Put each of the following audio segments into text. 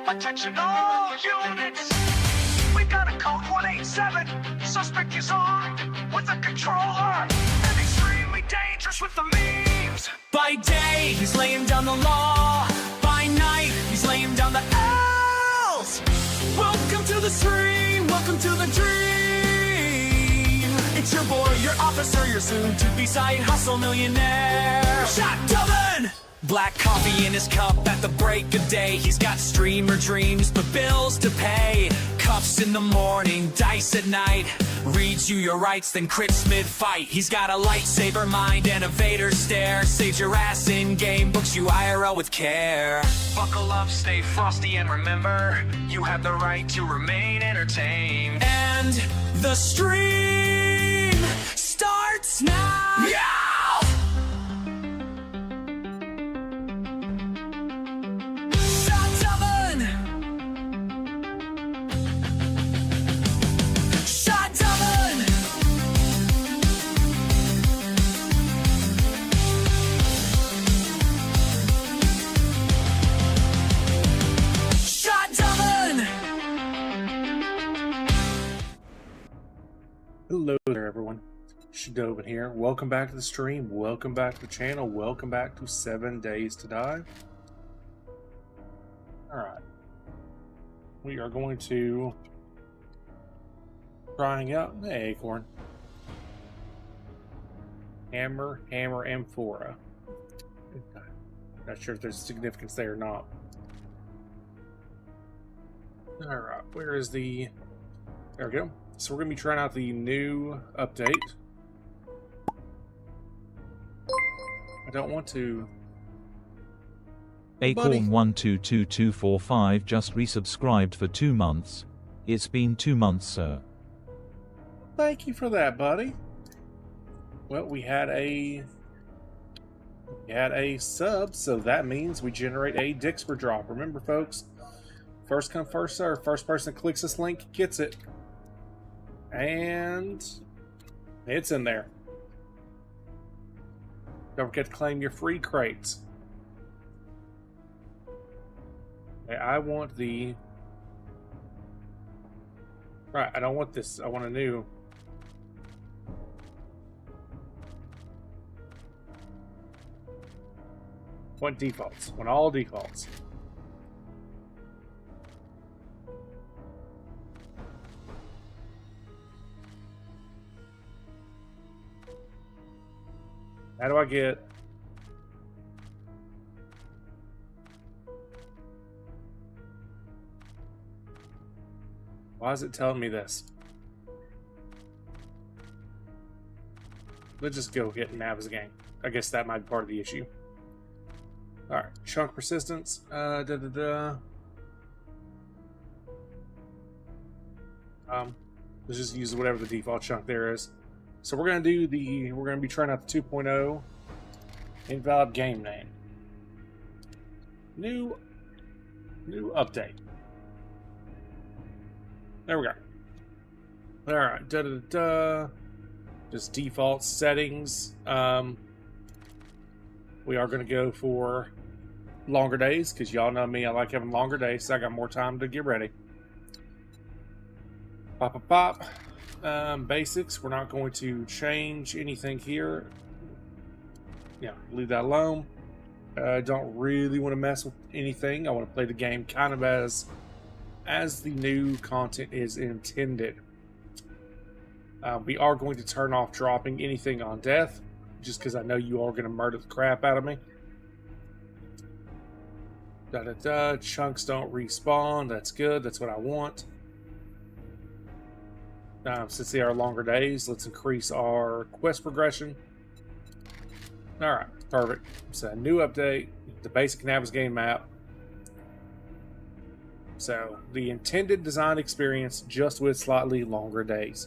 Attention all units! We've got a code 187. Suspect is armed with a controller and extremely dangerous with the memes. By day, he's laying down the law. By night, he's laying down the L's. Welcome to the stream. Welcome to the dream. It's your boy, your officer, your soon-to-be side hustle millionaire. Shot Dubbin! Black coffee in his cup at the break of day. He's got streamer dreams, but bills to pay. Cuffs in the morning, dice at night. Reads you your rights, then crits mid-fight. He's got a lightsaber mind and a Vader stare. Saves your ass in-game, books you IRL with care. Buckle up, stay frosty, and remember, you have the right to remain entertained. And the stream starts now! Yeah! Hello there everyone, Shadobin here. Welcome back to the stream, welcome back to the channel, welcome back to 7 Days to Die. Alright. We are going to trying out the Acorn. Hammer, Amphora. Not sure if there's significance there or not. Alright, where is the... There we go. So we're going to be trying out the new update. I don't want to... Acorn122245 just resubscribed for 2 months. It's been 2 months, sir. Thank you for that, buddy. Well, we had a sub, so that means we generate a Dixper drop. Remember, folks, first come, first serve. First person that clicks this link gets it. And it's in there. Don't forget to claim your free crates. Okay, I want the... Right, I don't want this. I want a new... Want defaults. Want all defaults. How do I get... Why is it telling me this? Let's just go get Nav's game. I guess that might be part of the issue. Alright, chunk persistence. Let's just use whatever the default chunk there is. So we're gonna do the... We're gonna be trying out the 2.0 invalid game name. New update. There we go. Alright, just default settings. We are gonna go for longer days, because y'all know me, I like having longer days, so I got more time to get ready. Pop. Basics, we're not going to change anything here. Yeah, leave that alone. I don't really want to mess with anything. I want to play the game kind of as the new content is intended. We are going to turn off dropping anything on death, just because I know you are going to murder the crap out of me. Chunks don't respawn. That's good. That's what I want. Since they are longer days, let's increase our quest progression. Alright, perfect. So, new update, the basic Nav's game map. So, the intended design experience, just with slightly longer days.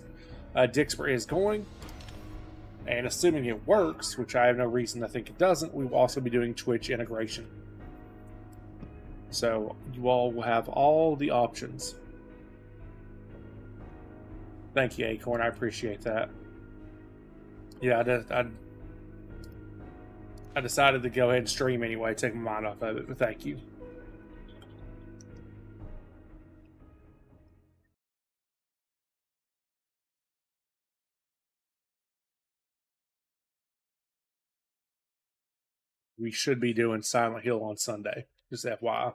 Dixper is going, and assuming it works, which I have no reason to think it doesn't, we will also be doing Twitch integration. So, you all will have all the options. Thank you, Acorn. I appreciate that. Yeah, I decided to go ahead and stream anyway, take my mind off of it, but thank you. We should be doing Silent Hill on Sunday, just FYI.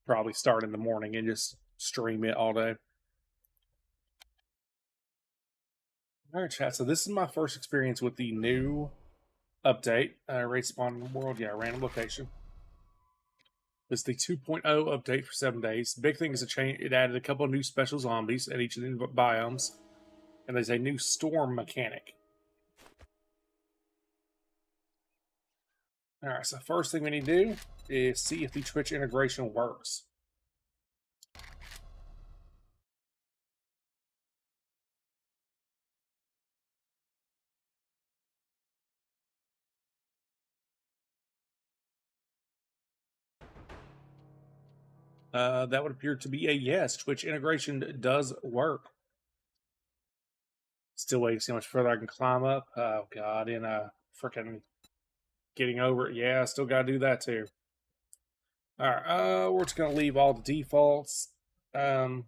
Probably start in the morning and just stream it all day. Alright, chat, so this is my first experience with the new update. Raid spawn world, yeah, random location. It's the 2.0 update for 7 days. Big thing is a change. It added a couple of new special zombies at each of the biomes, and there's a new storm mechanic. Alright, so first thing we need to do is see if the Twitch integration works. That would appear to be a yes. Twitch integration does work. Still waiting to see how much further I can climb up. Oh god, in a freaking getting over it. Yeah, I still gotta do that too. Alright, we're just gonna leave all the defaults. Bit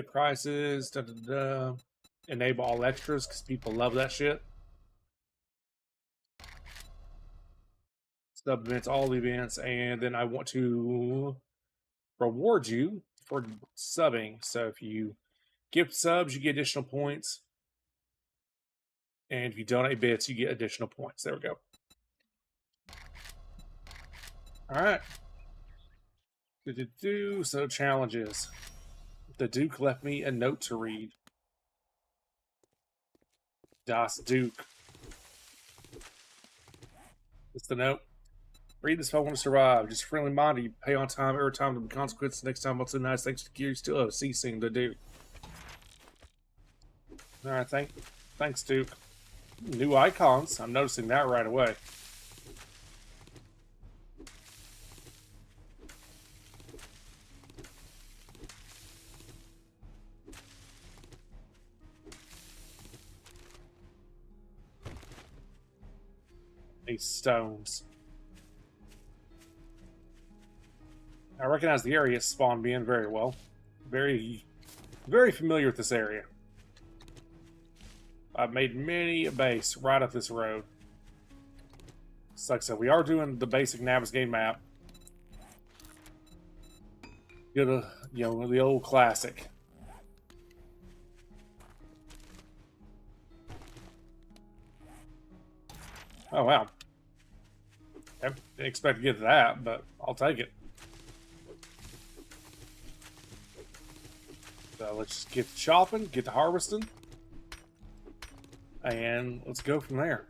prices, enable all extras because people love that shit. Sub events, all events, and then I want to reward you for subbing. So if you gift subs, you get additional points. And if you donate bits, you get additional points. There we go. Alright. So challenges. The Duke left me a note to read. Das Duke. It's the note. Read this if I want to survive. Just a friendly reminder, you pay on time every time to be consequences. Next time, what's so nice? Thanks to you still have ceasing to do. Alright, thanks, Duke. New icons. I'm noticing that right away. These stones. I recognize the area spawn being very well. Very familiar with this area. I've made many a base right up this road. So like I said, we are doing the basic Navigating map. Get a, the old classic. Oh wow. I didn't expect to get to that, but I'll take it. So let's just get to chopping, get to harvesting, and let's go from there.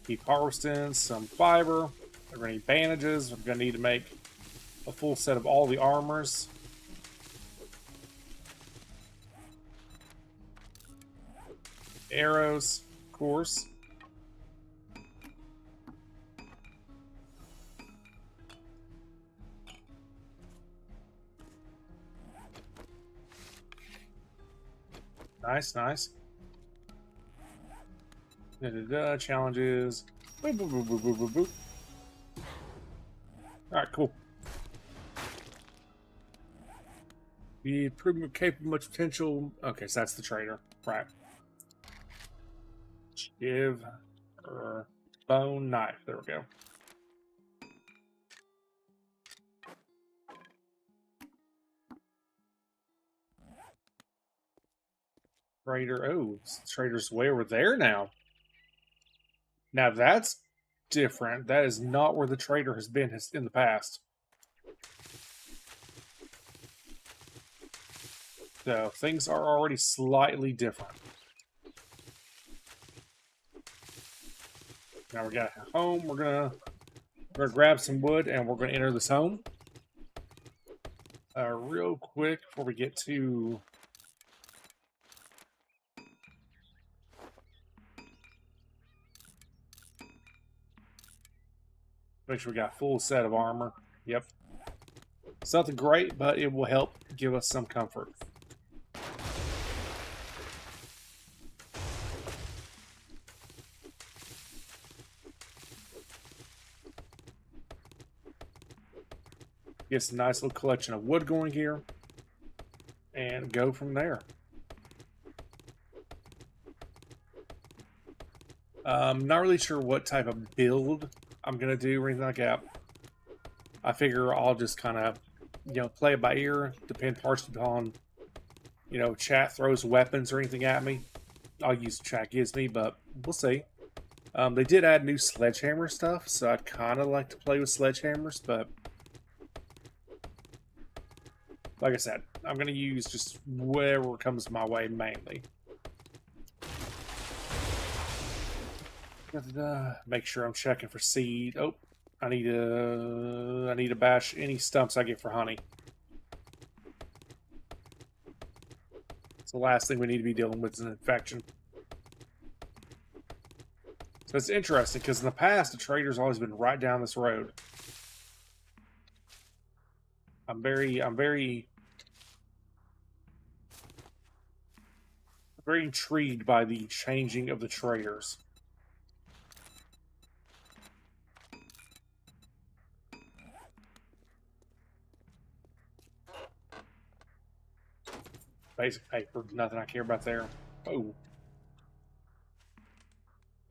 Keep harvesting some fiber. We're going to need bandages. We're going to need to make a full set of all the armors. Arrows, of course. Nice, nice. Challenges. Boop, boop, boop, boop, boop, boop, boop. Alright, cool. Be proven capable of much potential. Okay, so that's the trader. Right. Give or bone knife. There we go. Trader. Oh, trader's way over there now. Now that's different. That is not where the trader has been in the past. So things are already slightly different. Now we got home. We're gonna We're going to grab some wood and we're going to enter this home. Real quick before we get to... Make sure we got a full set of armor. Yep. It's nothing great, but it will help give us some comfort. Get some nice little collection of wood going here. And go from there. Not really sure what type of build I'm going to do or anything like that. I figure I'll just kind of, play it by ear. Depend partially on, chat throws weapons or anything at me. I'll use what chat gives me, but we'll see. They did add new sledgehammer stuff, so I'd kind of like to play with sledgehammers, but like I said, I'm going to use just whatever comes my way mainly. Make sure I'm checking for seed. Oh, I need to bash any stumps I get for honey. It's the last thing we need to be dealing with is an infection. So it's interesting because in the past the trader's always been right down this road. I'm very intrigued by the changing of the traders. Basic paper, nothing I care about there. Oh.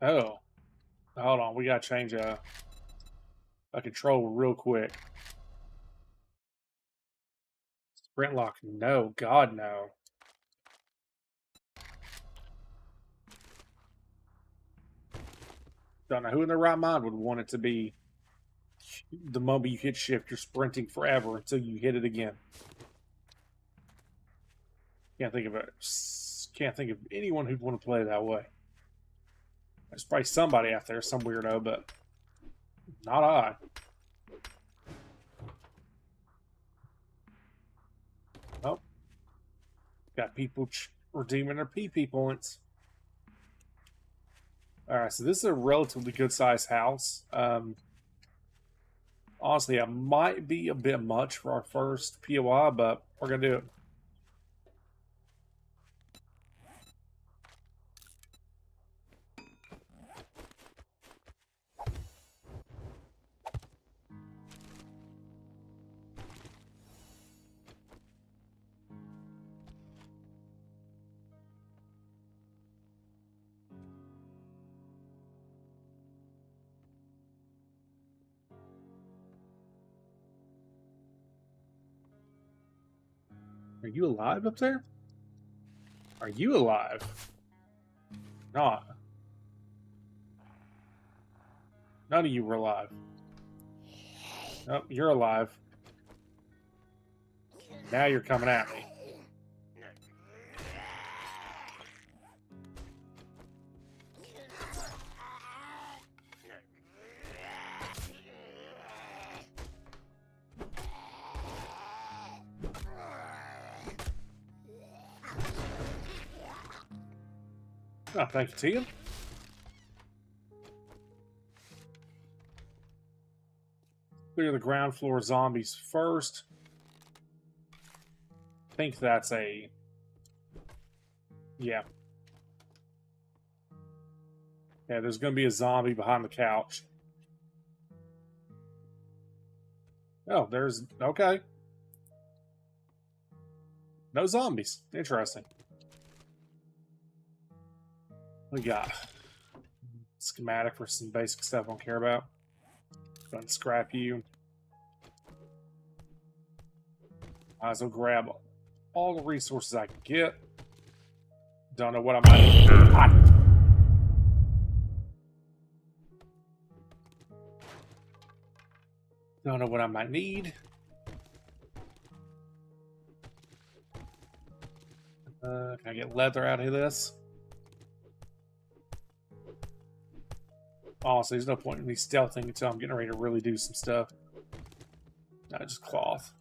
Oh. Hold on, we gotta change a control real quick. Sprint lock, no, God no. Don't know who in their right mind would want it to be the moment you hit shift, you're sprinting forever until you hit it again. Can't think of it. Can't think of anyone who'd want to play that way. There's probably somebody out there, some weirdo, but not I. Oh, got people redeeming their PP points. All right, so this is a relatively good-sized house. Honestly, it might be a bit much for our first POI, but we're gonna do it. Are you alive up there? Are you alive? Not. None of you were alive. Oh, you're alive. Now you're coming at me. Oh, thank you, Tia. Clear the ground floor zombies first. I think that's a... Yeah. Yeah, there's going to be a zombie behind the couch. Oh, there's... Okay. No zombies. Interesting. We got schematic for some basic stuff I don't care about. Gonna scrap you. Might as well grab all the resources I can get. Don't know what I might need. Don't know what I might need. Can I get leather out of this? Honestly, there's no point in me stealthing until I'm getting ready to really do some stuff. Not just cloth.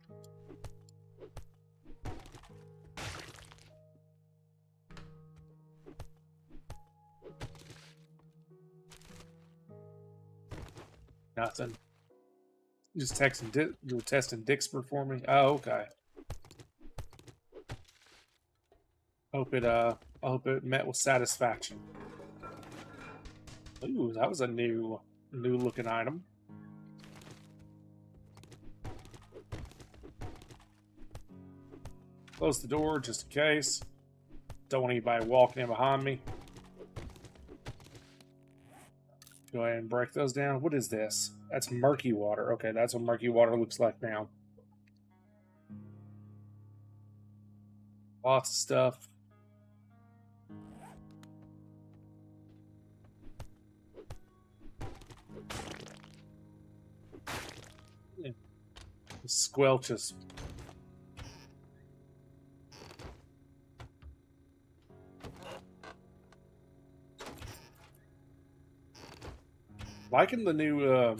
Nothing. Just texting. You were testing Dixper for me. Oh, okay. I hope it met with satisfaction. Ooh, that was a new looking item. Close the door just in case. Don't want anybody walking in behind me. Go ahead and break those down. What is this? That's murky water. Okay, that's what murky water looks like now. Lots of stuff. Squelches. Liking the new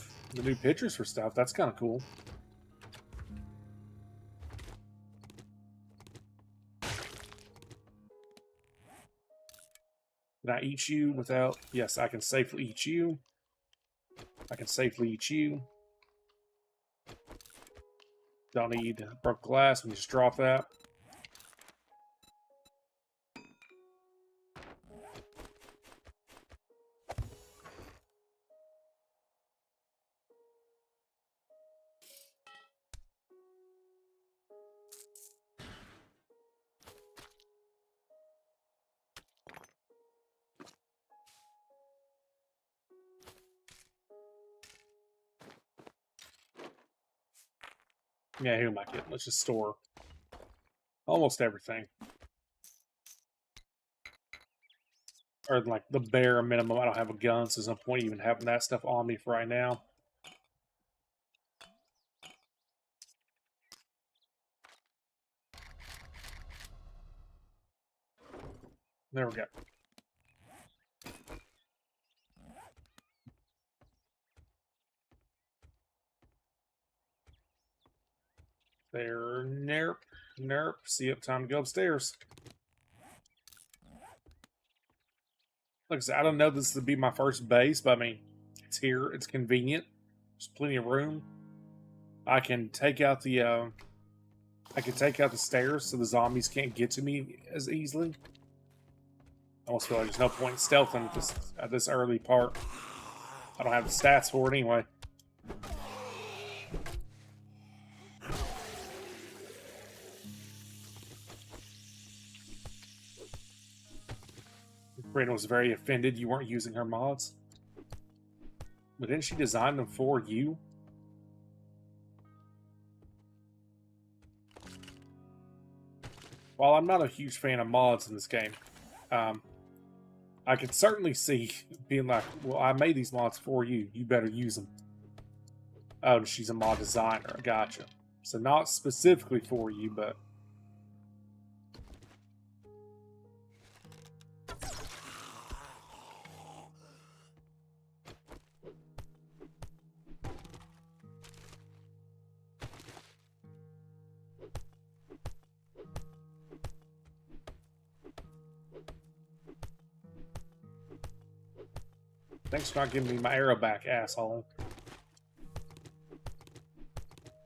pictures for stuff. That's kind of cool. Can I eat you without? Yes, I can safely eat you. I can safely eat you. Don't need broke glass. We just drop that. Yeah, who am I kidding? Let's just store almost everything. Or like the bare minimum. I don't have a gun, so there's no point even having that stuff on me for right now. There we go. There, nerp, nerp. See up, time to go upstairs. Like I said, I don't know this would be my first base, but I mean, it's here. It's convenient. There's plenty of room. I can take out the stairs so the zombies can't get to me as easily. I almost feel like there's no point in stealthing at this early part. I don't have the stats for it anyway. Brandon was very offended you weren't using her mods. But didn't she design them for you? While I'm not a huge fan of mods in this game, I could certainly see being like, well, I made these mods for you. You better use them. Oh, she's a mod designer. Gotcha. So not specifically for you, but... Thanks for not giving me my arrow back, asshole.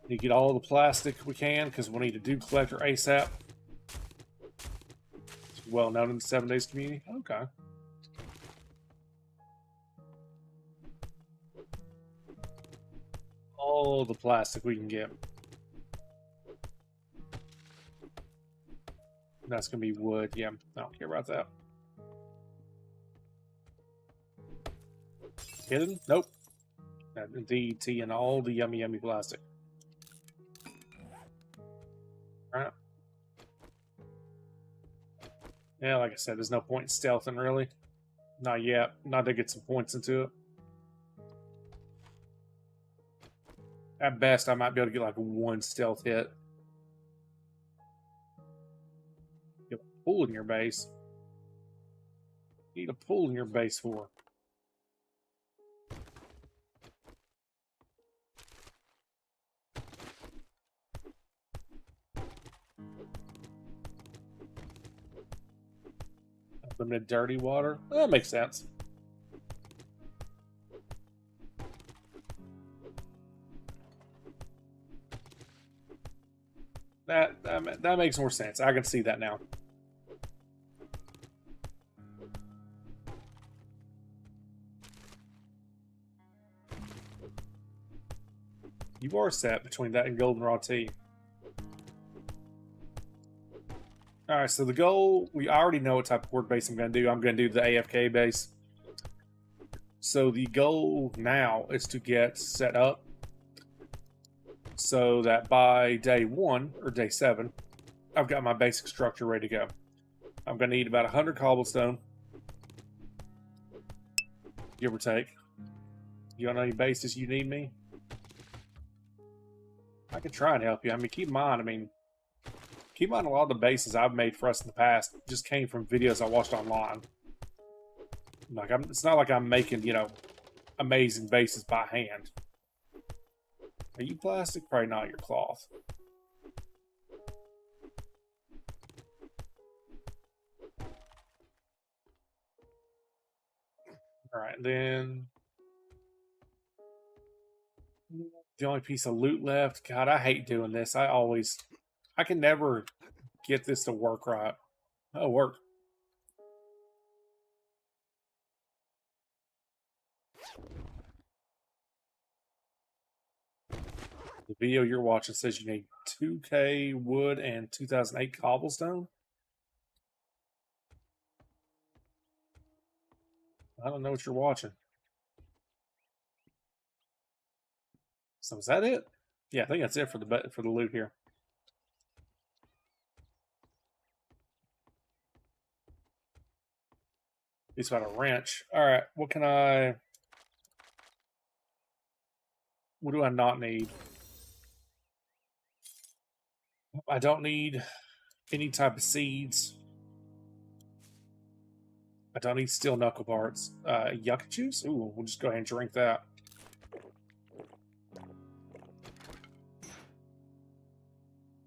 Need to get all the plastic we can, because we need to do collector ASAP. It's well known in the 7 Days community. Okay. All the plastic we can get. That's going to be wood. Yeah, I don't care about that. Hidden? Nope. Indeed, tea and all the yummy, yummy plastic. Alright. Yeah, like I said, there's no point in stealthing, really. Not yet. Not to get some points into it. At best, I might be able to get like one stealth hit. Get a pool in your base. You need a pool in your base for. Limited dirty water. That makes sense. That makes more sense. I can see that now. You are set between that and goldenrod tea. Alright, so the goal, we already know what type of word base I'm going to do. I'm going to do the AFK base. So the goal now is to get set up so that by day 1, or day 7, I've got my basic structure ready to go. I'm going to need about 100 cobblestone, give or take. You don't know any bases you need me? I can try and help you. I mean, keep in mind, a lot of the bases I've made for us in the past just came from videos I watched online. Like, it's not like I'm making, you know, amazing bases by hand. Are you plastic? Probably not. Your cloth. Alright, then the only piece of loot left. God, I hate doing this. I can never get this to work right. Oh, work. The video you're watching says you need 2K wood and 2008 cobblestone. I don't know what you're watching. So is that it? Yeah, I think that's it for the loot here. He's got a wrench. All right, what do I not need? I don't need any type of seeds. I don't need steel knuckle parts. Yucca juice? Ooh, we'll just go ahead and drink that.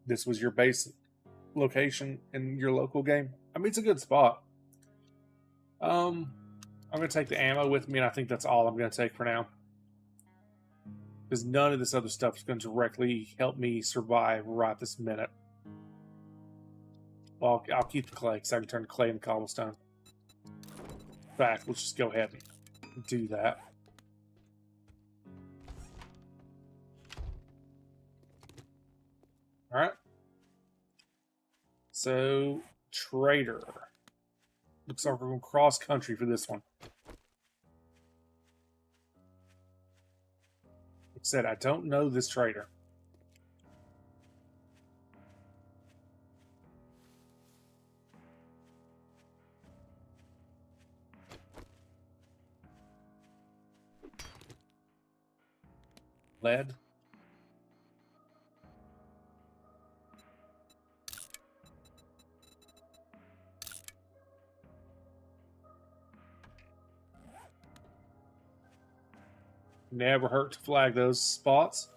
This was your base location in your local game? I mean, it's a good spot. I'm going to take the ammo with me, and I think that's all I'm going to take for now. Because none of this other stuff is going to directly help me survive right this minute. Well, I'll keep the clay, because I can turn the clay into cobblestone. In fact, let's just go ahead and do that. Alright. So, trader. Looks like we're going cross country for this one. Like I said, I don't know this trader. Lead. Never hurt to flag those spots.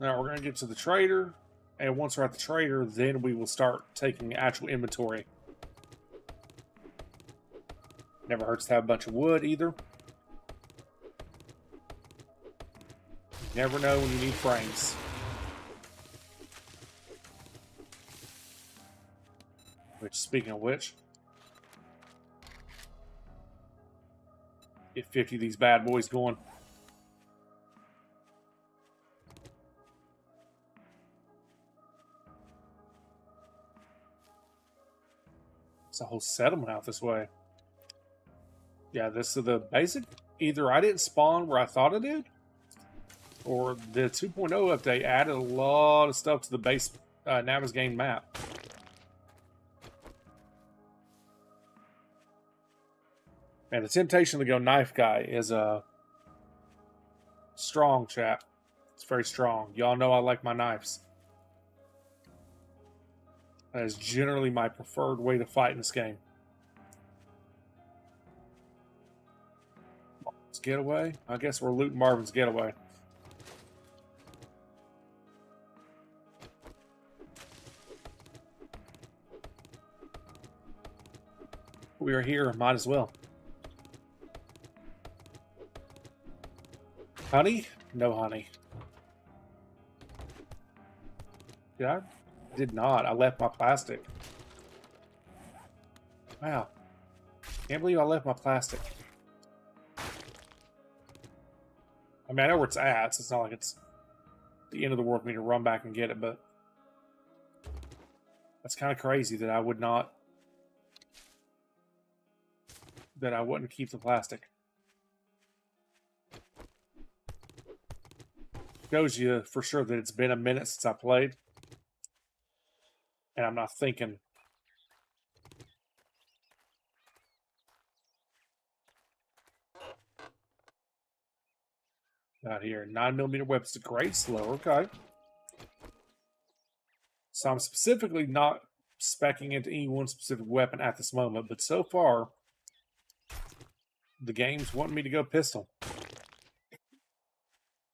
Now we're going to get to the trader, and once we're at the trader, then we will start taking actual inventory. Never hurts to have a bunch of wood either. You never know when you need frames. Which, speaking of which, get 50 of these bad boys going. It's a whole settlement out this way. Yeah, this is the basic. Either I didn't spawn where I thought I did, or the 2.0 update added a lot of stuff to the base Navezgane map. And the temptation to go knife guy is a strong, chap. It's very strong. Y'all know I like my knives. That is generally my preferred way to fight in this game. Marvin's getaway? I guess we're looting Marvin's getaway. We are here. Might as well. Honey? No honey. Did I? Did not. I left my plastic. Wow. Can't believe I left my plastic. I mean, I know where it's at, so it's not like it's the end of the world for me to run back and get it, but that's kind of crazy that I would not, that I wouldn't keep the plastic. Shows you for sure that it's been a minute since I played, and I'm not thinking. Out here, 9mm weapons, a great slow. Okay. So I'm specifically not speccing into any one specific weapon at this moment, but so far, the game's wanting me to go pistol.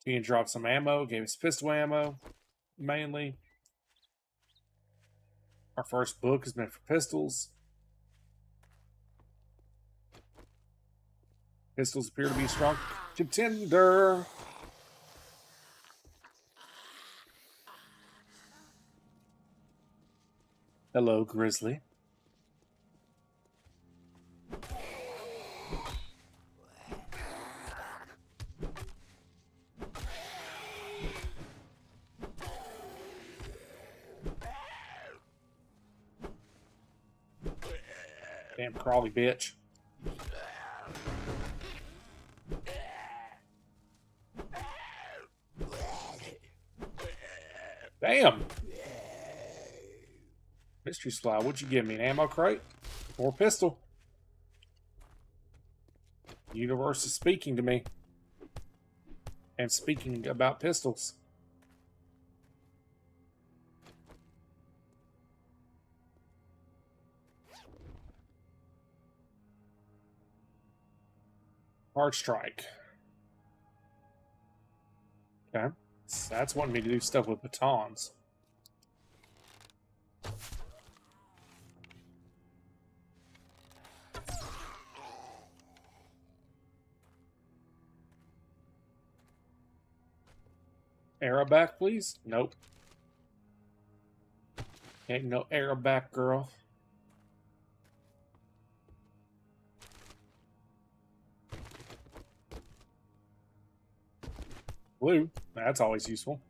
He dropped some ammo, gave us pistol ammo, mainly. Our first book is meant for pistols. Pistols appear to be a strong contender. Hello, Grizzly. Damn crawly bitch. Damn! Mystery supply, what'd you give me? An ammo crate? Or a pistol? The universe is speaking to me. And speaking about pistols. Hard strike. Okay. So that's wanting me to do stuff with batons. Arrow back, please? Nope. Ain't no arrow back, girl. Blue. That's always useful.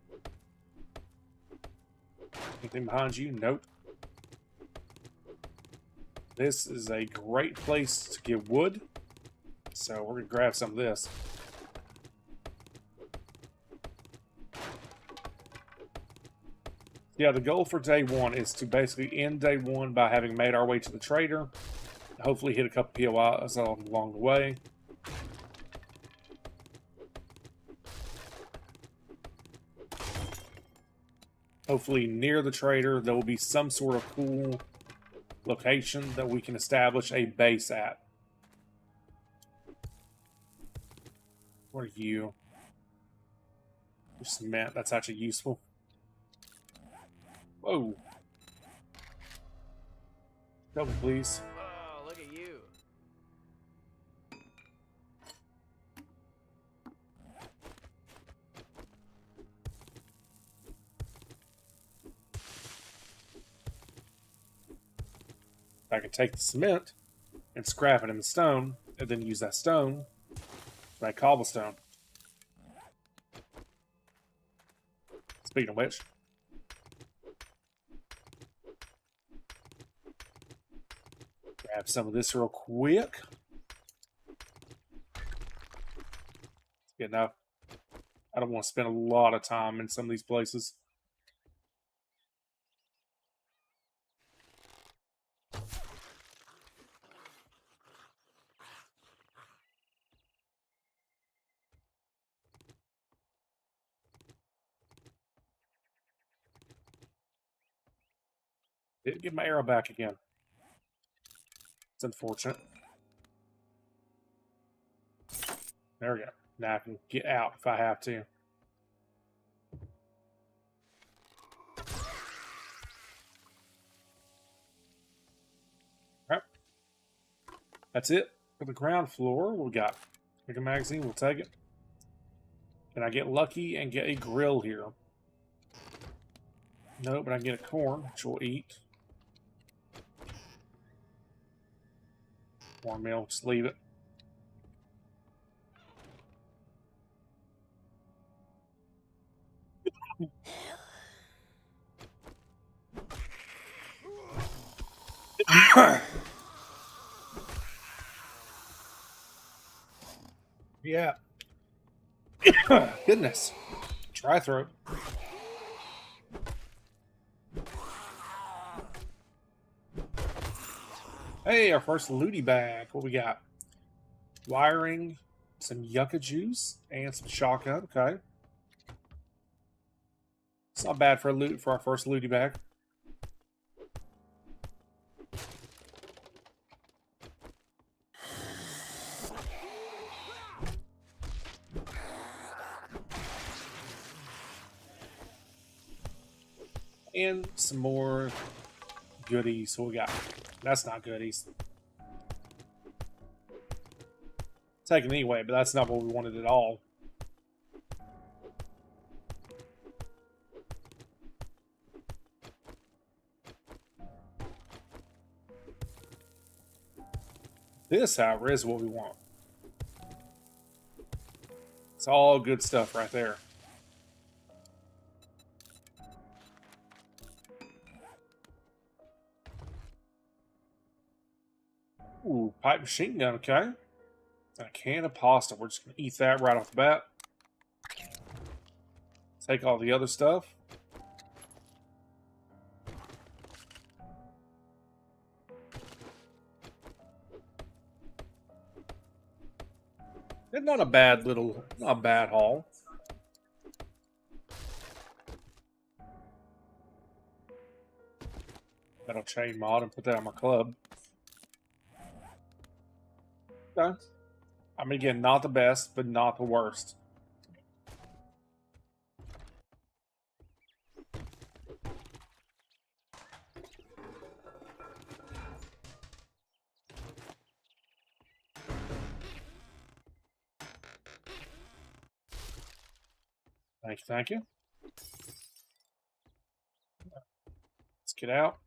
Anything behind you? Nope. This is a great place to get wood. So we're going to grab some of this. Yeah, the goal for day one is to basically end day one by having made our way to the trader. Hopefully hit a couple POIs along the way. Hopefully near the trader there will be some sort of cool location that we can establish a base at. What are you? Cement, that's actually useful. Whoa. Double, please. Oh, look at you. I can take the cement and scrap it in the stone, and then use that stone to make cobblestone. Speaking of which, grab some of this real quick. Good enough. I don't want to spend a lot of time in some of these places. Didn't get my arrow back again. It's unfortunate. There we go. Now I can get out if I have to. Alright. That's it for the ground floor. What we got? Pick a magazine, we'll take it. Can I get lucky and get a grill here? No, but I can get a corn, which we'll eat. Cornmeal, just leave it. Yeah. Goodness. Dry throat. Hey, our first looty bag. What we got? Wiring, some yucca juice, and some shotgun. Okay. It's not bad for a loot for our first looty bag. And some more goodies. What we got? That's not goodies. Take it anyway, but that's not what we wanted at all. This, however, is what we want. It's all good stuff right there. Ooh, pipe machine gun, okay. And a can of pasta. We're just going to eat that right off the bat. Take all the other stuff. It's not a bad little, not a bad haul. Metal chain mod and put that on my club. Okay. I mean, again, not the best, but not the worst. Thank you, thank you. Let's get out.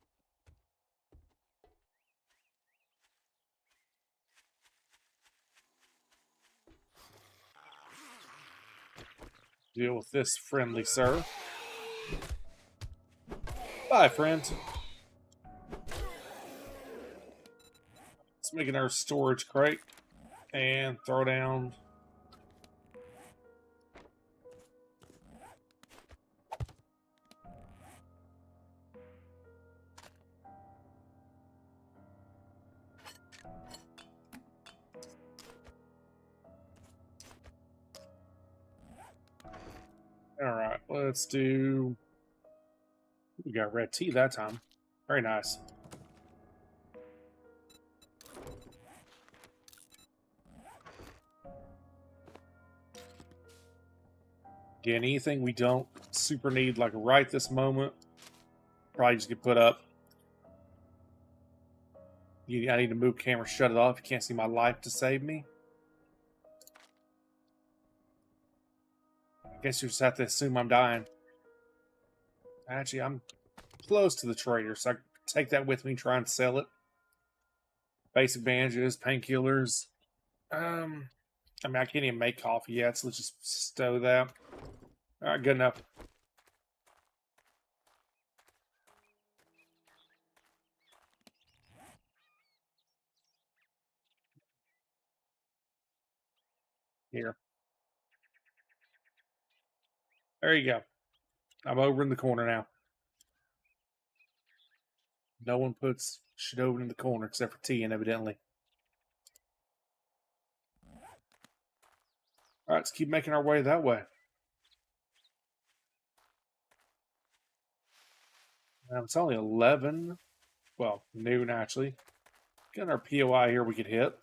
Deal with this friendly sir. Bye, friend. Let's make another storage crate and throw down. Alright, let's do... We got red tea that time. Very nice. Again, anything we don't super need, like right this moment, probably just get put up. I need to move camera, shut it off. You can't see my life to save me. I guess you just have to assume I'm dying. Actually, I'm close to the trader, so I can take that with me, try and sell it. Basic bandages, painkillers. I mean, I can't even make coffee yet, so let's just stow that. Alright, good enough. Here. There you go. I'm over in the corner now. No one puts shit over in the corner except for Tian, evidently. Alright, let's keep making our way that way. It's only 11. Well, noon, actually. Got our POI here we could hit.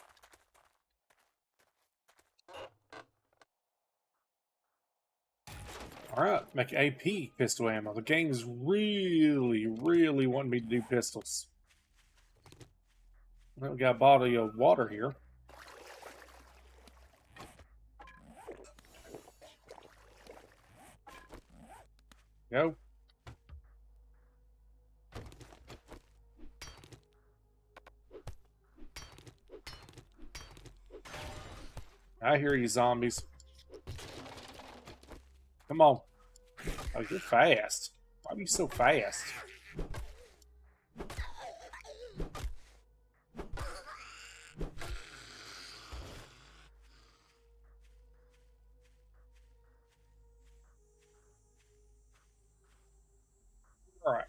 Alright, make AP pistol ammo. The game is really, really wanting me to do pistols. Well, we got a bottle of water here. Go. I hear you, zombies. Come on. Oh, you're fast. Why are you so fast? Alright.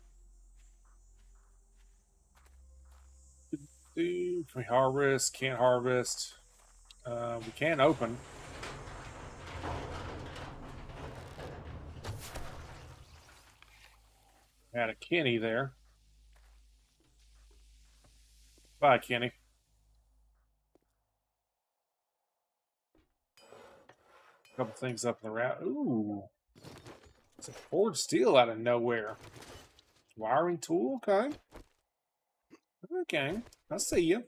Can we harvest? Can't harvest. We can open. Had a Kenny there. Bye, Kenny. Couple things up in the route. Ooh. It's a forged steel out of nowhere. Wiring tool, okay. Okay. I see you.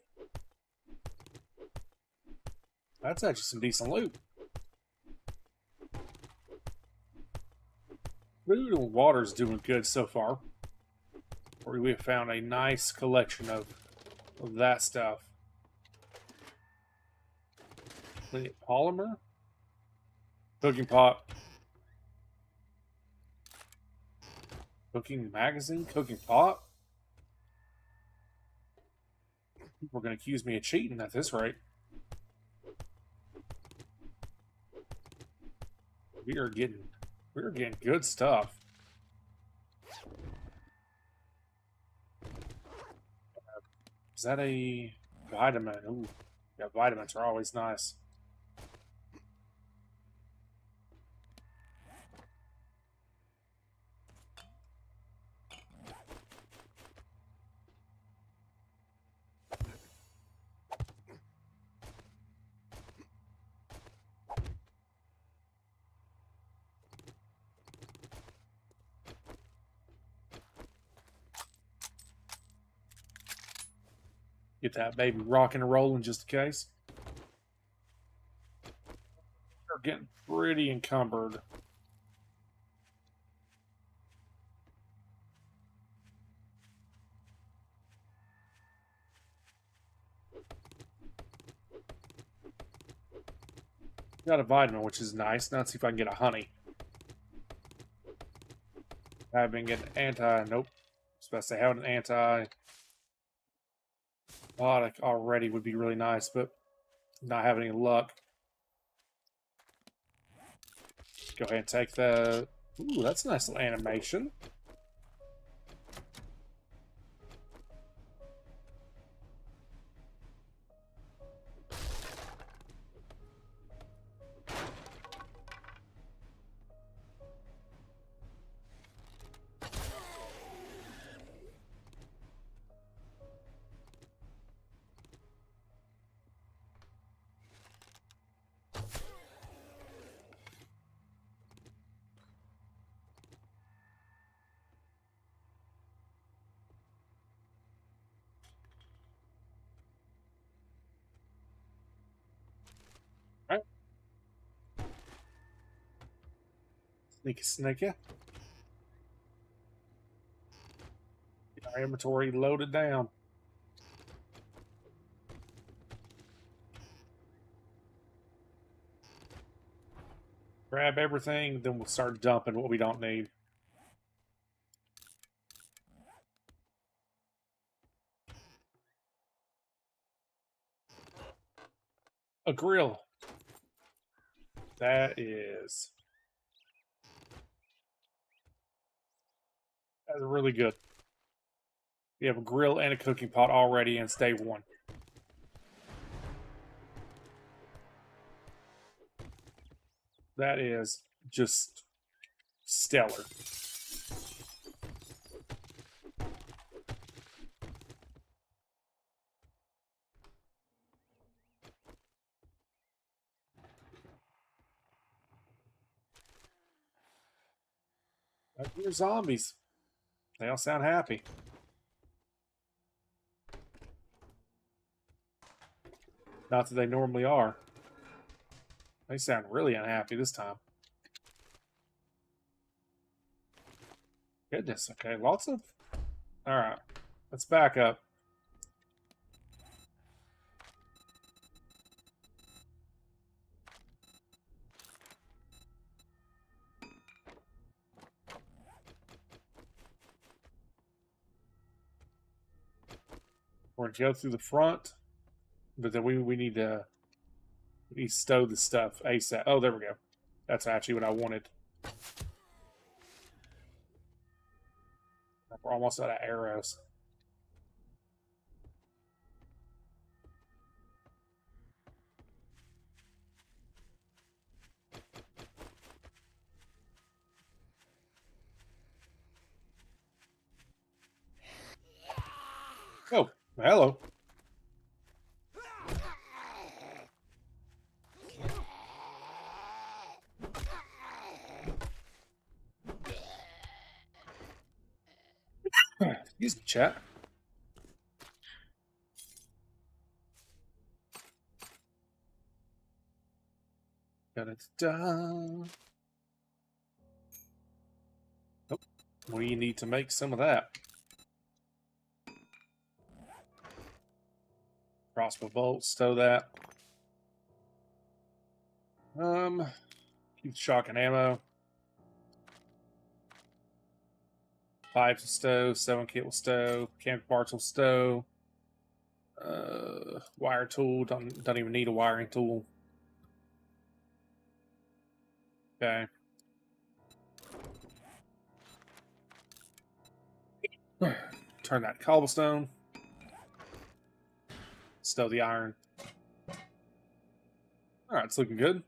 That's actually some decent loot. Food and water's doing good so far. We have found a nice collection of that stuff. Polymer? Cooking pot. Cooking magazine? Cooking pot? People are going to accuse me of cheating at this rate. We are getting good stuff. Is that a vitamin? Ooh, yeah, vitamins are always nice. Get that baby rocking and rolling just in case. We're getting pretty encumbered. Got a vitamin, which is nice. Now let's see if I can get a honey. I've been getting nope. I was about to say having an antibiotic already would be really nice, but not having any luck. Go ahead and take the... Ooh, that's a nice little animation. All right. Sneaky. Get our inventory loaded down. Grab everything, then we'll start dumping what we don't need. A grill. That's really good. We have a grill and a cooking pot already in day one. That is just stellar. You're zombies. They all sound happy. Not that they normally are. They sound really unhappy this time. Goodness, okay, lots of... Alright, let's back up. We're going to go through the front, but then we need to stow the stuff ASAP. Oh, there we go. That's actually what I wanted. We're almost out of arrows. Oh, hello. Excuse me, chat. Da-da-da. Oh, we need to make some of that. Crossbow bolts, stow that. Keep shotgun ammo. Pipes will stow, sewing kit will stow, camp parts will stow. Wire tool, don't even need a wiring tool. Okay. Turn that cobblestone. Stow the iron. Alright, it's looking good.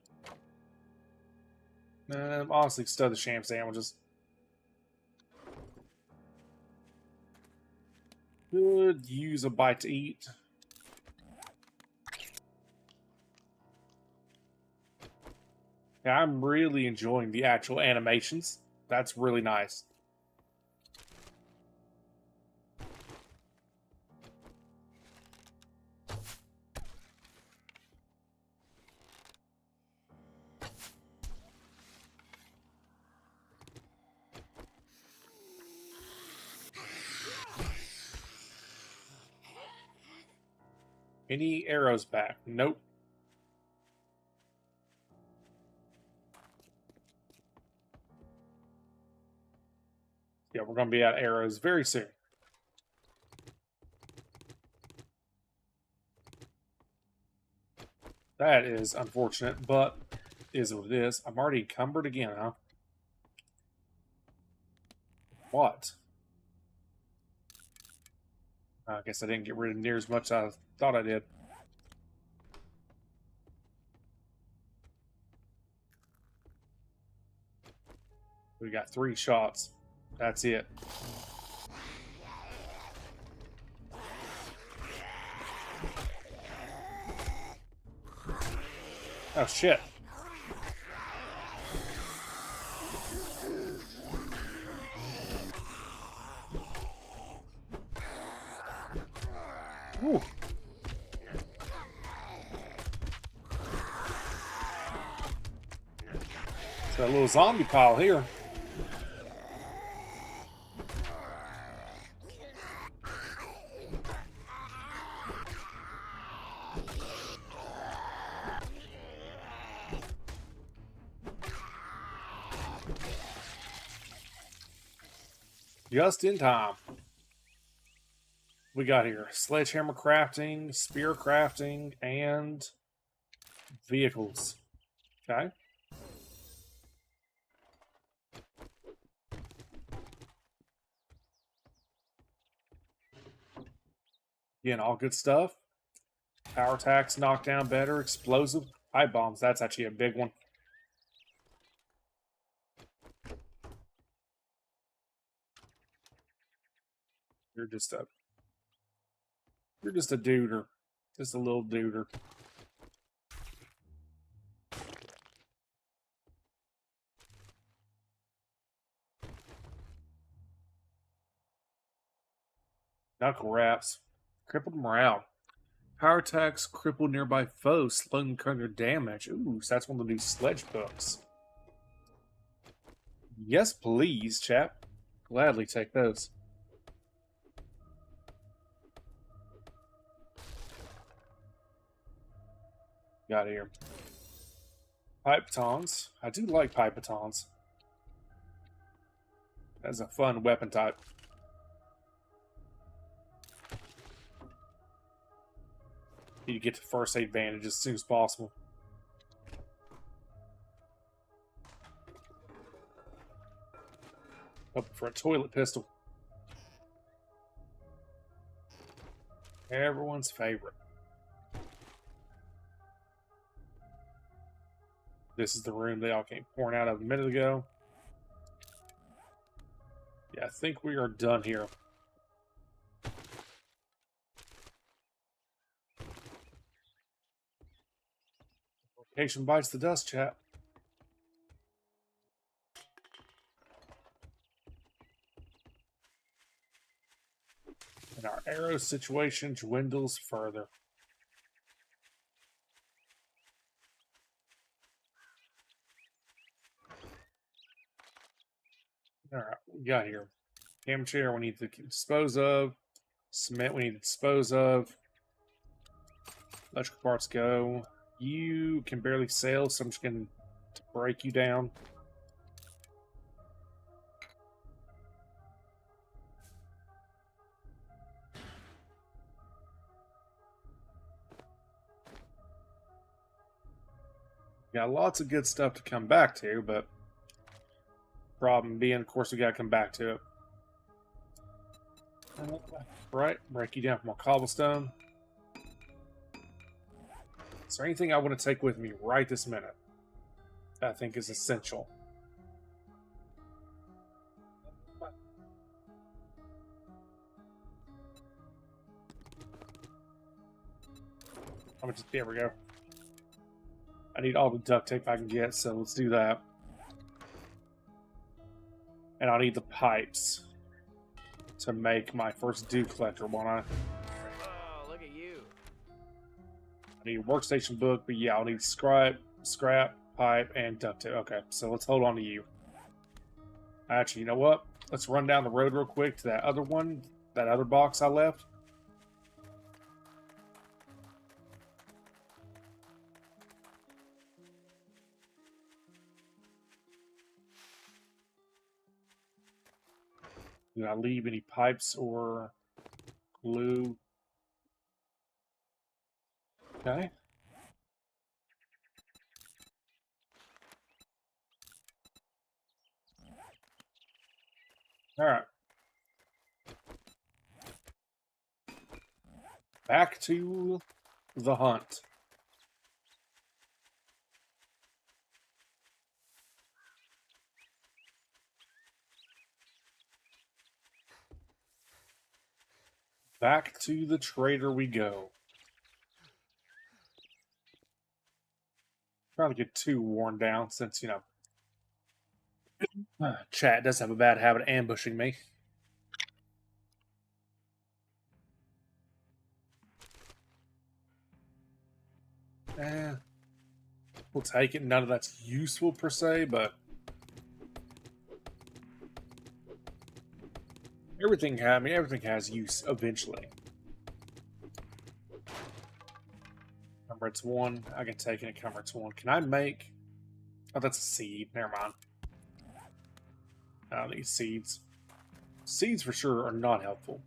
Honestly, stow the sham sandwiches. Could use a bite to eat. Yeah, I'm really enjoying the actual animations. That's really nice. Any arrows back? Nope. Yeah, we're going to be out of arrows very soon. That is unfortunate, but is what it is. I'm already encumbered again, huh? What? I guess I didn't get rid of near as much as I thought I did. We got 3 shots. That's it. Oh, shit. Ooh. It's got a little zombie pile here. Just in time. We got here sledgehammer crafting, spear crafting, and vehicles. Okay. Again, all good stuff. Power attacks, knockdown better, explosive pipe bombs. That's actually a big one. You're just a duder. Just a little duder. Knuckle wraps. Crippled morale. Power attacks cripple nearby foes, slowing them current their damage. Ooh, so that's one of the new sledge books. Yes, please, chap. Gladly take those. Got here. Pipe batons. I do like pipe batons. That's a fun weapon type. Need to get to first aid bandage as soon as possible. Up for a toilet pistol. Everyone's favorite. This is the room they all came pouring out of a minute ago. Yeah, I think we are done here. Location bites the dust, chat. And our arrow situation dwindles further. Alright, what we got here? Cam chair we need to dispose of. Cement we need to dispose of. Electrical parts go. You can barely sail, so I'm just going to break you down. Got lots of good stuff to come back to, but problem being, of course, we got to come back to it. Right, break you down from a cobblestone. Is there anything I want to take with me right this minute that I think is essential? There we go. I need all the duct tape I can get, so let's do that. And I'll need the pipes to make my first dew collector, won't I? Oh, look at you. I need a workstation book, but yeah, I'll need scrap, pipe, and duct tape. Okay, so let's hold on to you. Actually, you know what? Let's run down the road real quick to that other one, that other box I left. Did I leave any pipes or glue? Okay. All right. Back to the hunt. Back to the trader we go. Trying to get too worn down since, you know, chat does have a bad habit of ambushing me. We'll take it. None of that's useful per se, but everything has use eventually. Encumbrance 1. I can take an encumbrance 1. Can I make... Oh, that's a seed. Never mind. I don't need seeds. Seeds for sure are not helpful.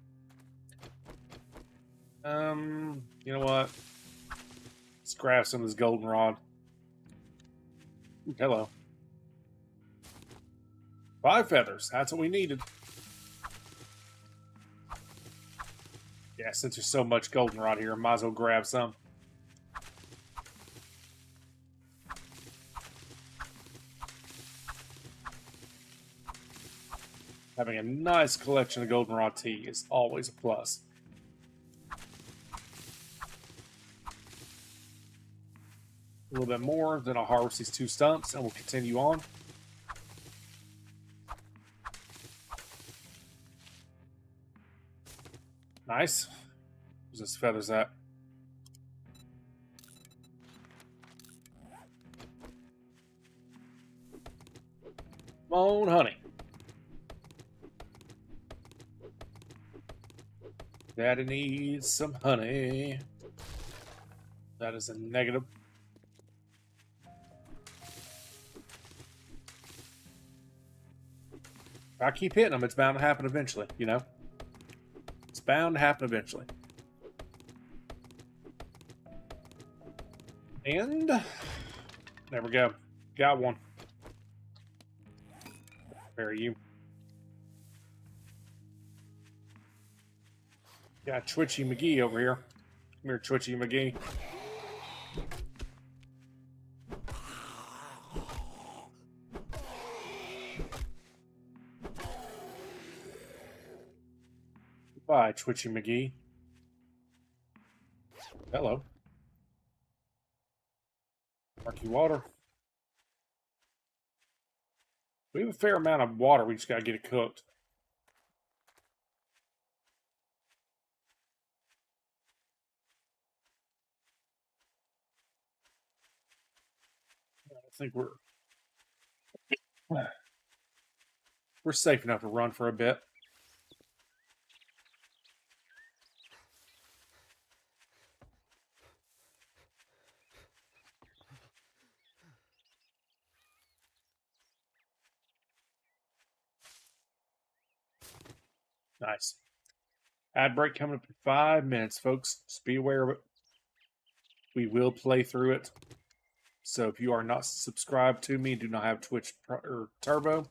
You know what? Let's grab some of this goldenrod. Ooh, hello. 5 feathers. That's what we needed. Yeah, since there's so much goldenrod here, I might as well grab some. Having a nice collection of goldenrod tea is always a plus. A little bit more, then I'll harvest these 2 stumps and we'll continue on. Nice. Where's this feathers at? Come on, honey. Daddy needs some honey. That is a negative. If I keep hitting them, it's bound to happen eventually, you know? It's bound to happen eventually. And there we go. Got one. Where are you? Got Twitchy McGee over here. Come here, Twitchy McGee. Goodbye, Twitchy McGee. Hello. Murky water. We have a fair amount of water. We just gotta get it cooked. I think we're safe enough to run for a bit. Nice. Ad break coming up in 5 minutes, folks. Just be aware of it. We will play through it. So if you are not subscribed to me, do not have Twitch or Turbo,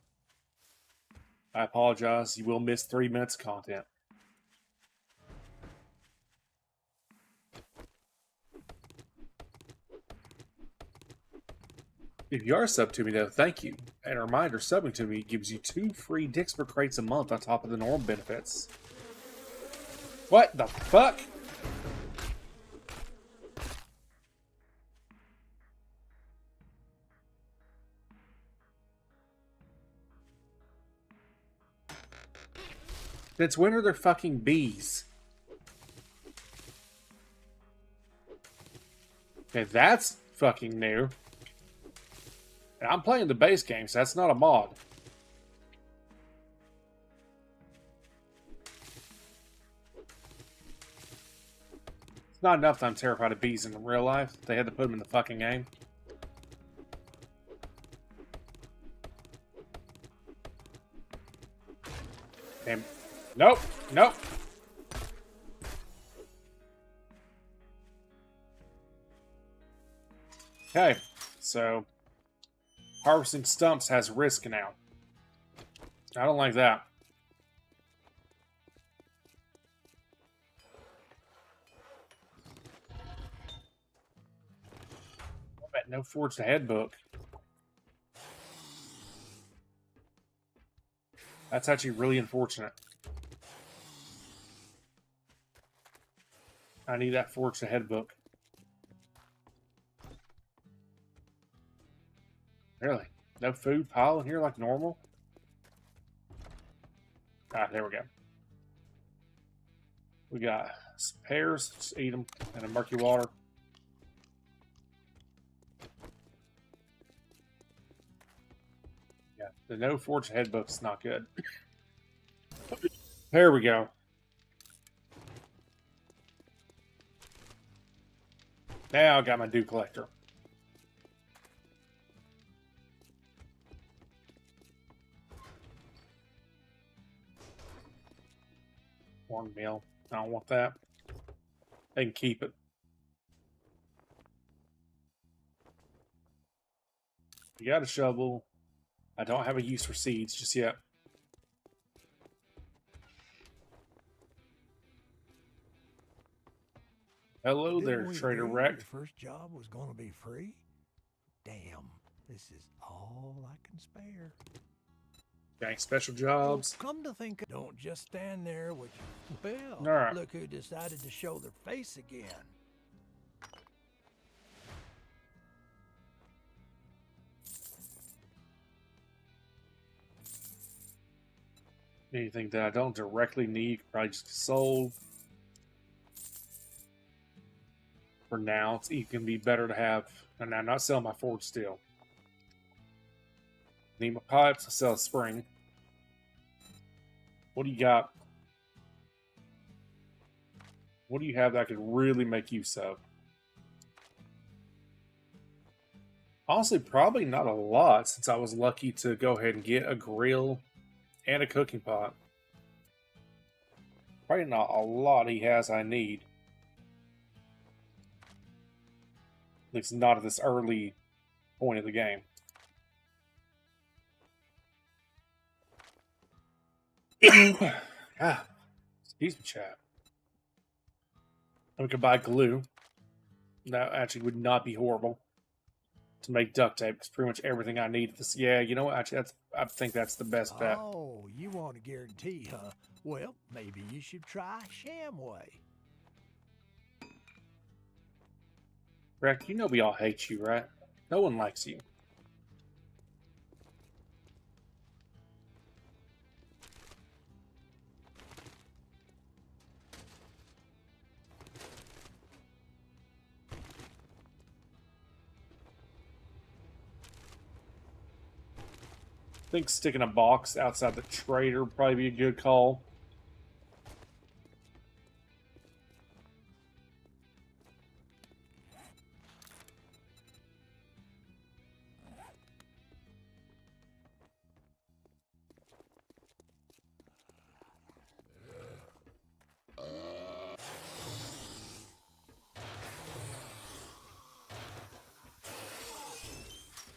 I apologize. You will miss 3 minutes of content. If you are sub to me, though, thank you. And a reminder, subbing to me gives you 2 free Dixper crates a month on top of the normal benefits. What the fuck? Since when are there fucking bees? Okay, that's fucking new. And I'm playing the base game, so that's not a mod. It's not enough that I'm terrified of bees in real life. They had to put them in the fucking game. Damn. Nope. Nope. Okay, so harvesting stumps has risk now. I don't like that. I bet no forged ahead book. That's actually really unfortunate. I need that forged ahead book. Really? No food pile in here like normal? Ah, there we go. We got some pears, just eat them, and a murky water. Yeah, the no forged head book's not good. There we go. Now I got my dew collector. Cornmeal. I don't want that. They can keep it. You got a shovel. I don't have a use for seeds just yet. Hello there, Didn't we Trader agree Wreck. the first job was going to be free? Damn, this is all I can spare. Got any special jobs? Well, come to think of, don't just stand there with your, well, All right. look who decided to show their face again. Anything that I don't directly need, probably just sold. For now, it's even be better to have. And I'm not selling my forged steel. Need my pipes to sell a spring. What do you got? What do you have that I could really make use of? Honestly, probably not a lot, since I was lucky to go ahead and get a grill and a cooking pot. Probably not a lot he has I need. At least not at this early point of the game. Ah, excuse me, chat. We could buy glue. That actually would not be horrible to make duct tape, because pretty much everything I need this. Yeah, you know what? Actually, I think that's the best bet. Oh, you want a guarantee, huh? Well, maybe you should try Shamway. Rack, you know we all hate you, right? No one likes you. I think sticking a box outside the trader would probably be a good call.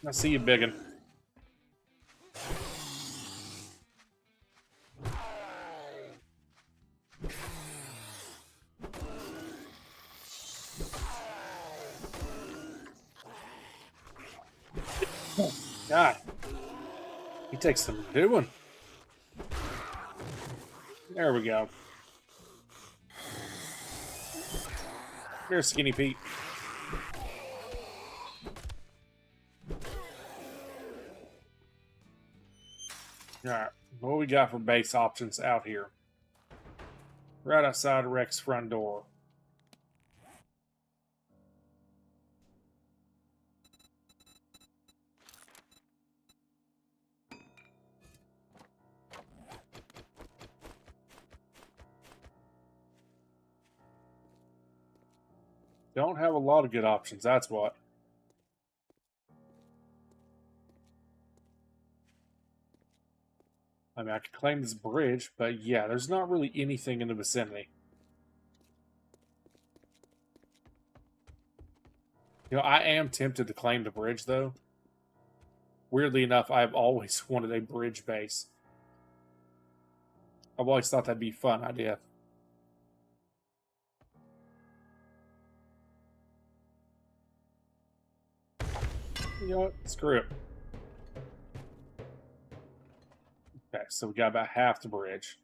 I see you, biggin'. God, he takes some doing. There we go. Here's Skinny Pete. Alright, what we got for base options out here? Right outside Rex's front door. Don't have a lot of good options, that's what. I mean, I could claim this bridge, but yeah, there's not really anything in the vicinity. You know, I am tempted to claim the bridge, though. Weirdly enough, I've always wanted a bridge base. I've always thought that'd be a fun idea. You know what? Screw it. Okay, so we got about half the bridge.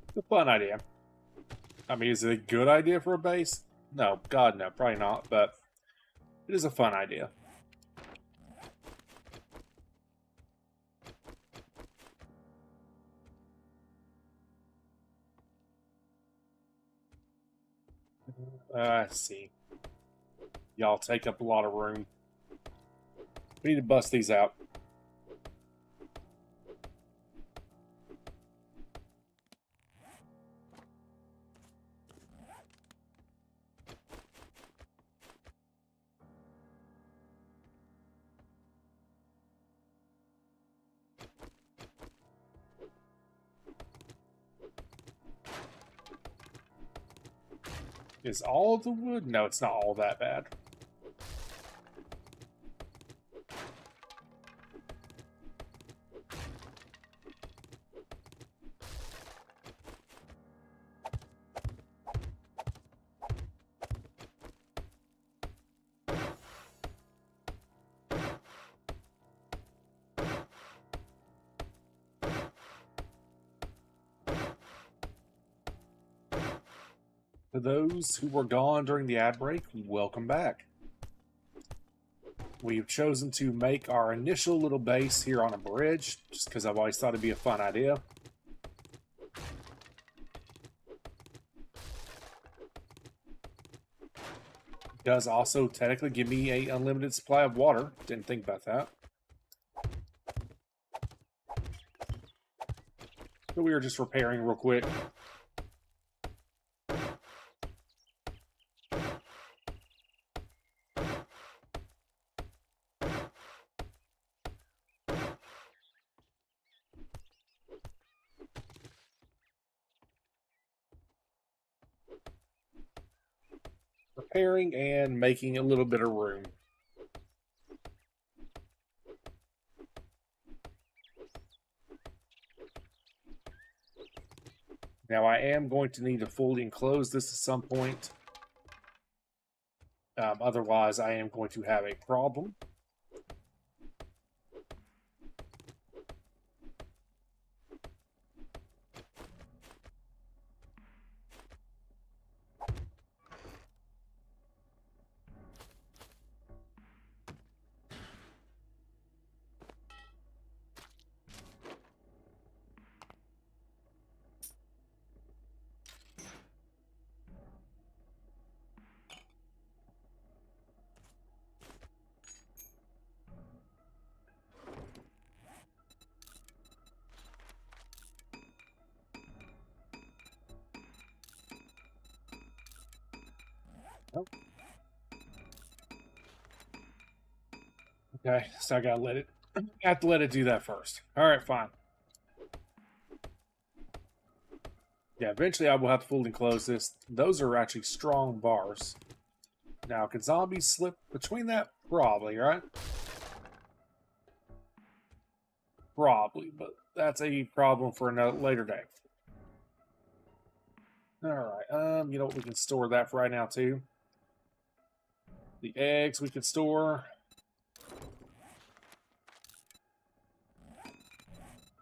It's a fun idea. I mean, is it a good idea for a base? No, God no, probably not, but it is a fun idea. Let's see. Y'all take up a lot of room. We need to bust these out. Is all of the wood? No, it's not all that bad. For those who were gone during the ad break, welcome back. We've chosen to make our initial little base here on a bridge, just because I've always thought it'd be a fun idea. Does also technically give me a unlimited supply of water. Didn't think about that. So we were just repairing real quick. Repairing and making a little bit of room. Now I am going to need to fully enclose this at some point. Otherwise, I am going to have a problem. Nope. Okay, so I gotta let it. I have to let it do that first. All right, fine. Yeah, eventually I will have to fully enclose this. Those are actually strong bars. Now, could zombies slip between that? Probably, right? Probably, but that's a problem for another later day. All right. You know what? We can store that for right now too. The eggs we can store.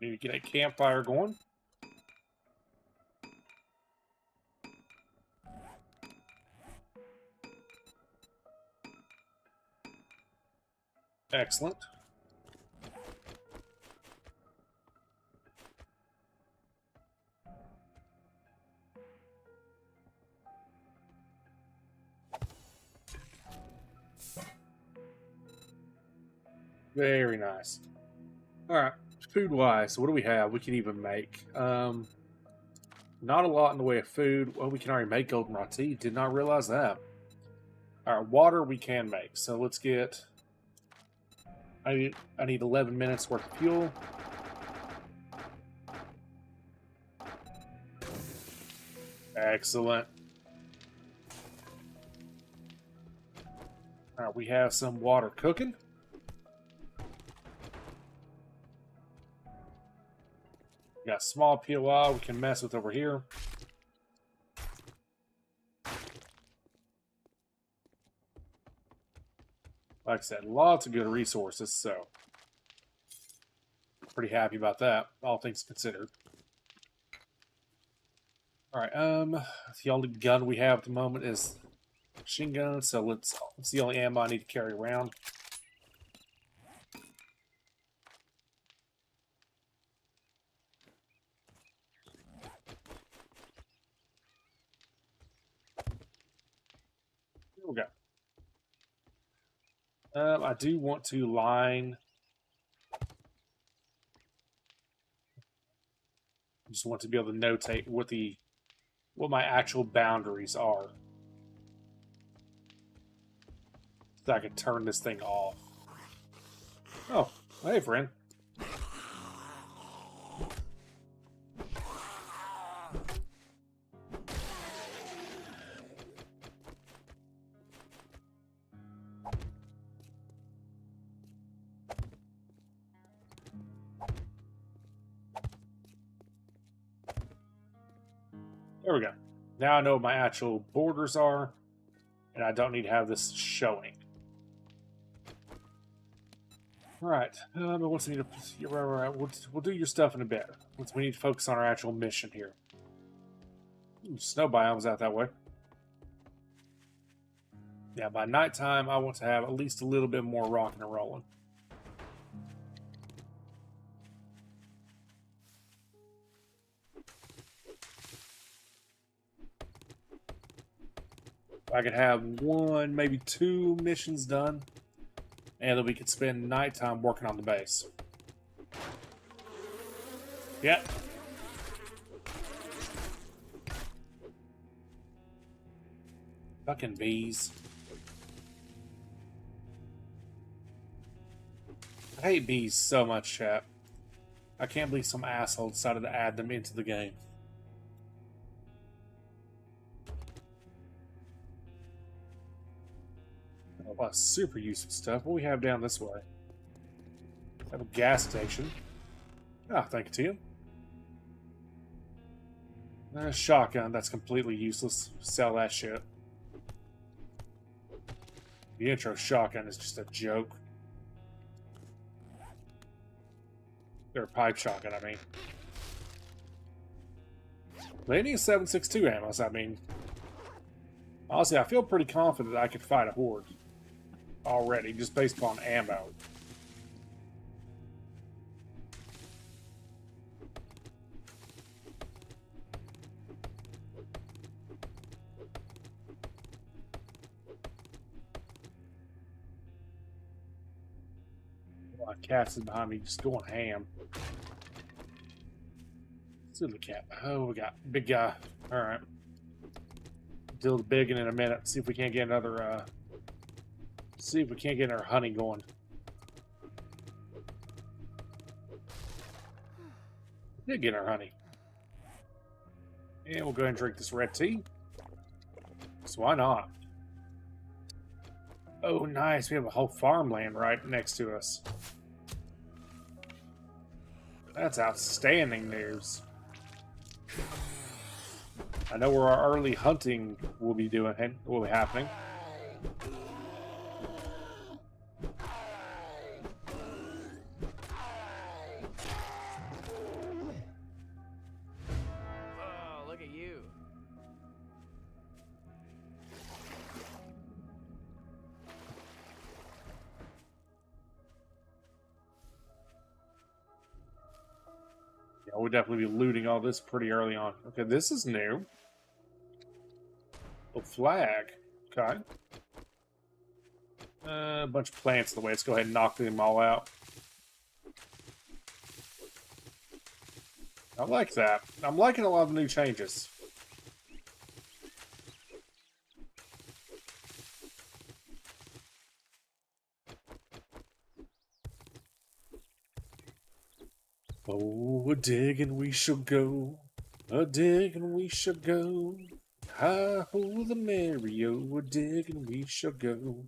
Need to get a campfire going. Excellent. Very nice. All right. Food-wise, what do we have? We can even make. Not a lot in the way of food. Well, we can already make goldenrod tea. Did not realize that. All right, water we can make. So let's get. I need 11 minutes worth of fuel. Excellent. All right, we have some water cooking. We got small POI we can mess with over here. Like I said, lots of good resources, so pretty happy about that, all things considered. All right, the only gun we have at the moment is machine gun, so it's the only ammo I need to carry around. Here we go. I do want to line. Just want to be able to notate what my actual boundaries are, so I can turn this thing off. Oh, hey, friend. There we go. Now I know what my actual borders are, and I don't need to have this showing. All right. Once we need to, right. We'll do your stuff in a bit. Once we need to focus on our actual mission here. Ooh, snow biomes out that way. Yeah, by nighttime, I want to have at least a little bit more rocking and rolling. I could have 1, maybe 2 missions done, and then we could spend nighttime working on the base. Yep. Fucking bees. I hate bees so much, chat. I can't believe some asshole decided to add them into the game. A lot of super useful stuff. What do we have down this way? We have a gas station. Ah, thank you, Tim. A shotgun, that's completely useless. Sell that shit. The intro shotgun is just a joke. Or pipe shotgun, I mean. They need 7.62 ammos, I mean. Honestly, I feel pretty confident I could fight a horde already, just based upon ammo. Cats is behind me, just going ham. Let's do the cat. Oh, we got big guy. All right. Deal the big in a minute. See if we can't get another. See if we can't get our honey going. We did get our honey. And we'll go ahead and drink this red tea. So why not? Oh, nice. We have a whole farmland right next to us. That's outstanding news. I know where our early hunting will be happening. Oh, look at you. Yeah, we'll definitely be looting all this pretty early on. Okay, this is new. A flag. Okay. A bunch of plants in the way. Let's go ahead and knock them all out. I like that. I'm liking a lot of the new changes. Oh, a digging we shall go. A digging we shall go. Hi-ho, the Mario, a digging we shall go.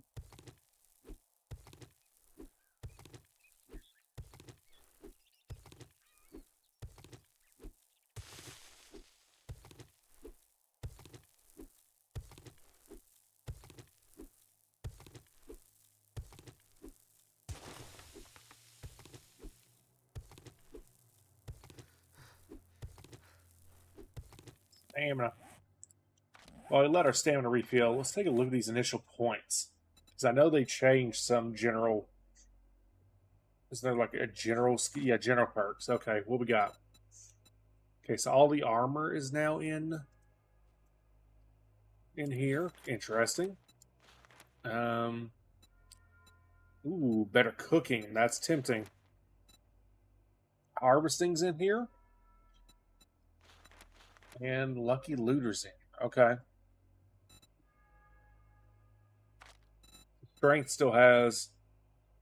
Stamina. Well, we let our stamina refill. Let's take a look at these initial points. Because I know they changed some general... Is there like a general... Yeah, general perks. Okay, what we got? Okay, so all the armor is now in here. Interesting. Ooh, better cooking. That's tempting. Harvesting's in here. And Lucky Looter's in. Okay. Strength still has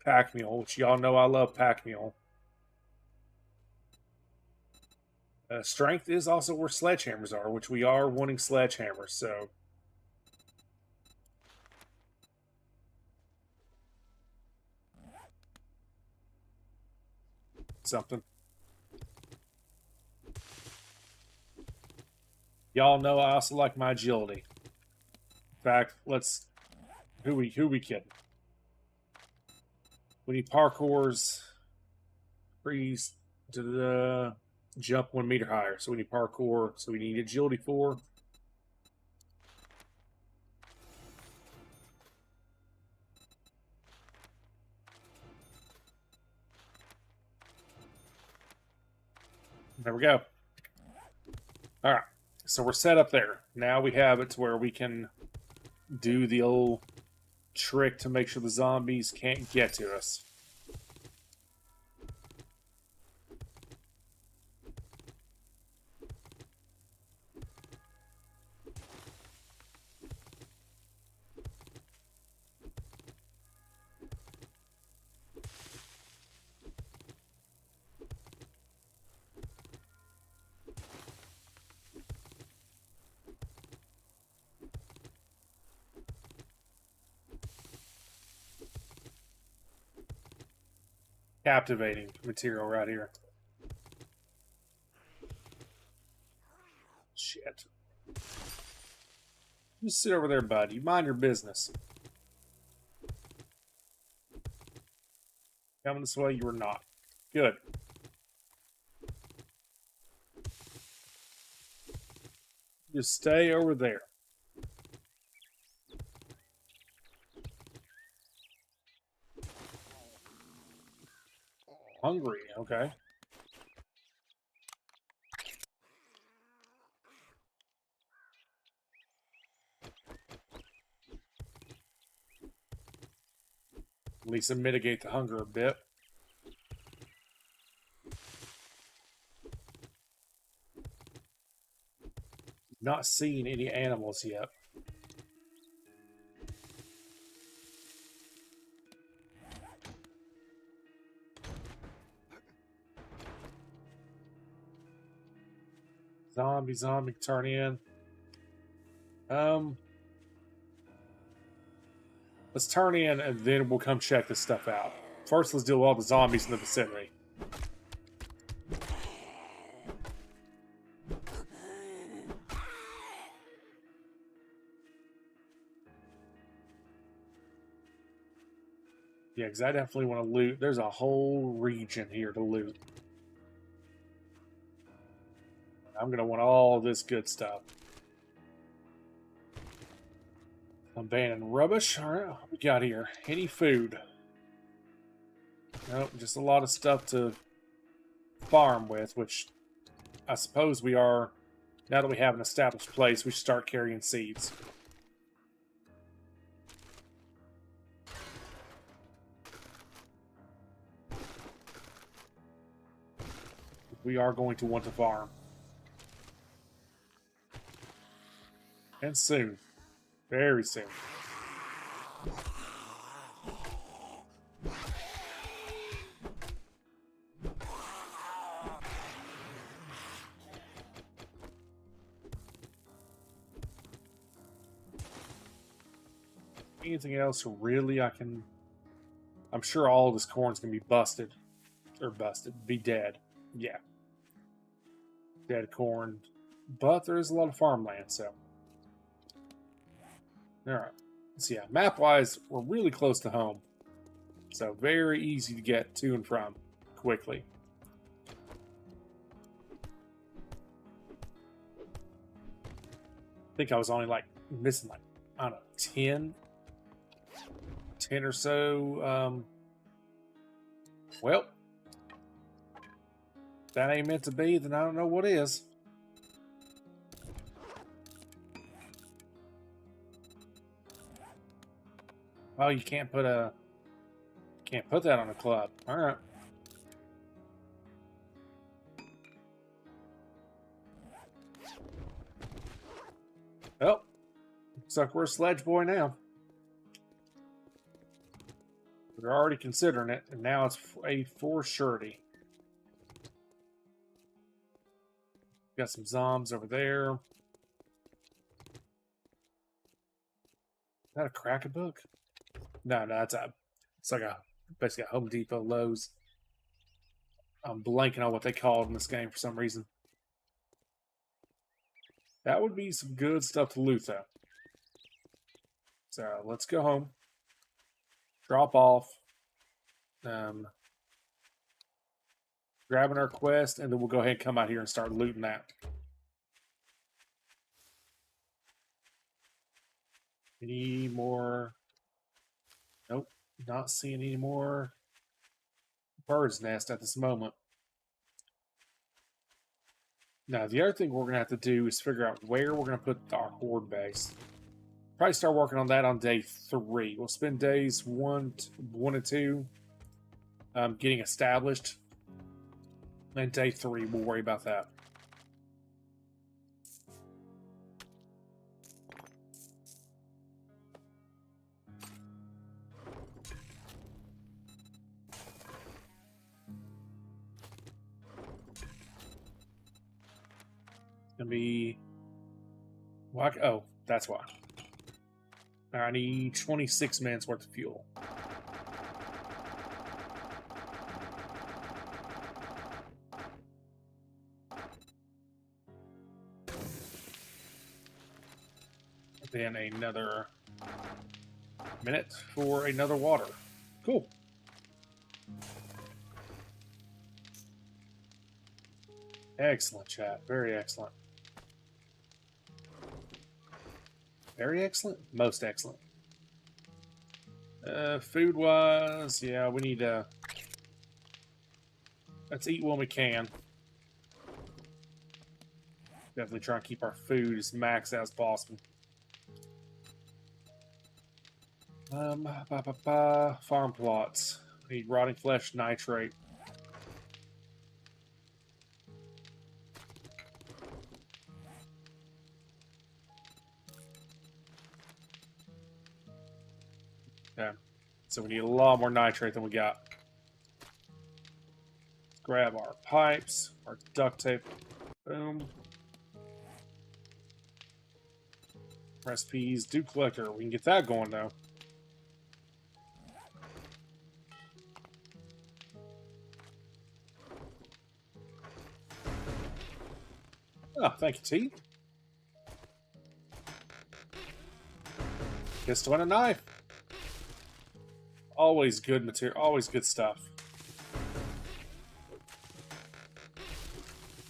Pack Mule, which y'all know I love Pack Mule. Strength is also where sledgehammers are, which we are wanting sledgehammers, so... Something. Y'all know I also like my agility. In fact, let's... Who we kidding? We need parkours. Freeze. Jump 1 meter higher. So we need parkour. So we need agility 4. There we go. All right. So we're set up there. Now we have it to where we can do the old trick to make sure the zombies can't get to us. Captivating material right here. Shit. Just sit over there, bud. You mind your business. Coming this way, you are not. Good. Just stay over there. Hungry, okay. At least mitigate the hunger a bit. Not seeing any animals yet. Zombie, turn in. Let's turn in and then we'll come check this stuff out. First, let's deal with all the zombies in the vicinity. Yeah, because I definitely want to loot. There's a whole region here to loot. I'm going to want all this good stuff. Abandoned rubbish. All right, what we got here? Any food? Nope, just a lot of stuff to farm with, which I suppose we are. Now that we have an established place, we should start carrying seeds. We are going to want to farm. And soon. Very soon. Anything else really I can... I'm sure all of this corn's going to be busted. Or busted. Be dead. Yeah. Dead corn. But there is a lot of farmland, so... Alright. So yeah, map-wise, we're really close to home. So very easy to get to and from quickly. I think I was only like missing like, I don't know, 10 or so. Well, if that ain't meant to be, then I don't know what is. Oh, you can't put that on a club. All right. Well, looks like we're a sledge boy now. We're already considering it, and now it's a for surety. Got some zombs over there. Is that a cracker book? No, it's like basically a Home Depot, Lowe's. I'm blanking on what they call it in this game for some reason. That would be some good stuff to loot, though. So let's go home. Drop off. Grabbing our quest, and then we'll go ahead and come out here and start looting that. Any more? Nope, not seeing any more bird's nest at this moment. Now, the other thing we're going to have to do is figure out where we're going to put our horde base. Probably start working on that on day 3. We'll spend days 1 and 2 getting established. And day 3, we'll worry about that. It's gonna be. Oh, that's why. I need 26 minutes worth of fuel. Then another minute for another water. Cool. Excellent, chat. Very excellent. Very excellent? Most excellent. Food-wise, yeah, we need to... let's eat when we can. Definitely try and keep our food as max as possible. Farm plots. We need rotting flesh nitrate. Okay. So we need a lot more nitrate than we got. Let's grab our pipes, our duct tape. Boom. Recipes, dew collector. We can get that going though. Oh, thank you, T. Pistol and a knife. Always good material, always good stuff.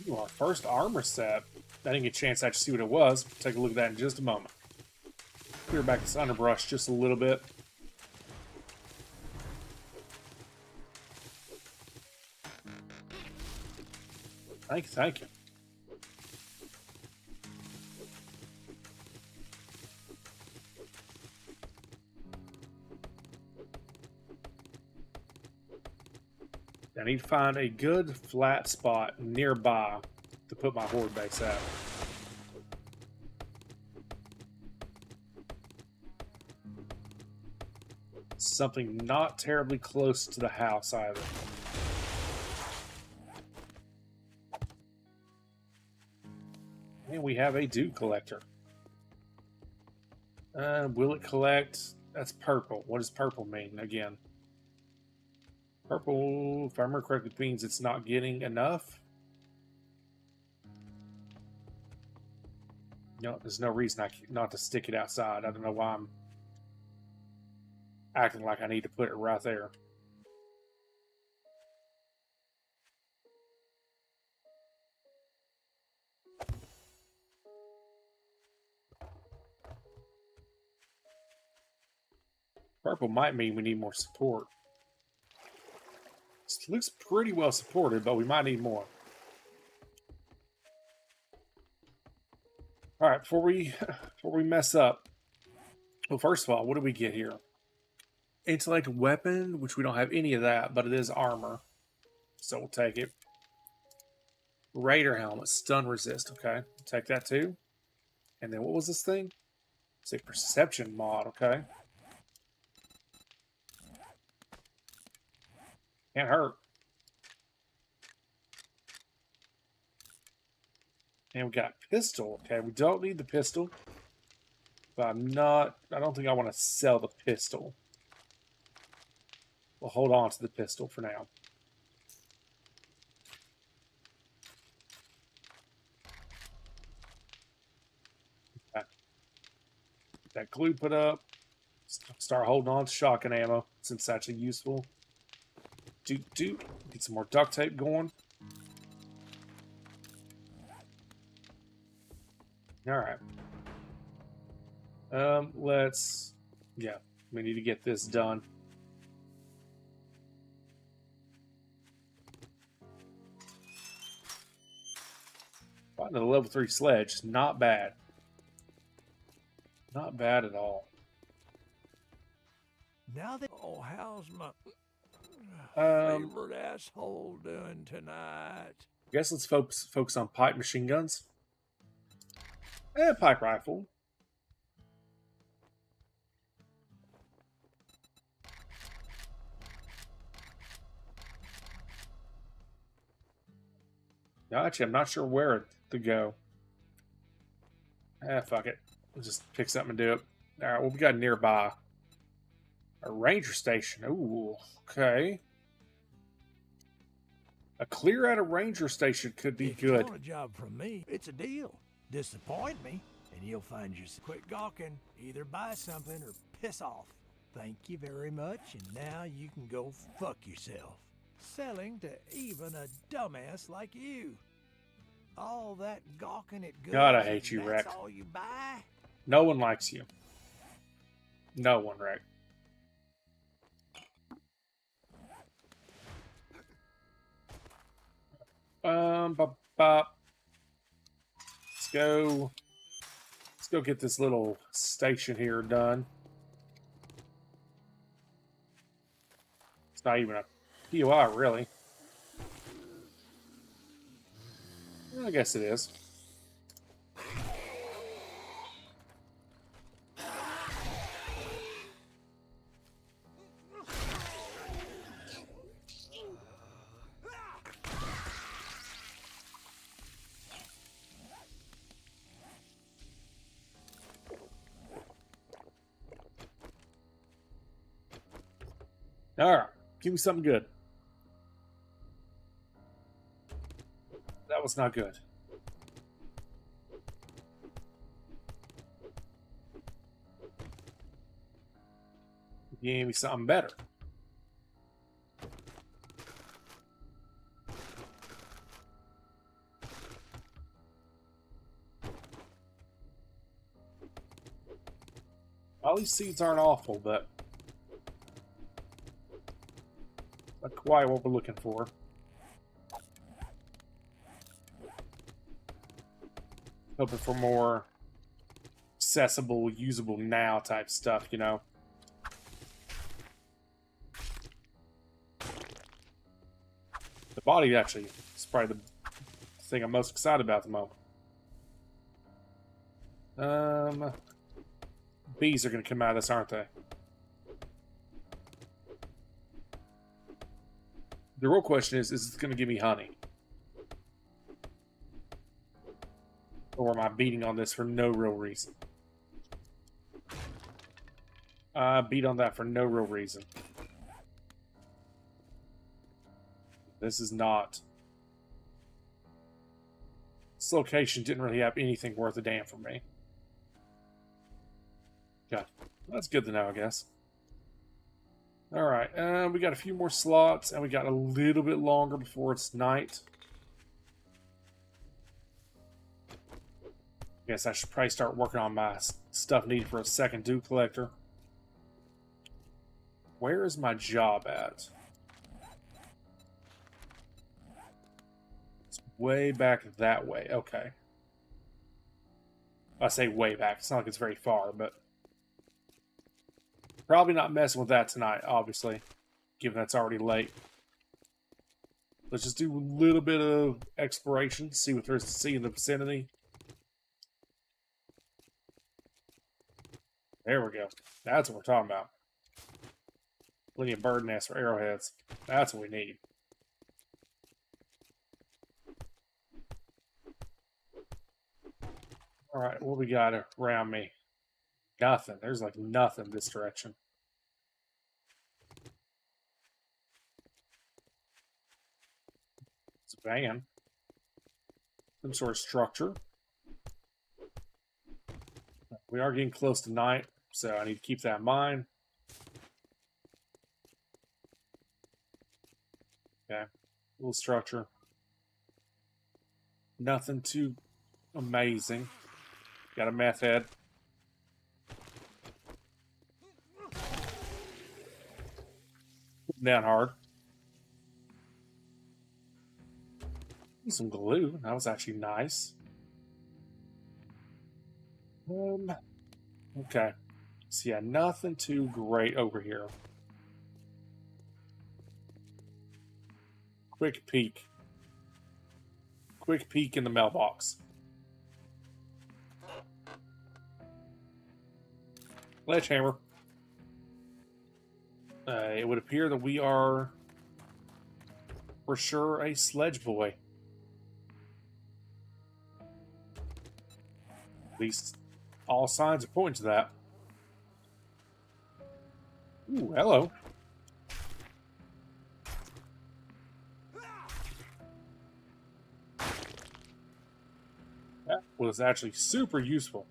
Ooh, our first armor set. I didn't get a chance to actually see what it was. Take a look at that in just a moment. Clear back this underbrush just a little bit. Thank you. I need to find a good flat spot nearby to put my horde base at. Something not terribly close to the house either. And we have a dew collector. Will it collect? That's purple. What does purple mean again? Purple, if I remember correctly, means it's not getting enough. No, there's no reason not to stick it outside. I don't know why I'm acting like I need to put it right there. Purple might mean we need more support. It looks pretty well supported, but we might need more. All right, before we mess up, well, first of all, what do we get here? Intellect weapon, which we don't have any of that, but it is armor, so we'll take it. Raider helmet, stun resist. Okay, take that too. And then what was this thing? It's a perception mod. Okay. Can't hurt. And we got pistol. Okay, we don't need the pistol. But I don't think I want to sell the pistol. We'll hold on to the pistol for now. Okay. Get that glue put up. Start holding on to shotgun ammo since it's actually useful. Get some more duct tape going. All right. We need to get this done. Finding a level 3 sledge is not bad. Not bad at all. Now that how's my Um, favorite asshole doing tonight? guess let's focus on pipe machine guns. Pipe rifle. Gotcha. I'm not sure where to go. Fuck it. We'll just pick something and do it. All right, what we got nearby? A ranger station. Ooh, okay. A clear out a ranger station could be If you good. want a job from me, it's a deal. Disappoint me, and you'll find yourself. Quit gawking. Either buy something or piss off. Thank you very much, and now you can go fuck yourself. Selling to even a dumbass like you. All that gawking at goods. God, I hate you, and Rex. that's all you buy? No one likes you. No one, Rex. Bop, bop. Let's go. Let's go get this little station here done. It's not even a POI, really. I guess it is. All right, give me something good. That was not good. Give me something better. All these seeds aren't awful, but not quite what we're looking for. Hoping for more accessible, usable now type stuff, you know. The body actually is probably the thing I'm most excited about at the moment. Bees are going to come out of this, aren't they? The real question is it going to give me honey? Or am I beating on this for no real reason? I beat on that for no real reason. This is not... This location didn't really have anything worth a damn for me. Yeah, that's good to know, I guess. Alright, we got a few more slots, and we got a little bit longer before it's night. Guess I should probably start working on my stuff needed for a second dew collector. Where is my job at? It's way back that way. Okay. I say way back. It's not like it's very far, but... Probably not messing with that tonight, obviously. Given that's already late. Let's just do a little bit of exploration. See what there's to see in the vicinity. There we go. That's what we're talking about. Plenty of bird nests for arrowheads. That's what we need. Alright, what we got around me? Nothing. There's like nothing this direction. It's a van. Some sort of structure. We are getting close to night, so I need to keep that in mind. Okay, little structure. Nothing too amazing. Got a meth head. Down hard. Some glue. That was actually nice. Okay. So yeah, nothing too great over here. Quick peek. Quick peek in the mailbox. Sledgehammer. It would appear that we are, for sure, a sledge boy. At least all signs are pointing to that. Ooh, hello. That was actually super useful.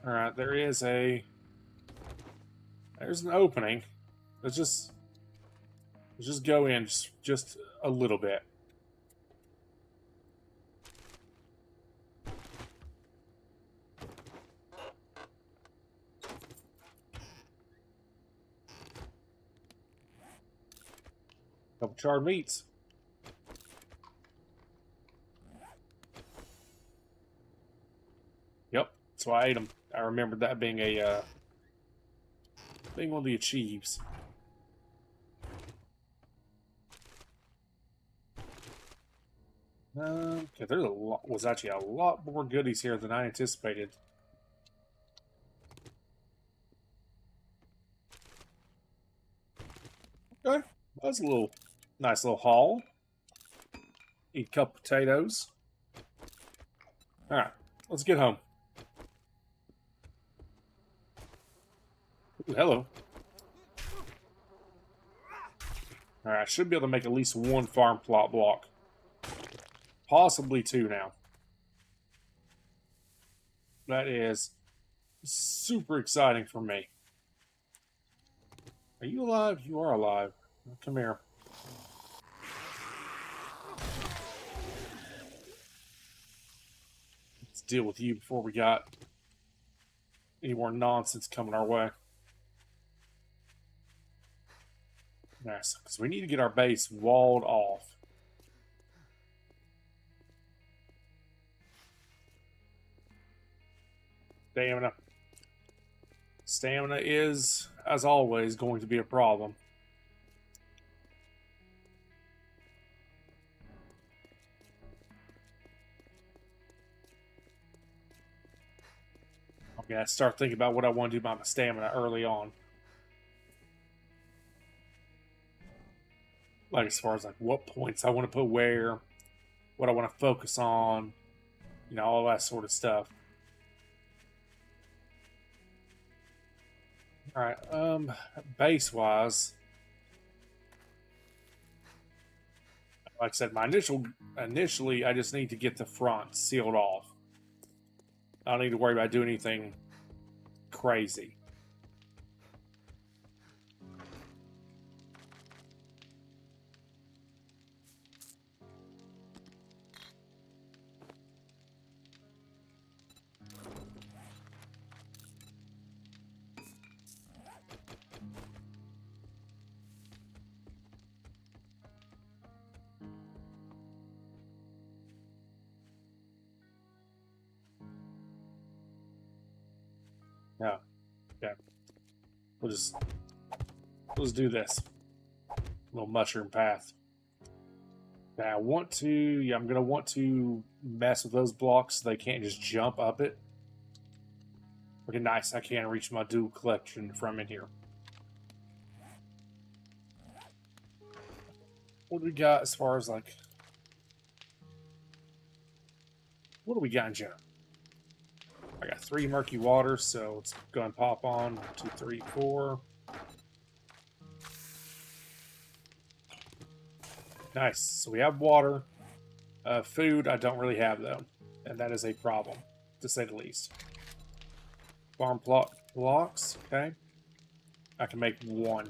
Alright, there's an opening. Let's just go in just a little bit. Couple charred meats. Yep, that's why I ate them. I remembered that being being one of the achieves. Okay, there's was actually a lot more goodies here than I anticipated. Okay, that's a nice little haul. Eat a couple potatoes. All right, let's get home. Ooh, hello. All right, I should be able to make at least one farm plot block. Possibly two now. That is super exciting for me. Are you alive? You are alive. Come here. Let's deal with you before we got any more nonsense coming our way. Nice, because we need to get our base walled off. Stamina. Stamina is, as always, going to be a problem. I'm going to start thinking about what I want to do about my stamina early on. Like, as far as, like, what points I want to put where, what I want to focus on, you know, all that sort of stuff. Alright, base-wise, like I said, initially, I just need to get the front sealed off. I don't need to worry about doing anything crazy. No. Okay. We'll just do this. Little mushroom path. Now I'm gonna want to mess with those blocks so they can't just jump up it. Okay, nice. I can't reach my dual collection from in here. What do we got as far as, like, what do we got in general? I got 3 murky water, so let's go and pop on. 1, 2, 3, 4. Nice. So we have water. Food, I don't really have, though. And that is a problem, to say the least. Farm plot blocks. Okay. I can make 1.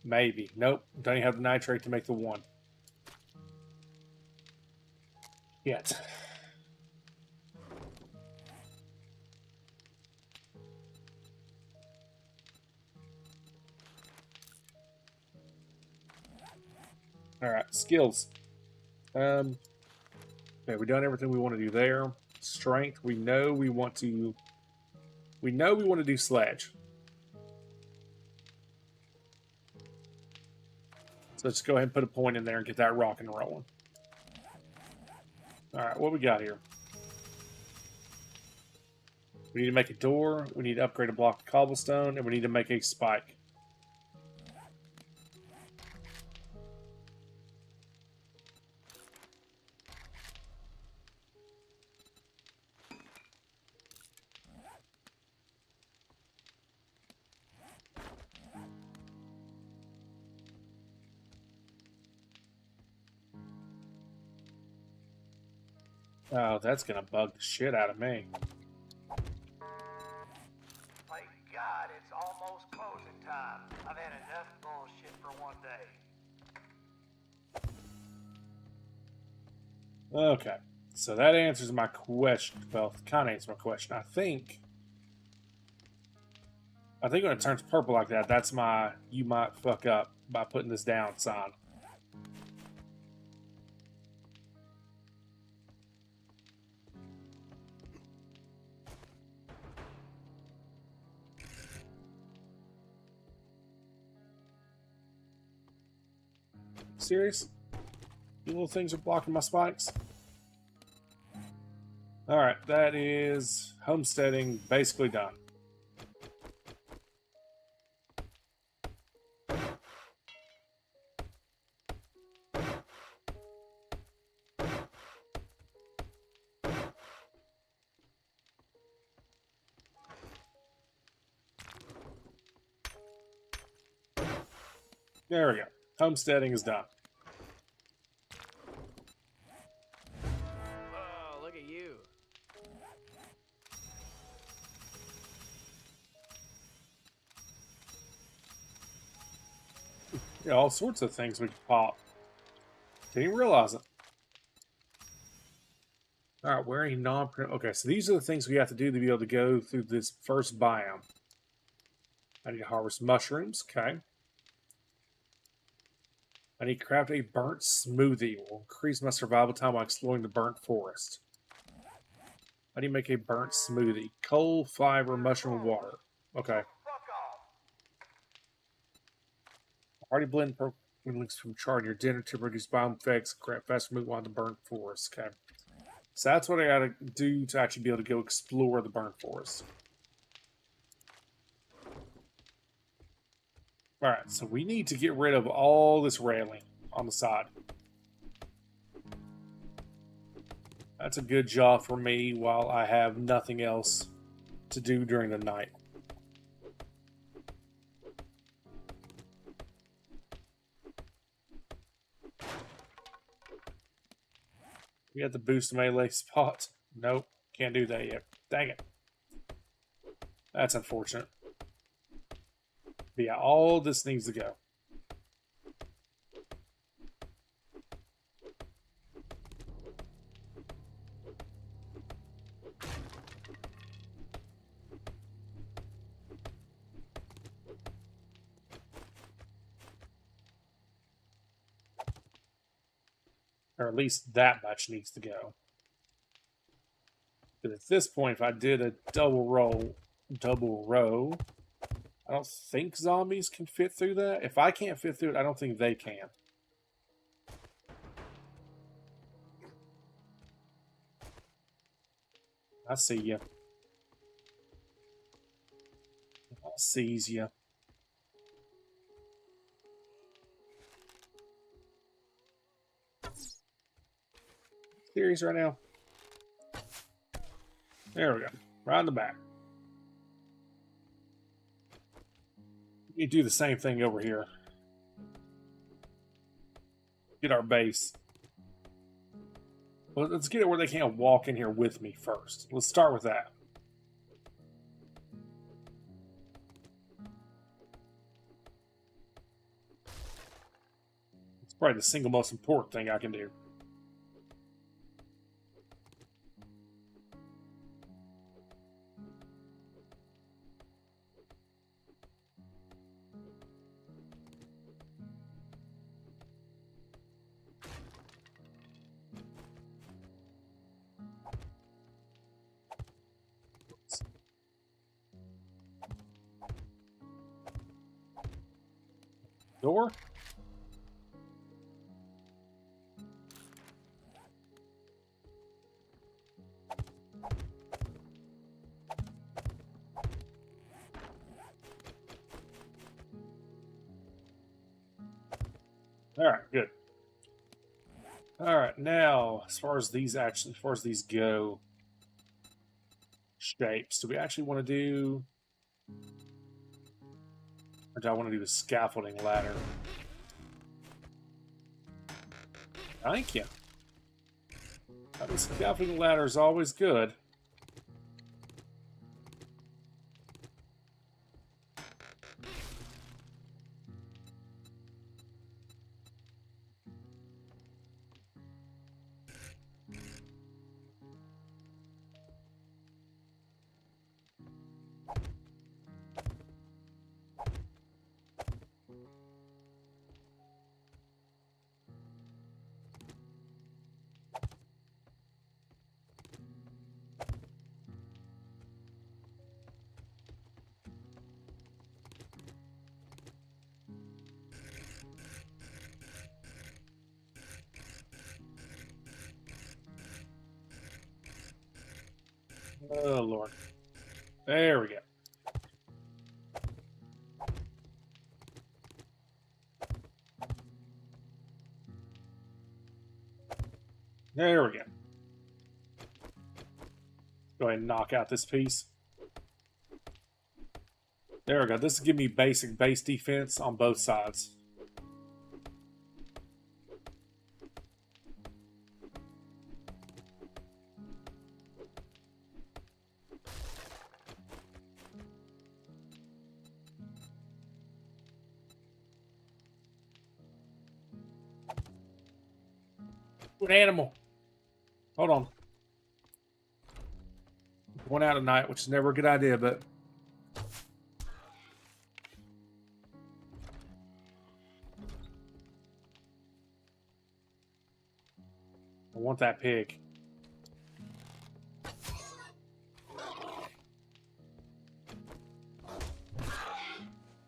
Maybe. Nope. Don't even have the nitrate to make the 1. Yet. Alright, skills. Okay, we've done everything we want to do there. Strength. We know we want to do sledge. So let's go ahead and put a point in there and get that rock and rolling. Alright, what we got here? We need to make a door, we need to upgrade a block of cobblestone, and we need to make a spike. Oh, that's gonna bug the shit out of me. Thank God it's almost closing time. I've had enough bullshit for one day. Okay, so that answers my question. Well, kind of answers my question. I think when it turns purple like that, that's my "you might fuck up by putting this down" sign. Serious? You little things are blocking my spikes? Alright, that is homesteading basically done. There we go. Homesteading is done. Oh, look at you. Yeah, all sorts of things we can pop. Didn't even realize it. Alright, wearing non... Okay, so these are the things we have to do to be able to go through this first biome. I need to harvest mushrooms. Okay. I need to craft a burnt smoothie. Will increase my survival time while exploring the burnt forest. I need to make a burnt smoothie. Coal, fiber, mushroom, and water. Okay. Already blend links from char in your dinner to reduce biome effects. Craft fast move on the burnt forest. Okay. So that's what I gotta do to actually be able to go explore the burnt forest. Alright, so we need to get rid of all this railing on the side. That's a good job for me while I have nothing else to do during the night. We got the boost melee spot. Nope, can't do that yet. Dang it. That's unfortunate. But yeah, all this needs to go. Or at least that much needs to go. But at this point, if I did a double row, I don't think zombies can fit through that. If I can't fit through it, I don't think they can. I see you. I sees you. Serious right now? There we go. Right in the back. You do the same thing over here. Get our base. Well, let's get it where they can't walk in here with me first. Let's start with that. It's probably the single most important thing I can do. door. All right, good. All right, now as far as these go, shapes. Do we actually want to do, or do I want to do the scaffolding ladder? Thank you. The scaffolding ladder is always good. Oh, Lord. There we go. There we go. Go ahead and knock out this piece. There we go. This will give me basic base defense on both sides. An animal. Hold on. Going out at night, which is never a good idea, but I want that pig.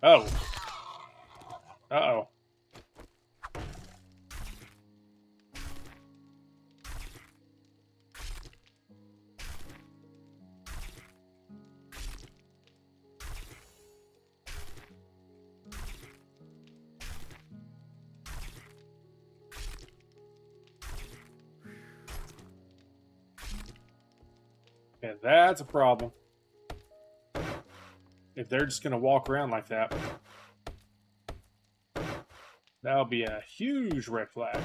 Oh. Uh-oh. And that's a problem. If they're just going to walk around like that, that'll be a huge red flag.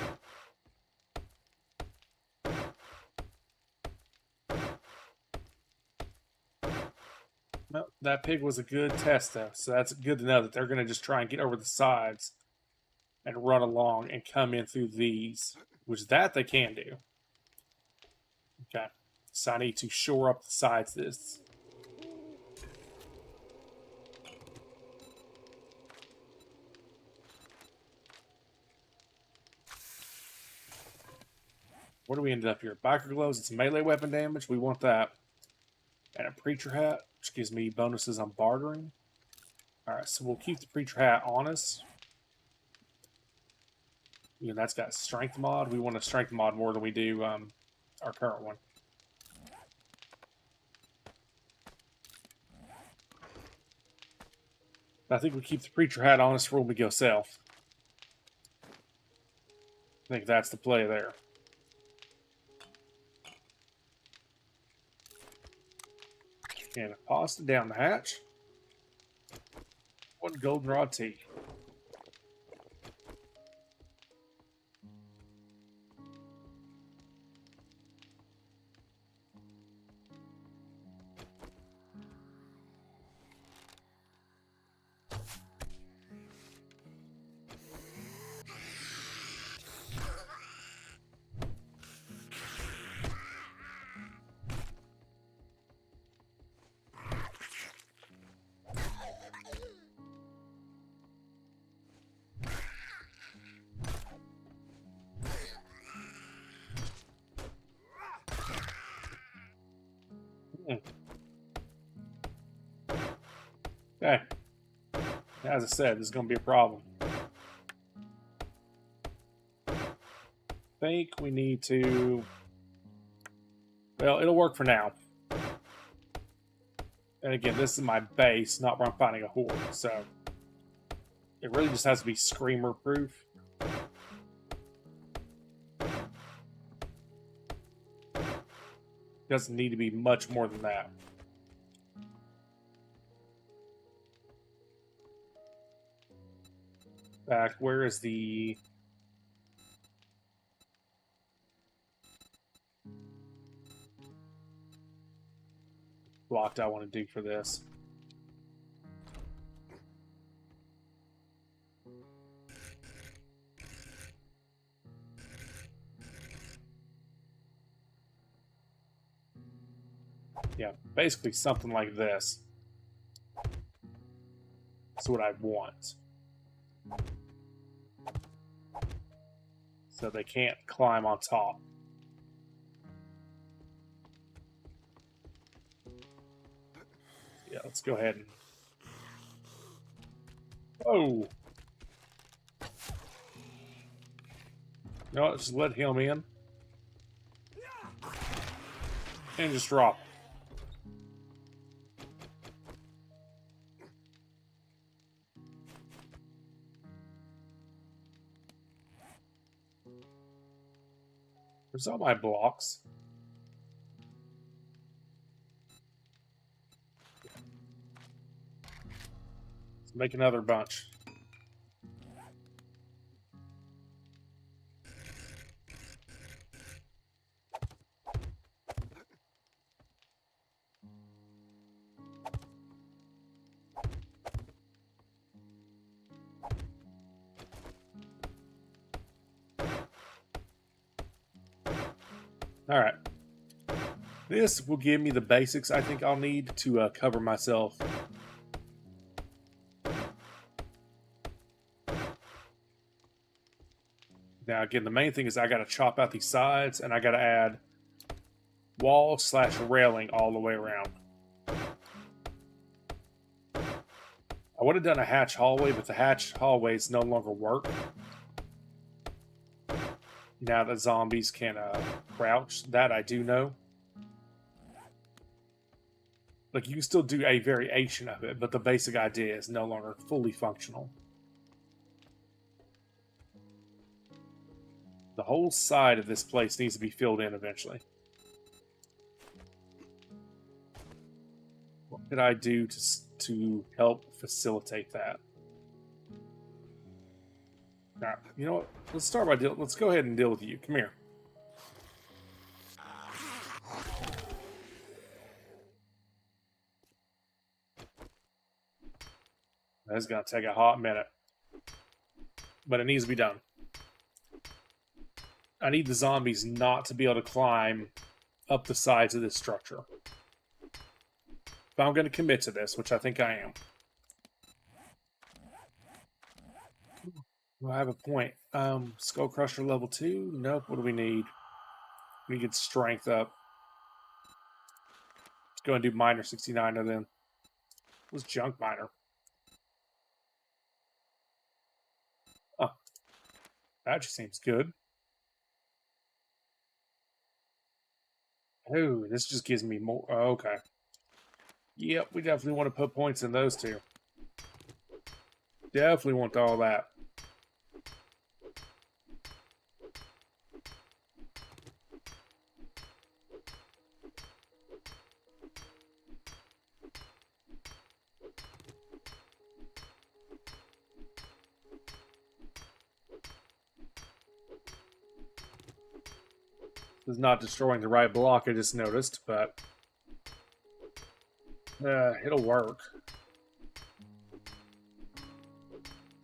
Well, that pig was a good test, though. So that's good to know that they're going to just try and get over the sides and run along and come in through these, which that they can do. Okay. So I need to shore up the sides of this. Where do we end up here? Biker gloves, it's melee weapon damage. We want that. And a preacher hat, which gives me bonuses on bartering. Alright, so we'll keep the preacher hat on us. You know, that's got strength mod. We want a strength mod more than we do our current one. I think we keep the preacher hat on us for when we go south. I think that's the play there. And pasta down the hatch. One goldenrod tea. Okay. As I said, this is going to be a problem. think we need to... Well, it'll work for now. And again, this is my base, not where I'm finding a horde, so... It really just has to be screamer-proof. Doesn't need to be much more than that. Back, where is the... block I want to do for this? Yeah, basically something like this. That's what I want. So they can't climb on top. Yeah, let's go ahead and... Whoa! You know what, just let him in. And just drop. Where's all my blocks? Let's make another bunch. Alright. This will give me the basics I think I'll need to cover myself. Now again, the main thing is I gotta chop out these sides and I gotta add wall / railing all the way around. I would have done a hatch hallway, but the hatch hallways no longer work. Now that zombies can crouch, that I do know. Like, you can still do a variation of it, but the basic idea is no longer fully functional. The whole side of this place needs to be filled in eventually. What could I do to help facilitate that? Now, you know what? Let's start by let's go ahead and deal with you. Come here. That's gonna take a hot minute, but it needs to be done. I need the zombies not to be able to climb up the sides of this structure. If I'm going to commit to this, which I think I am. Do I have a point? Skull Crusher level 2? Nope. What do we need? We get strength up. Let's go and do Miner 69 and then. What's Junk Miner? Oh. That just seems good. Oh, this just gives me more. Oh, okay. Yep, we definitely want to put points in those two. Definitely want all that. This is not destroying the right block, I just noticed, but it'll work.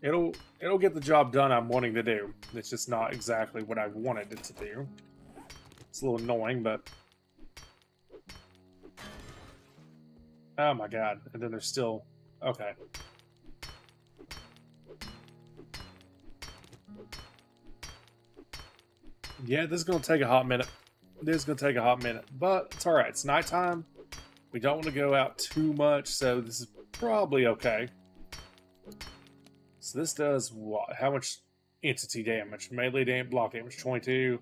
It'll get the job done I'm wanting to do. It's just not exactly what I wanted it to do. It's a little annoying, but oh my god! And then there's still okay. Yeah, this is going to take a hot minute. This is going to take a hot minute, but it's alright. It's nighttime. We don't want to go out too much, so this is probably okay. So this does what? How much? entity damage. Melee damage, block damage 22,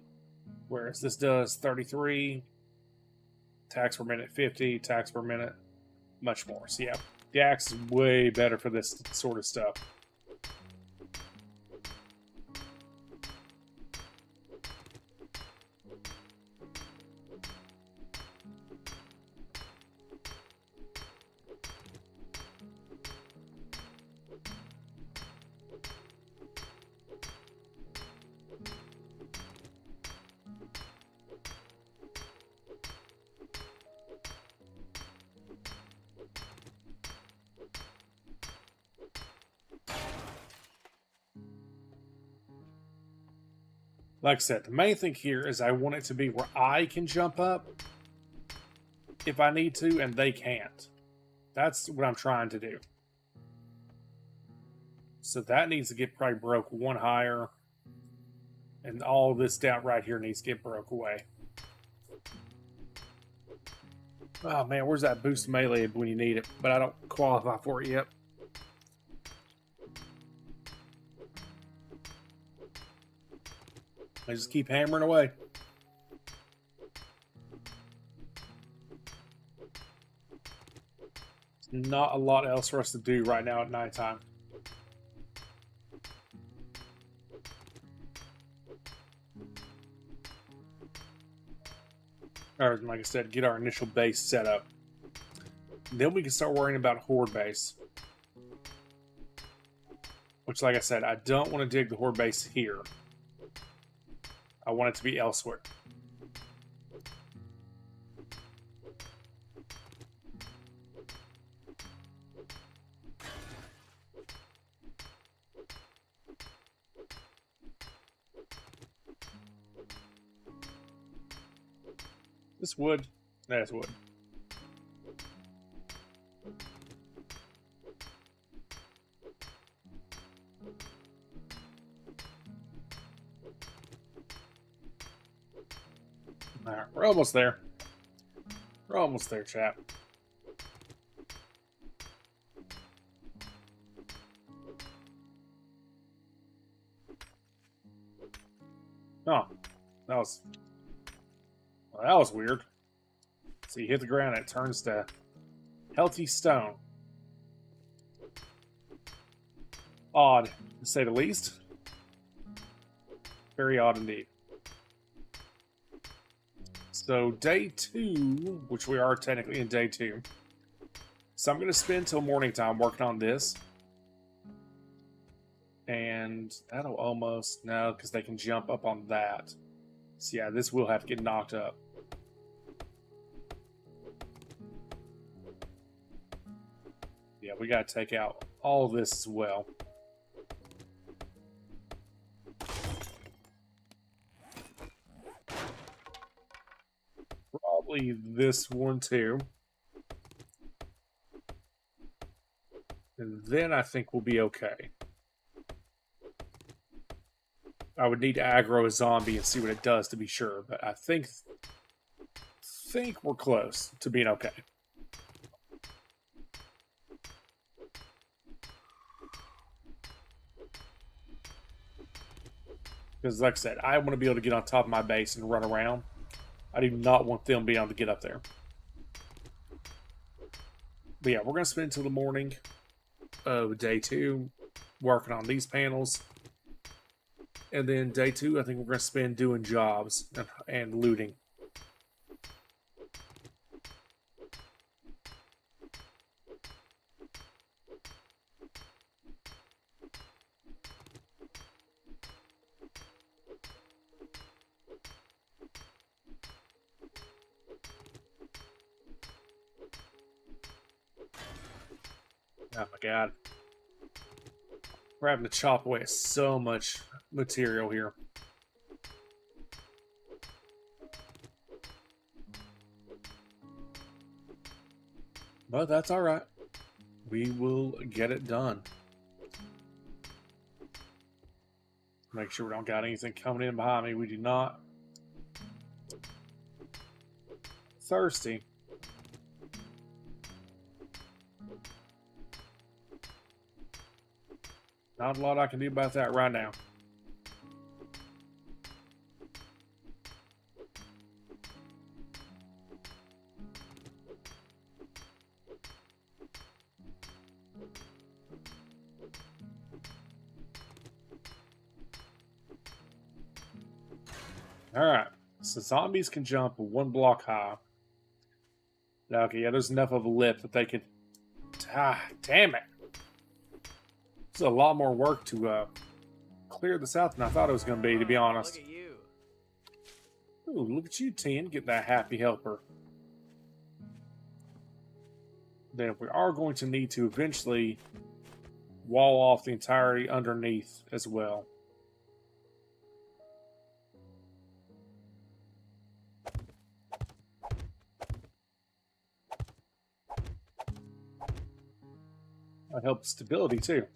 whereas this does 33. Attacks per minute 50, attacks per minute much more. So yeah, the axe is way better for this sort of stuff. Like I said, the main thing here is I want it to be where I can jump up if I need to, and they can't. That's what I'm trying to do. So that needs to get probably broke one higher, and all this down right here needs to get broke away. Oh man, where's that boost melee when you need it? But I don't qualify for it yet. I just keep hammering away. There's not a lot else for us to do right now at nighttime. Or, like I said, get our initial base set up. Then we can start worrying about horde base. Which, like I said, I don't want to dig the horde base here. I want it to be elsewhere. This wood? That's wood. Alright, we're almost there. We're almost there, chap. Oh, that was weird. So you hit the ground and it turns to healthy stone. Odd, to say the least. Very odd indeed. So day 2, which we are technically in day 2. So I'm going to spend till morning time working on this. And that'll almost, no, because they can jump up on that. So yeah, this will have to get knocked up. Yeah, we got to take out all this as well. Probably this one too. And then I think we'll be okay. I would need to aggro a zombie and see what it does to be sure, but I think we're close to being okay. Because like I said, I want to be able to get on top of my base and run around. I do not want them being able to get up there. But yeah, we're going to spend until the morning of day 2 working on these panels. And then day 2, I think we're going to spend doing jobs and looting. Oh my god. We're having to chop away so much material here. But that's alright. We will get it done. Make sure we don't got anything coming in behind me. We do not. Thirsty. Not a lot I can do about that right now. Alright. So zombies can jump 1 block high. Okay, yeah, there's enough of a lip that they could... Ah, damn it. It's a lot more work to clear this out than I thought it was going to be honest. Look at you. Ooh, look at you, Tin. Get that happy helper. Then we are going to need to eventually wall off the entirety underneath as well. That helps stability too.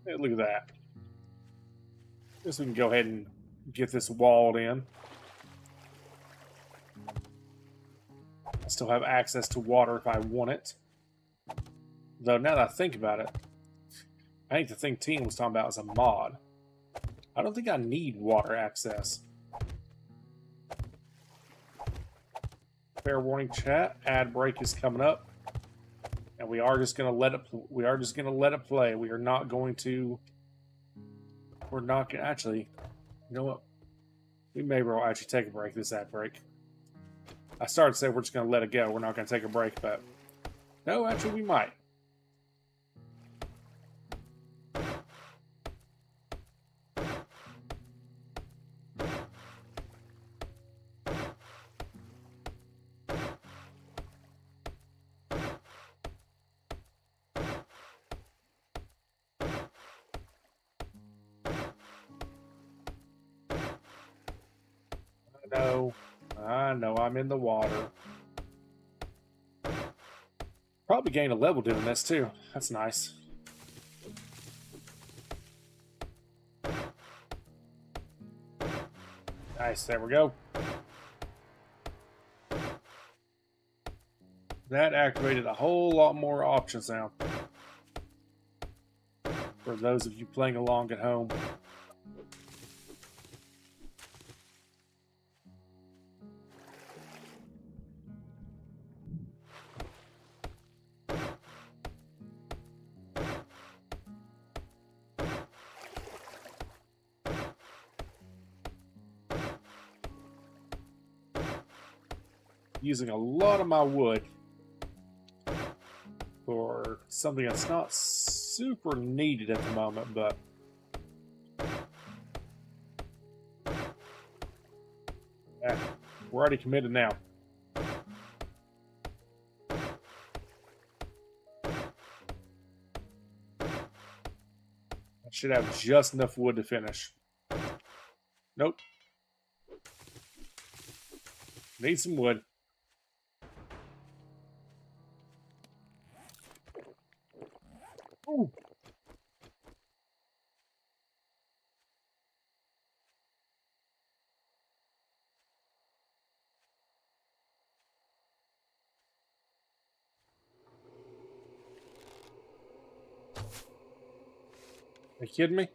Hey, look at that. Guess we can go ahead and get this walled in. I still have access to water if I want it. Though now that I think about it, I think the thing Teen was talking about is a mod. I don't think I need water access. Fair warning, chat. Ad break is coming up, and we are just gonna let it. We are just gonna let it play. We are not going to. We're not gonna actually. You know what? We may well actually take a break. This ad break. I started to say we're just gonna let it go. We're not gonna take a break, but no, actually we might. I know, I'm in the water. Probably gained a level doing this too. That's nice. Nice, there we go. That activated a whole lot more options now. For those of you playing along at home. Using a lot of my wood for something that's not super needed at the moment, but yeah, we're already committed now. I should have just enough wood to finish. Nope. Need some wood. Ooh. Are you kidding me?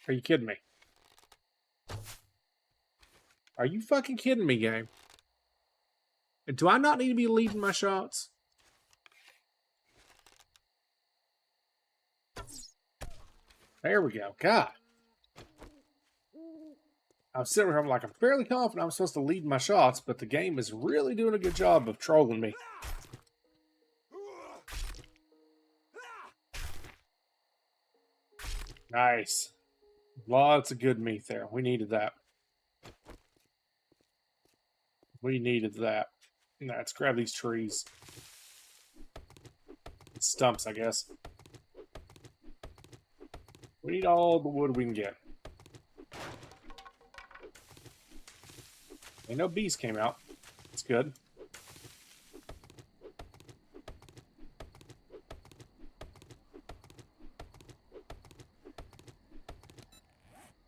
Are you kidding me? Are you fucking kidding me, game? And do I not need to be leading my shots? There we go. God. I'm sitting here, I'm fairly confident I'm supposed to lead my shots, but the game is really doing a good job of trolling me. Nice. Lots of good meat there. We needed that. We needed that. Now, let's grab these trees. Stumps, I guess. We need all the wood we can get. And no bees came out. That's good.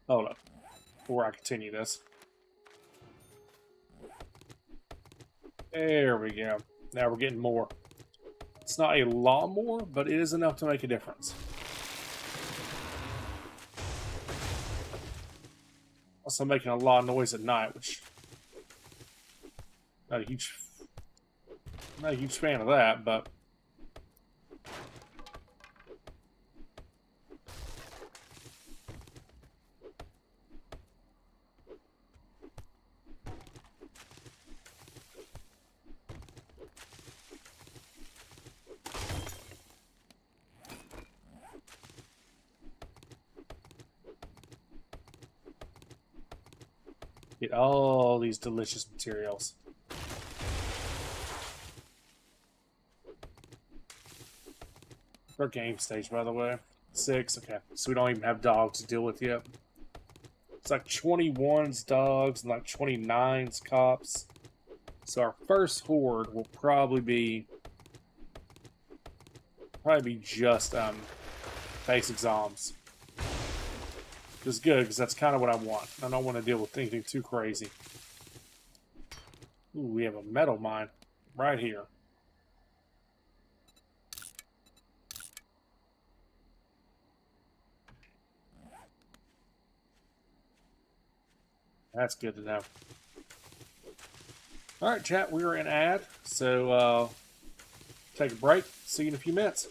Hold up. Before I continue this. There we go. Now we're getting more. It's not a lot more, but it is enough to make a difference. Also making a lot of noise at night, which not a huge fan of that, but get all these delicious materials. Our game stage, by the way. 6, okay. So we don't even have dogs to deal with yet. It's like 21's dogs and like 29's cops. So our first horde will probably be just basic zombies. Which is good, because that's kind of what I want. I don't want to deal with anything too crazy. Ooh, we have a metal mine right here. That's good to know. Alright, chat, we are in ad, so take a break. See you in a few minutes.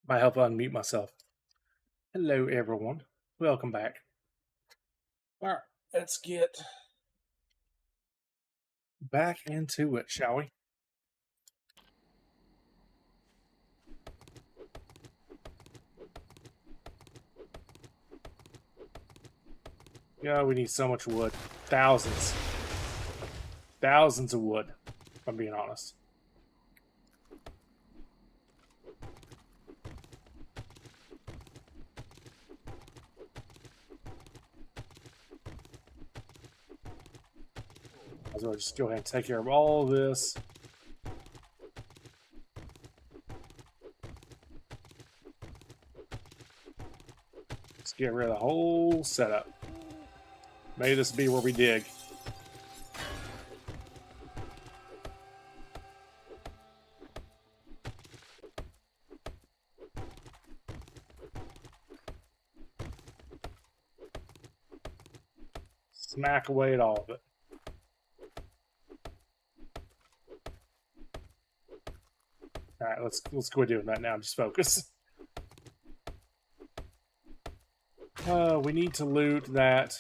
Might help unmute myself. Hello, everyone. Welcome back. All right, let's get back into it, shall we? Yeah, we need so much wood. Thousands. Thousands of wood, if I'm being honest. Might as well just go ahead and take care of all of this. Let's get rid of the whole setup. May this be where we dig. Smack away at all of it. All right, let's quit doing that now. Just focus. We need to loot that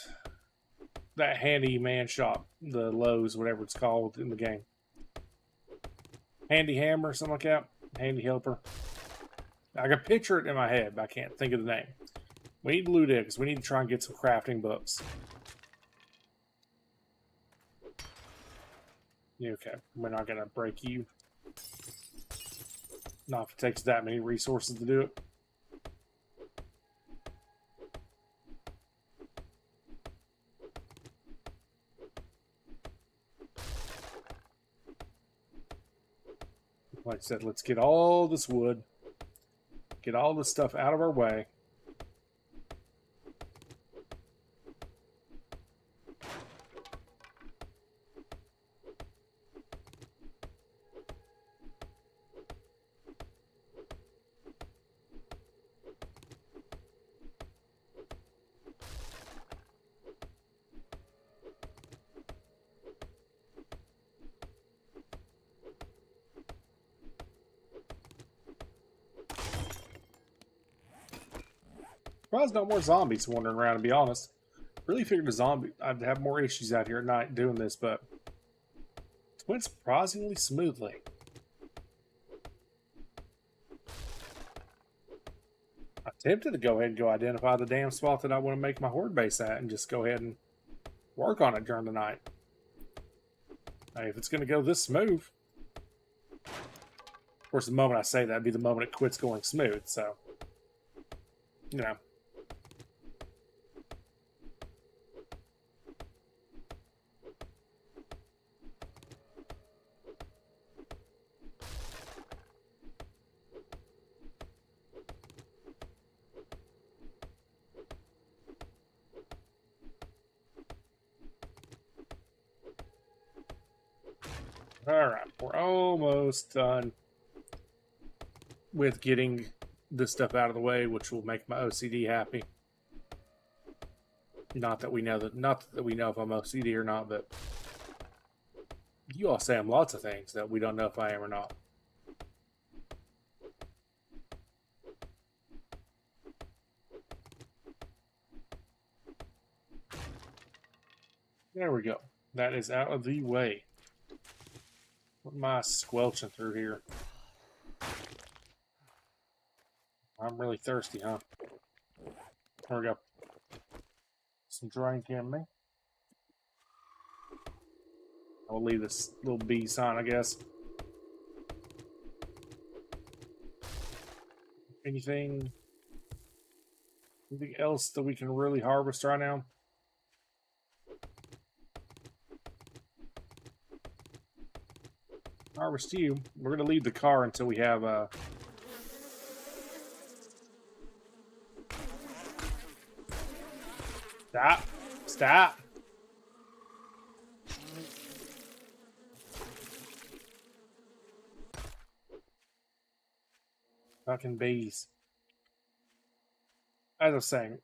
handy man shop, the Lowe's, whatever it's called in the game. Handy hammer, something like that. Handy helper. I can picture it in my head, but I can't think of the name. We need to loot it because we need to try and get some crafting books. Okay, we're not gonna break you. Not if it takes that many resources to do it. Like I said, let's get all this wood, get all this stuff out of our way. Surprised no more zombies wandering around, to be honest. Really figured I'd have more issues out here at night doing this, but it went surprisingly smoothly. I'm tempted to go ahead and go identify the damn spot that I want to make my horde base at and just go ahead and work on it during the night. Hey, if it's going to go this smooth. Of course, the moment I say that would be the moment it quits going smooth, so, you know. Alright, we're almost done with getting this stuff out of the way, which will make my OCD happy. Not that we know if I'm OCD or not, but you all say I'm lots of things that we don't know if I am or not. There we go. That is out of the way. What am I squelching through here? I'm really thirsty, huh? There we go. Some drink in me. I'll leave this little bee sign, I guess. Anything else that we can really harvest right now? Harvest you. We're going to leave the car until we have Stop. Stop. Fucking bees. As I was saying,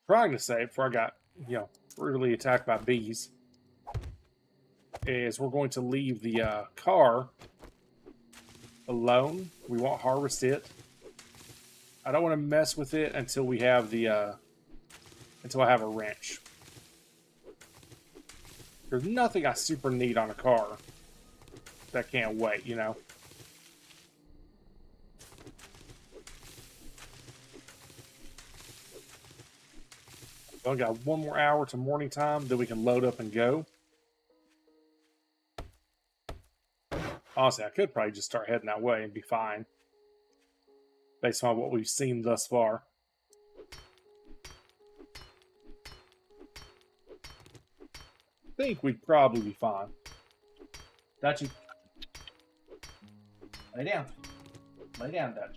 trying to say before I got, brutally attacked by bees, is we're going to leave the car alone. We won't harvest it. I don't want to mess with it until we have the until I have a wrench. There's nothing I super need on a car that can't wait, you know. We only got 1 more hour to morning time, then we can load up and go. Honestly, I could probably just start heading that way and be fine, based on what we've seen thus far. I think we'd probably be fine. Dutchie. Lay down. Lay down, Dutch.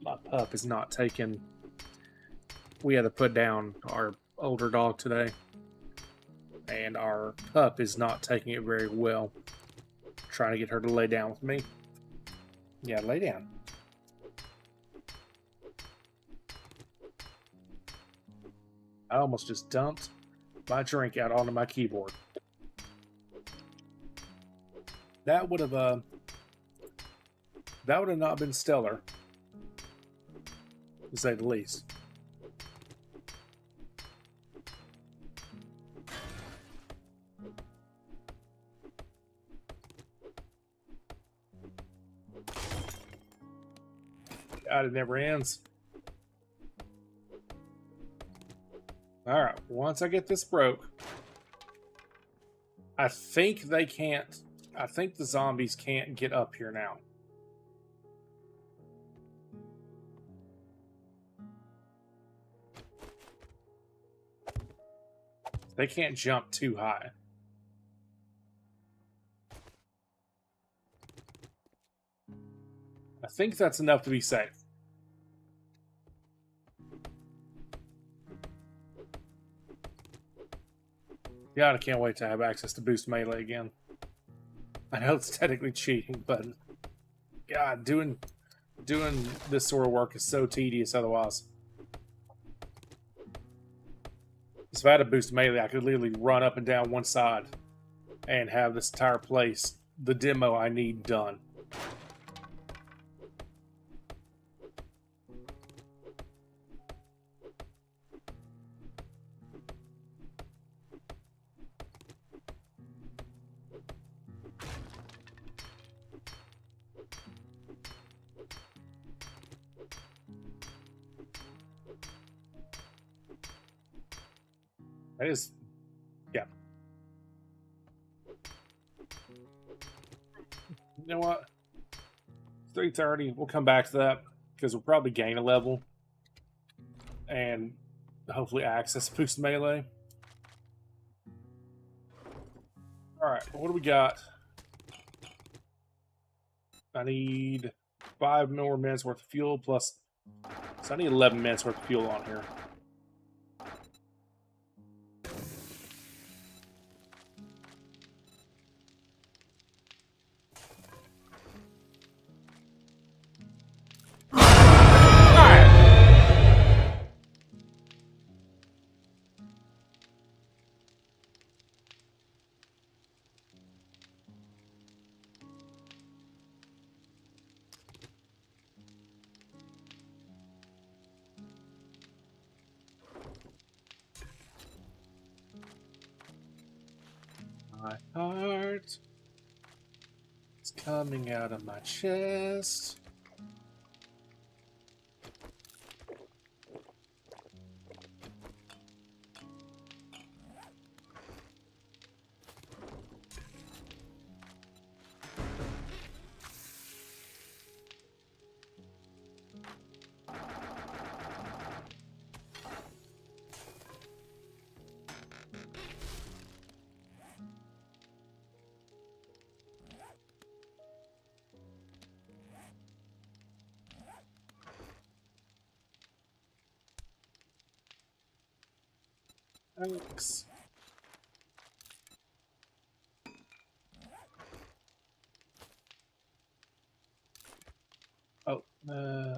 My pup is not taking... We had to put down our older dog today. And our pup is not taking it very well. Trying to get her to lay down with me. Yeah, lay down. I almost just dumped my drink out onto my keyboard. That would have not been stellar, to say the least. God, it never ends. Alright, once I get this broke, I think they can't... I think the zombies can't get up here now. They can't jump too high. I think that's enough to be safe. God, I can't wait to have access to boost melee again. I know it's technically cheating, but God, doing this sort of work is so tedious otherwise. If I had a boost melee, I could literally run up and down one side and have this entire place, the demo I need, done. That is, yeah. You know what? 3:30. We'll come back to that because we'll probably gain a level and hopefully access boost melee. All right, what do we got? I need 5 more minutes worth of fuel plus. So I need 11 minutes worth of fuel on here. My heart is coming out of my chest. Thanks. Oh,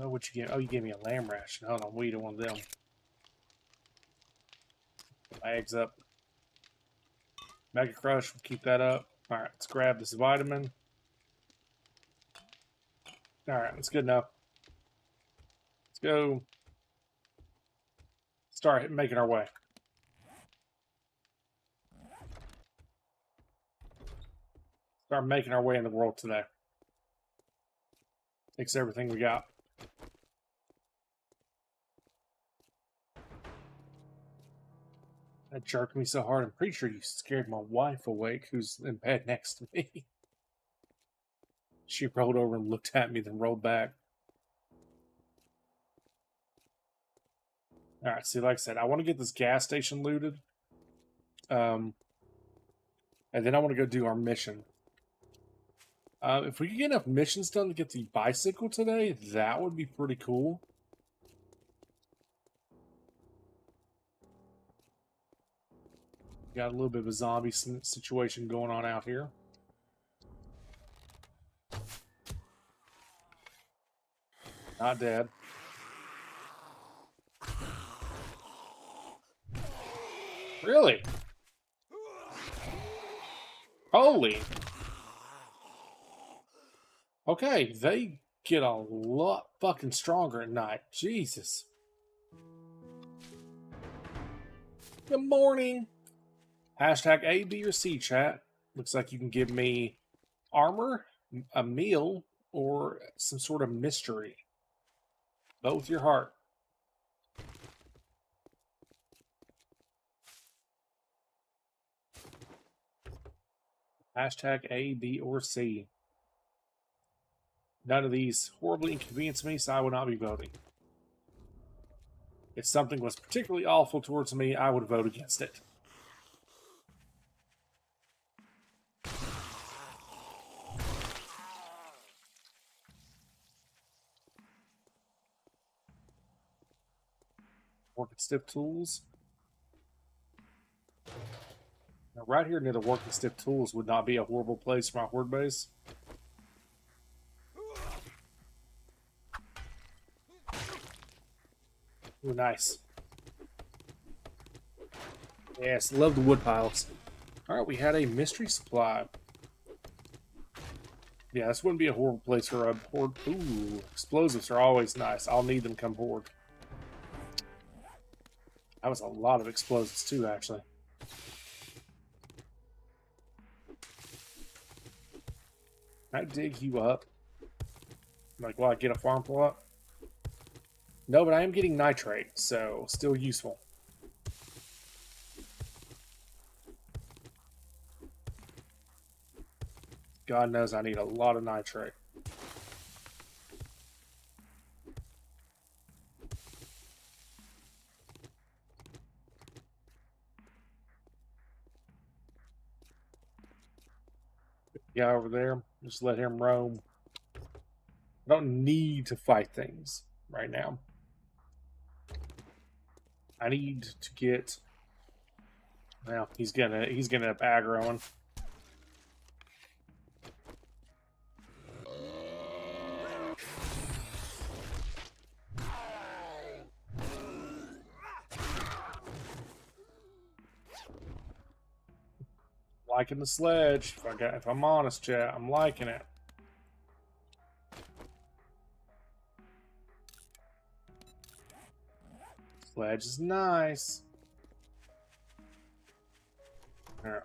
what you gave? Oh, you gave me a lamb ration. Hold on, we eat one of them. My eggs up. Mega Crush, we'll keep that up. Alright, let's grab this vitamin. Alright, that's good enough. Let's go start making our way. Start making our way in the world today. Takes everything we got. That jerked me so hard, I'm pretty sure you scared my wife awake, who's in bed next to me. She rolled over and looked at me, then rolled back. Alright, see, like I said, I want to get this gas station looted. And then I want to go do our mission. If we could get enough missions done to get the bicycle today, that would be pretty cool. Got a little bit of a zombie situation going on out here. Not dead. Really? Holy. Okay, they get a lot fucking stronger at night. Jesus. Good morning. Hashtag A, B, or C, chat. Looks like you can give me armor, a meal, or some sort of mystery. Vote with your heart. Hashtag A, B, or C. None of these horribly inconvenience me, so I would not be voting. If something was particularly awful towards me, I would vote against it. Working stiff tools. Now, right here near the working stiff tools would not be a horrible place for my horde base. Ooh, nice. Yes, love the wood piles. Alright, we had a mystery supply. Yeah, this wouldn't be a horrible place for a horde. Ooh, explosives are always nice. I'll need them come horde. That was a lot of explosives too, actually. Can I dig you up? Like, will I get a farm plot? No, but I am getting nitrate, so still useful. God knows I need a lot of nitrate. Guy over there, just let him roam. I don't need to fight things right now. I need to get. Well, he's gonna end up aggroing. Liking the sledge. If I'm honest, chat, I'm liking it. Sledge is nice. Alright.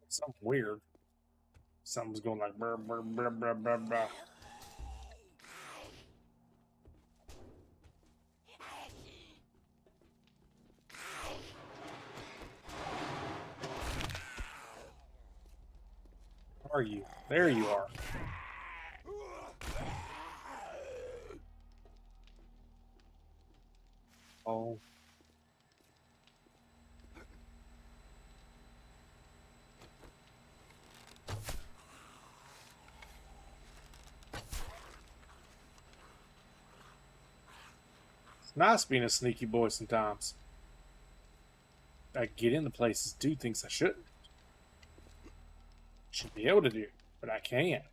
Something weird. Something's going like brr, brr, brr, brr, brr, brr. Where are you? There you are. Oh. It's nice being a sneaky boy sometimes. I get into places, do things I shouldn't. Should be able to do, but I can't.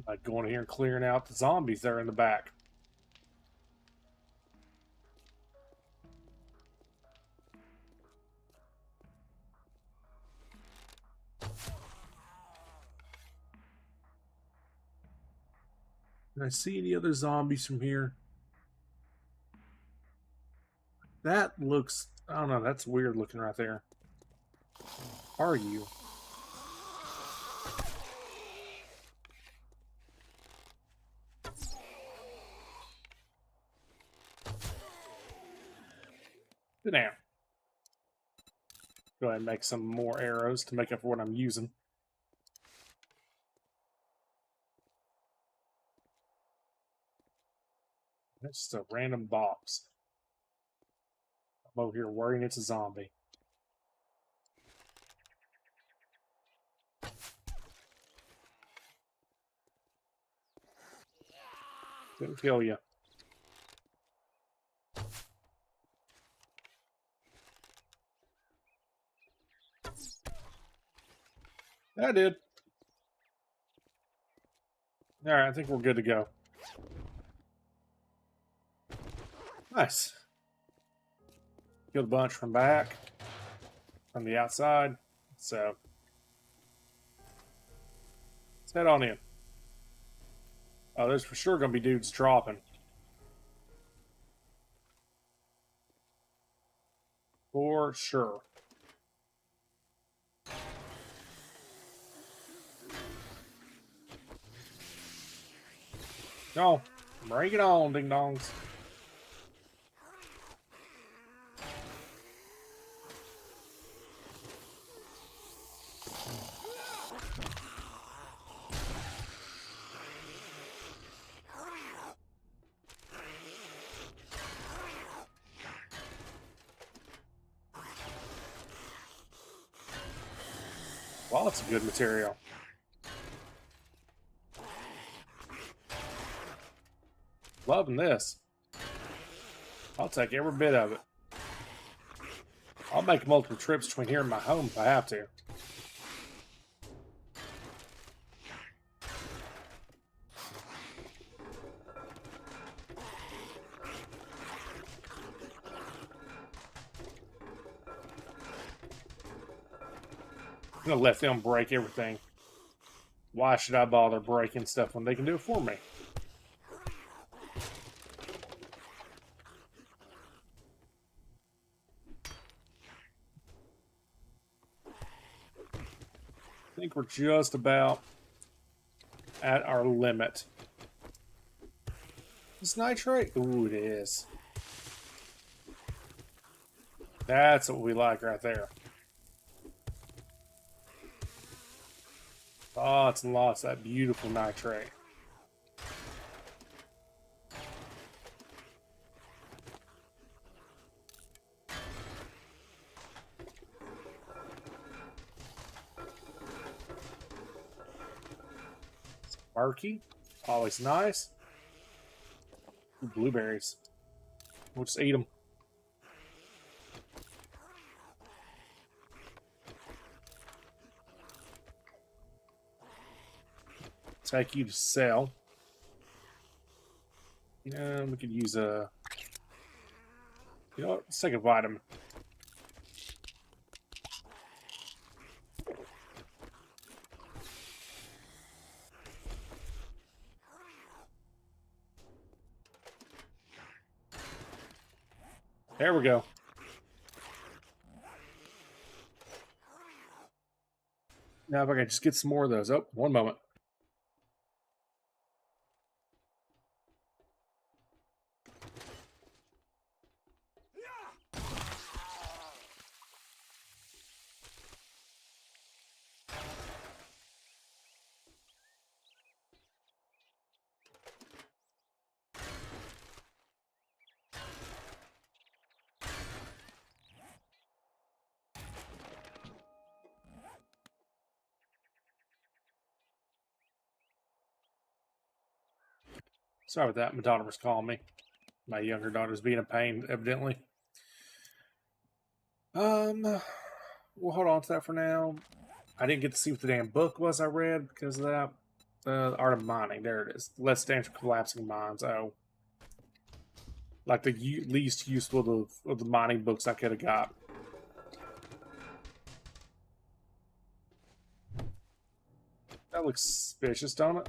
Like going here and clearing out the zombies that are in the back. Can I see any other zombies from here? That looks... I don't know, that's weird looking right there. Are you? Sit down. Go ahead and make some more arrows to make up for what I'm using. That's just a random box. I'm over here worrying it's a zombie. Didn't kill you. I did. Alright, I think we're good to go. Nice. Killed a bunch from back, from the outside. So, let's head on in. Oh, there's for sure going to be dudes dropping. For sure. No, bring it on, ding dongs. Lots of good material. Loving this. I'll take every bit of it. I'll make multiple trips between here and my home if I have to. I'm gonna let them break everything. Why should I bother breaking stuff when they can do it for me? I think we're just about at our limit. Is nitrate? Ooh, it is. That's what we like right there. Lots and lots of that beautiful nitrate. Sparky, always nice. Ooh, blueberries. We'll just eat them. Take you to sell. Yeah, we could use a... You know what? Let's take a vitamin. There we go. Now if I can just get some more of those. Oh, one moment. Sorry about that. My daughter was calling me. My younger daughter's being a pain, evidently. We'll hold on to that for now. I didn't get to see what the damn book was I read because of that. The Art of Mining. There it is. Less damage from collapsing mines. Oh. Like the least useful of the mining books I could have got. That looks suspicious, don't it?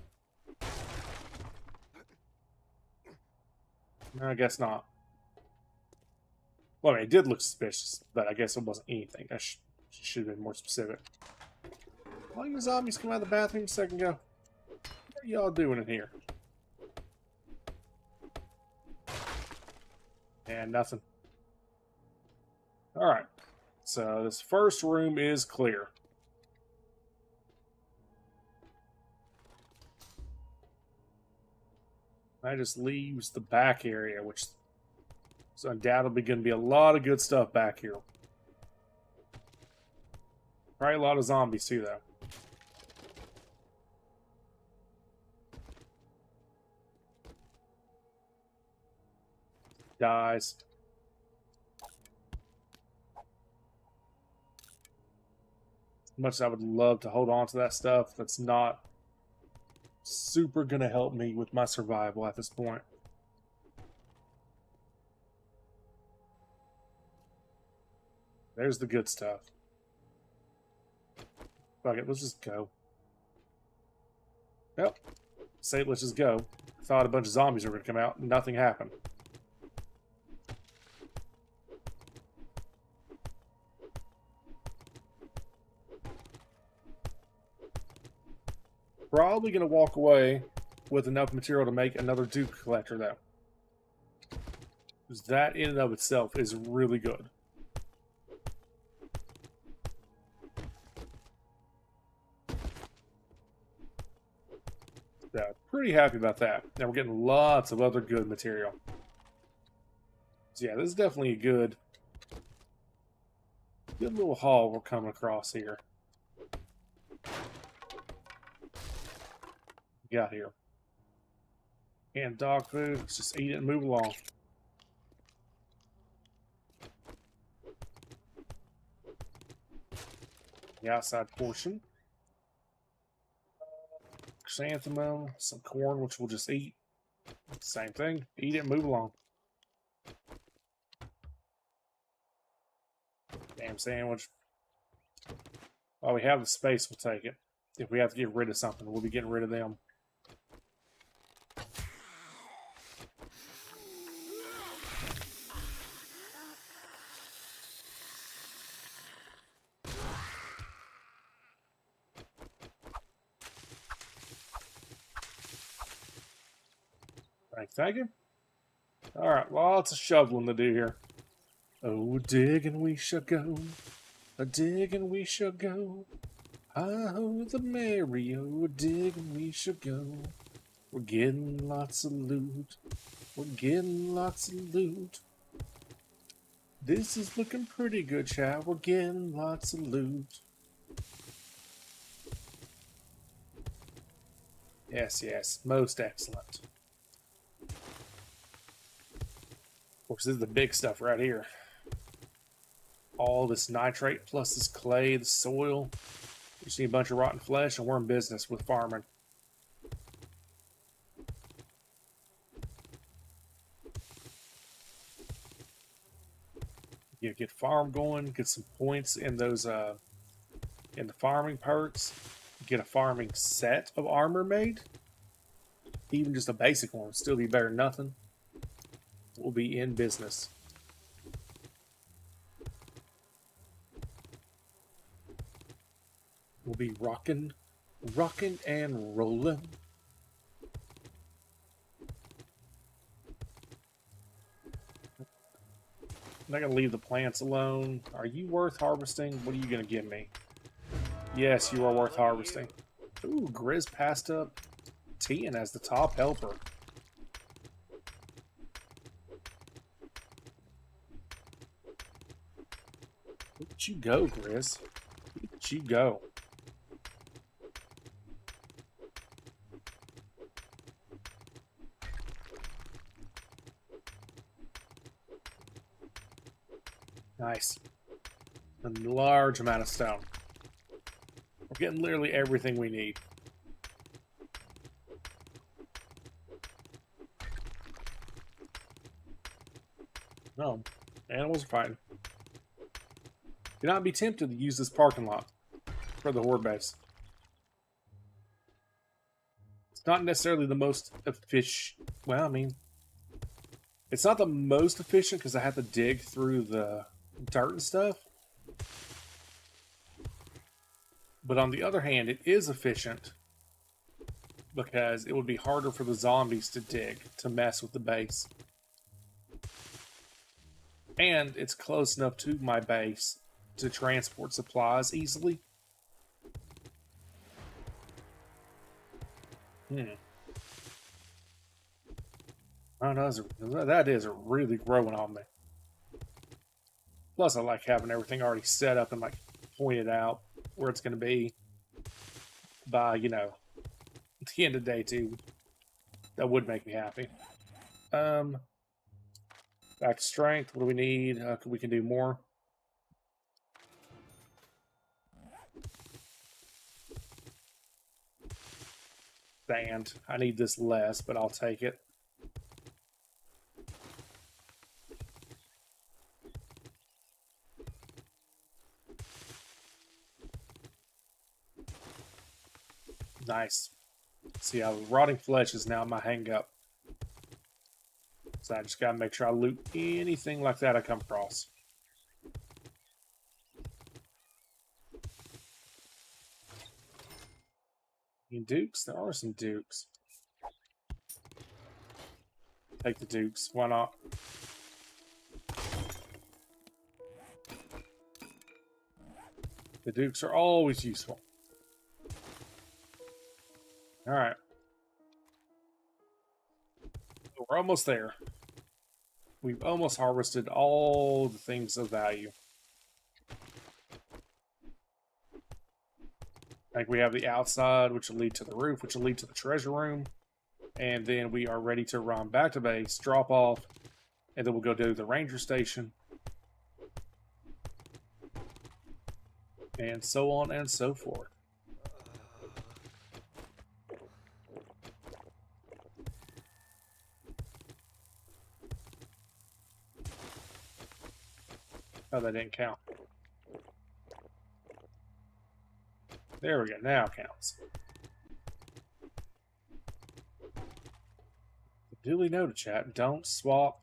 I guess not. Well, I mean, it did look suspicious, but I guess it wasn't anything. I should have been more specific. Why did the zombies come out of the bathroom a second ago? What are y'all doing in here? And nothing. Alright. So this first room is clear. That just leaves the back area, which is undoubtedly going to be a lot of good stuff back here. Probably a lot of zombies too, though. Dies. As much as I would love to hold on to that stuff, that's not super gonna help me with my survival at this point. There's the good stuff. Fuck it, let's just go. Yep. Say let's just go. Thought a bunch of zombies were gonna come out, nothing happened. Probably going to walk away with enough material to make another Duke collector, though. Because that in and of itself is really good. So, pretty happy about that. Now we're getting lots of other good material. So yeah, this is definitely a good little haul we're coming across here. Got here. And dog food. Let's just eat it and move along. The outside portion. Chrysanthemum, some corn, which we'll just eat. Same thing. Eat it and move along. Damn sandwich. While we have the space, we'll take it. If we have to get rid of something, we'll be getting rid of them. Thank you. Alright, lots of shoveling to do here. Oh, digging we shall go. A digging we shall go. Hi-ho, the merry, oh, digging we shall go. We're getting lots of loot. We're getting lots of loot. This is looking pretty good, child. We're getting lots of loot. Yes, yes, most excellent. Of course, this is the big stuff right here. All this nitrate plus this clay, the soil. You see a bunch of rotten flesh, and we're in business with farming. You get farm going, get some points in those in the farming perks. Get a farming set of armor made. Even just a basic one would still be better than nothing. We'll be in business. We'll be rocking and rolling. I'm not gonna leave the plants alone. Are you worth harvesting? What are you gonna give me? Yes, you are worth harvesting. Ooh, Grizz passed up Tian as the top helper. Look at you go, Grizz. Look at you go. Nice. A large amount of stone. We're getting literally everything we need. No, animals are fighting. Do not be tempted to use this parking lot for the horde base. It's not necessarily the most efficient. Well, I mean, It's not the most efficient because I have to dig through the dirt and stuff. But on the other hand, it is efficient because it would be harder for the zombies to dig, to mess with the base. And it's close enough to my base to transport supplies easily. Oh, no, that is really growing on me. Plus, I like having everything already set up and like pointed out where it's going to be by, you know, the end of day 2. That would make me happy. Back to strength. What do we need? We can do more. Sand. I need this less, but I'll take it. Nice. See how rotting flesh is now my hang up. So I just gotta make sure I loot anything like that I come across. Any dukes? There are some dukes. Take the dukes. Why not? The dukes are always useful. Alright. We're almost there. We've almost harvested all the things of value. Like we have the outside, which will lead to the roof, which will lead to the treasure room. And then we are ready to run back to base, drop off, and then we'll go to the ranger station. And so on and so forth. Oh, that didn't count. There we go. Now it counts. Duly noted, chat. Don't swap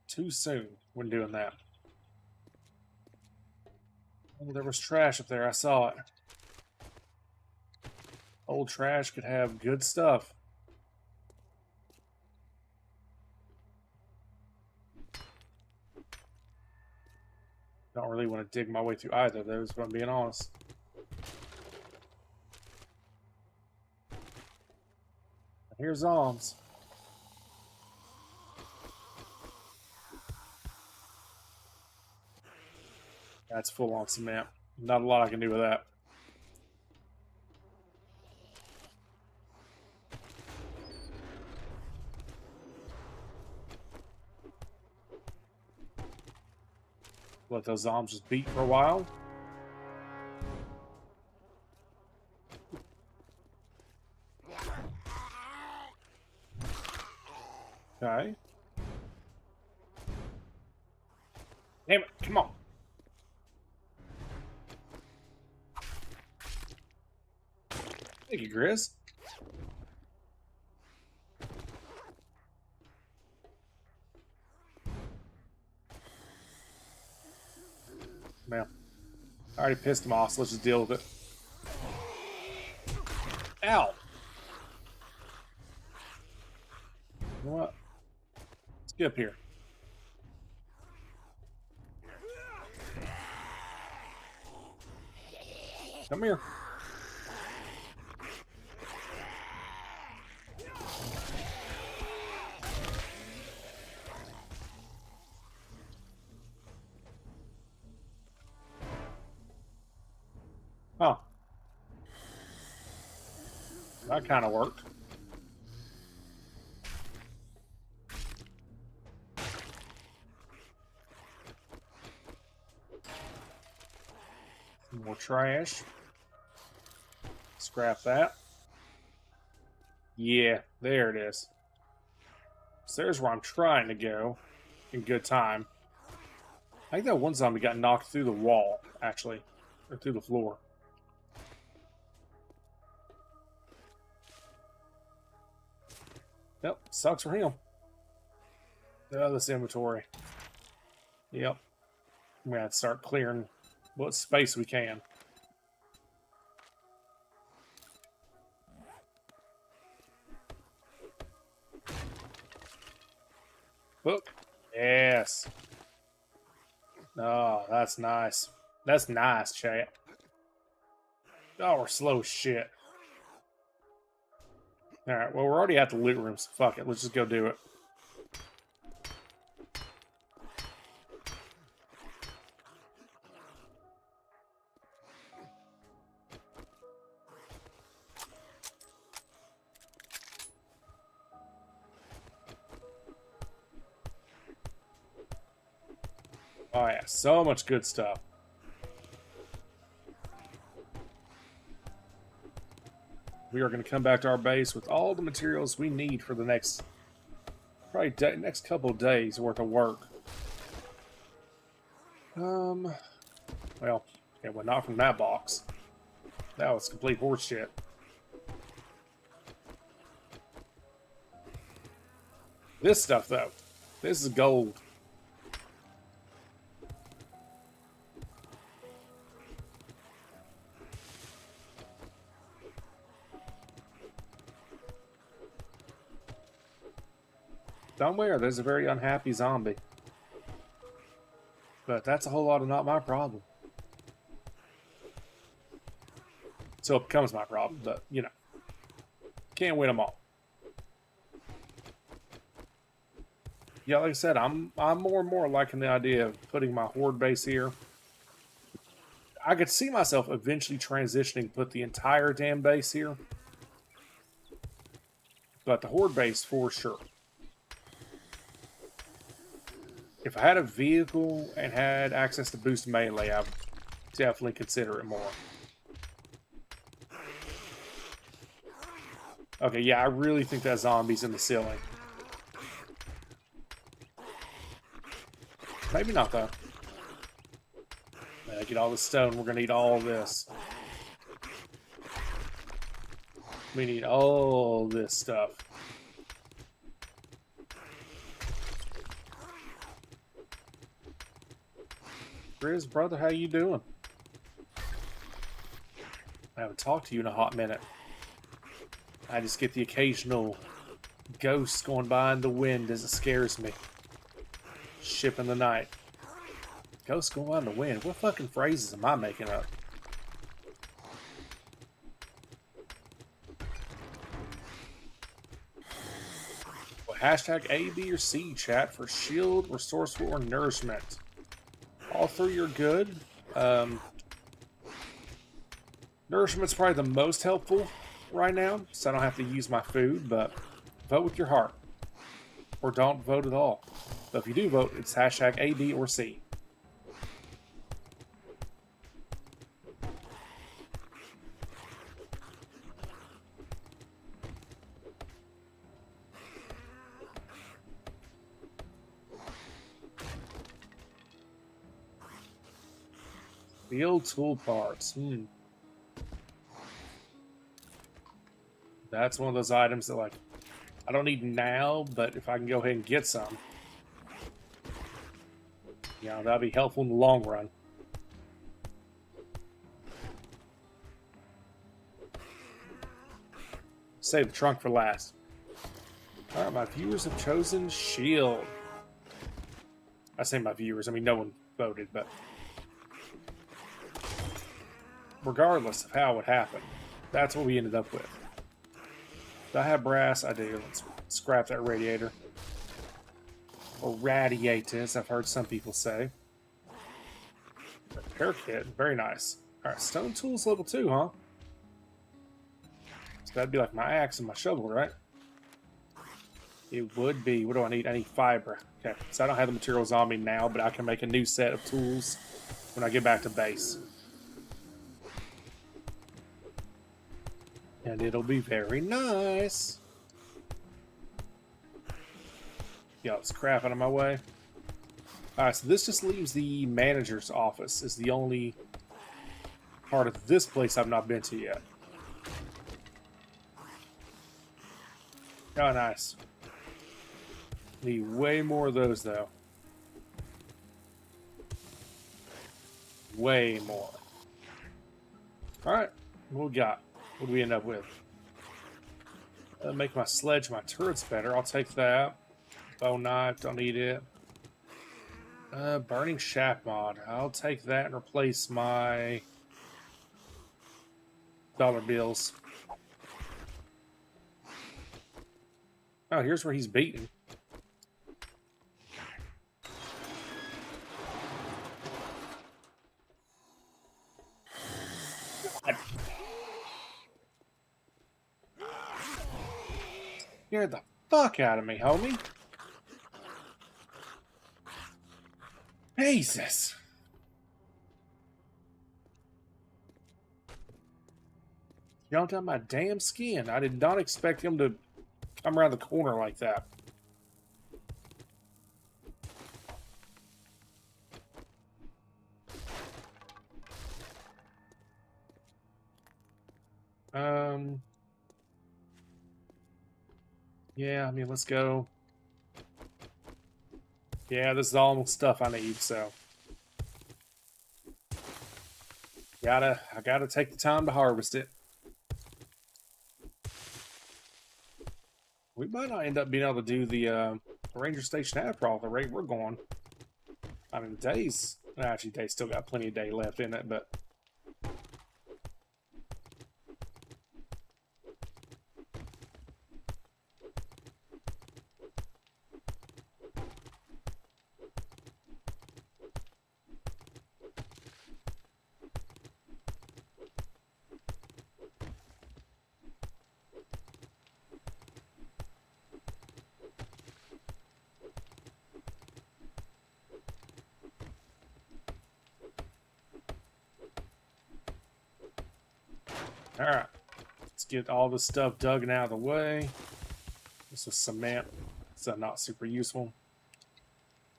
too soon when doing that. Oh, there was trash up there. I saw it. Old trash could have good stuff. Don't really want to dig my way through either of those, if I'm being honest. Here's Zoms. That's full on cement. Not a lot I can do with that. Let those Zoms just beat for a while. Okay. Damn it, come on. Thank you, Grizz. Man, I already pissed him off, so let's just deal with it. Ow! You know what? Let's get up here. Come here. Oh. That kind of worked. Some more trash. Scrap that. Yeah, there it is. So there's where I'm trying to go in good time. I think that one zombie got knocked through the wall, actually. Or through the floor. Yep, sucks for him. Oh, this inventory. Yep. We're gonna have to start clearing what space we can. Book. Yes. Oh, that's nice. That's nice, chat. Oh, we're slow as shit. Alright, well, we're already at the loot room, so fuck it. Let's just go do it. Oh, yeah, so much good stuff. We are going to come back to our base with all the materials we need for the next, probably next couple of days worth of work. Well, yeah, well, not from that box. That was complete horseshit. This stuff, though, this is gold. Don't worry, there's a very unhappy zombie. But that's a whole lot of not my problem. So it becomes my problem, but, you know. Can't win them all. Yeah, like I said, I'm more and more liking the idea of putting my horde base here. I could see myself eventually transitioning to put the entire damn base here. But the horde base, for sure. If I had a vehicle and had access to boost melee, I would definitely consider it more. Okay, yeah, I really think that zombie's in the ceiling. Maybe not, though. Get all the stone. We're going to need all this. We need all this stuff. Grizz, brother, how you doing? I haven't talked to you in a hot minute. I just get the occasional ghost going by in the wind as it scares me. Ship in the night. Ghost going by in the wind. What fucking phrases am I making up? Well, hashtag A, B, or C, chat, for shield, resourceful, or nourishment. All three are good. Nourishment's probably the most helpful right now, so I don't have to use my food, but vote with your heart. Or don't vote at all. But if you do vote, it's hashtag A, B, or C. Field tool parts. That's one of those items that, like, I don't need now, but if I can go ahead and get some, you know, that'll be helpful in the long run. Save the trunk for last. Alright, my viewers have chosen shield. I say my viewers, I mean no one voted, but regardless of how it happened, that's what we ended up with. Do I have brass? I do. Let's scrap that radiator. Or radiators, I've heard some people say. Repair kit, very nice. Alright, stone tools level 2, huh? So that'd be like my axe and my shovel, right? It would be. What do I need? I need fiber. Okay, so I don't have the materials on me now, but I can make a new set of tools when I get back to base. And it'll be very nice. Yo, it's crap out of my way. Alright, so this just leaves the manager's office. Is the only part of this place I've not been to yet. Oh, nice. Need way more of those, though. Way more. Alright, what we got? What do we end up with? Make my sledge, my turrets better. I'll take that. Bow knife, don't need it. Burning shaft mod. I'll take that and replace my dollar bills. Oh, here's where he's beaten. God. Scared the fuck out of me, homie. Jesus. Jumped on my damn skin. I did not expect him to come around the corner like that. Yeah, I mean, let's go. Yeah, this is all the stuff I need, so. I gotta take the time to harvest it. We might not end up being able to do the ranger station after all, the rate we're going. I mean, days. Actually, days still got plenty of day left in it, but. Alright, let's get all this stuff dug and out of the way. This is cement, so not super useful.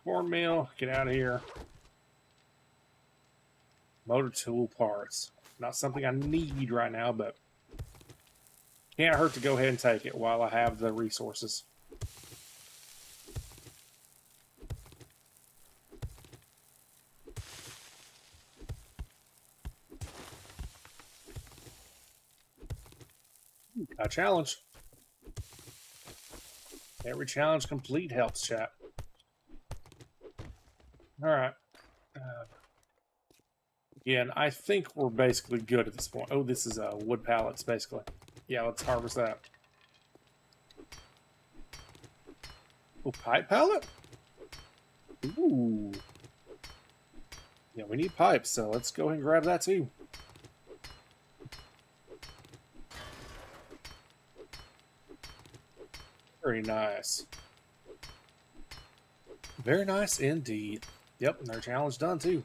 Cornmeal, get out of here. Motor tool parts. Not something I need right now, but can't hurt to go ahead and take it while I have the resources. A challenge. Every challenge complete helps, chat. Alright. Again, I think we're basically good at this point. Oh, this is wood pallets, basically. Yeah, let's harvest that. Oh, pipe pallet? Ooh. Yeah, we need pipes, so let's go ahead and grab that too. Very nice. Very nice indeed. Yep, and our challenge done too.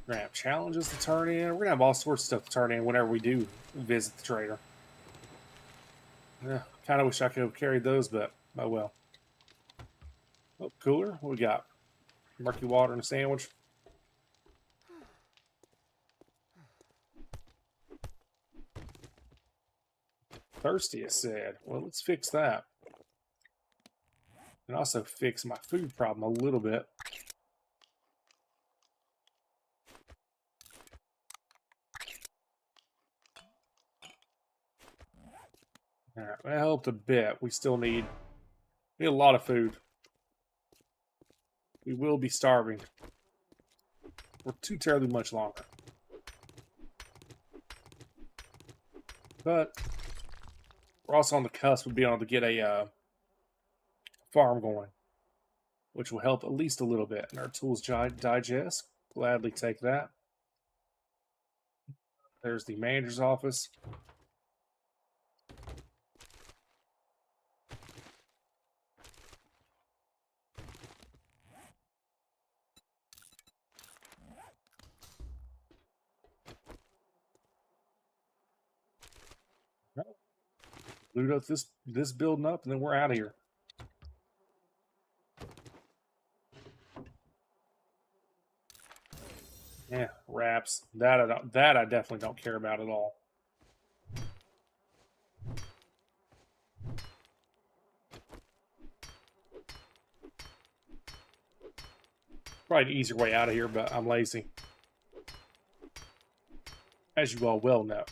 We're gonna have challenges to turn in. We're gonna have all sorts of stuff to turn in whenever we do visit the trader. Yeah, kind of wish I could have carried those, but oh well. Oh, cooler. What we got? Murky water and a sandwich. Thirsty, it said. Well, let's fix that. And also fix my food problem a little bit. Alright, that helped a bit. We still need a lot of food. We will be starving for too terribly much longer. But we're also on the cusp of being able to get a farm going, which will help at least a little bit. And our tools digest. Gladly take that. There's the manager's office. Loot up this building up, and then we're out of here. Yeah, wraps. That I definitely don't care about at all. probably an easier way out of here, but I'm lazy. As you all well know.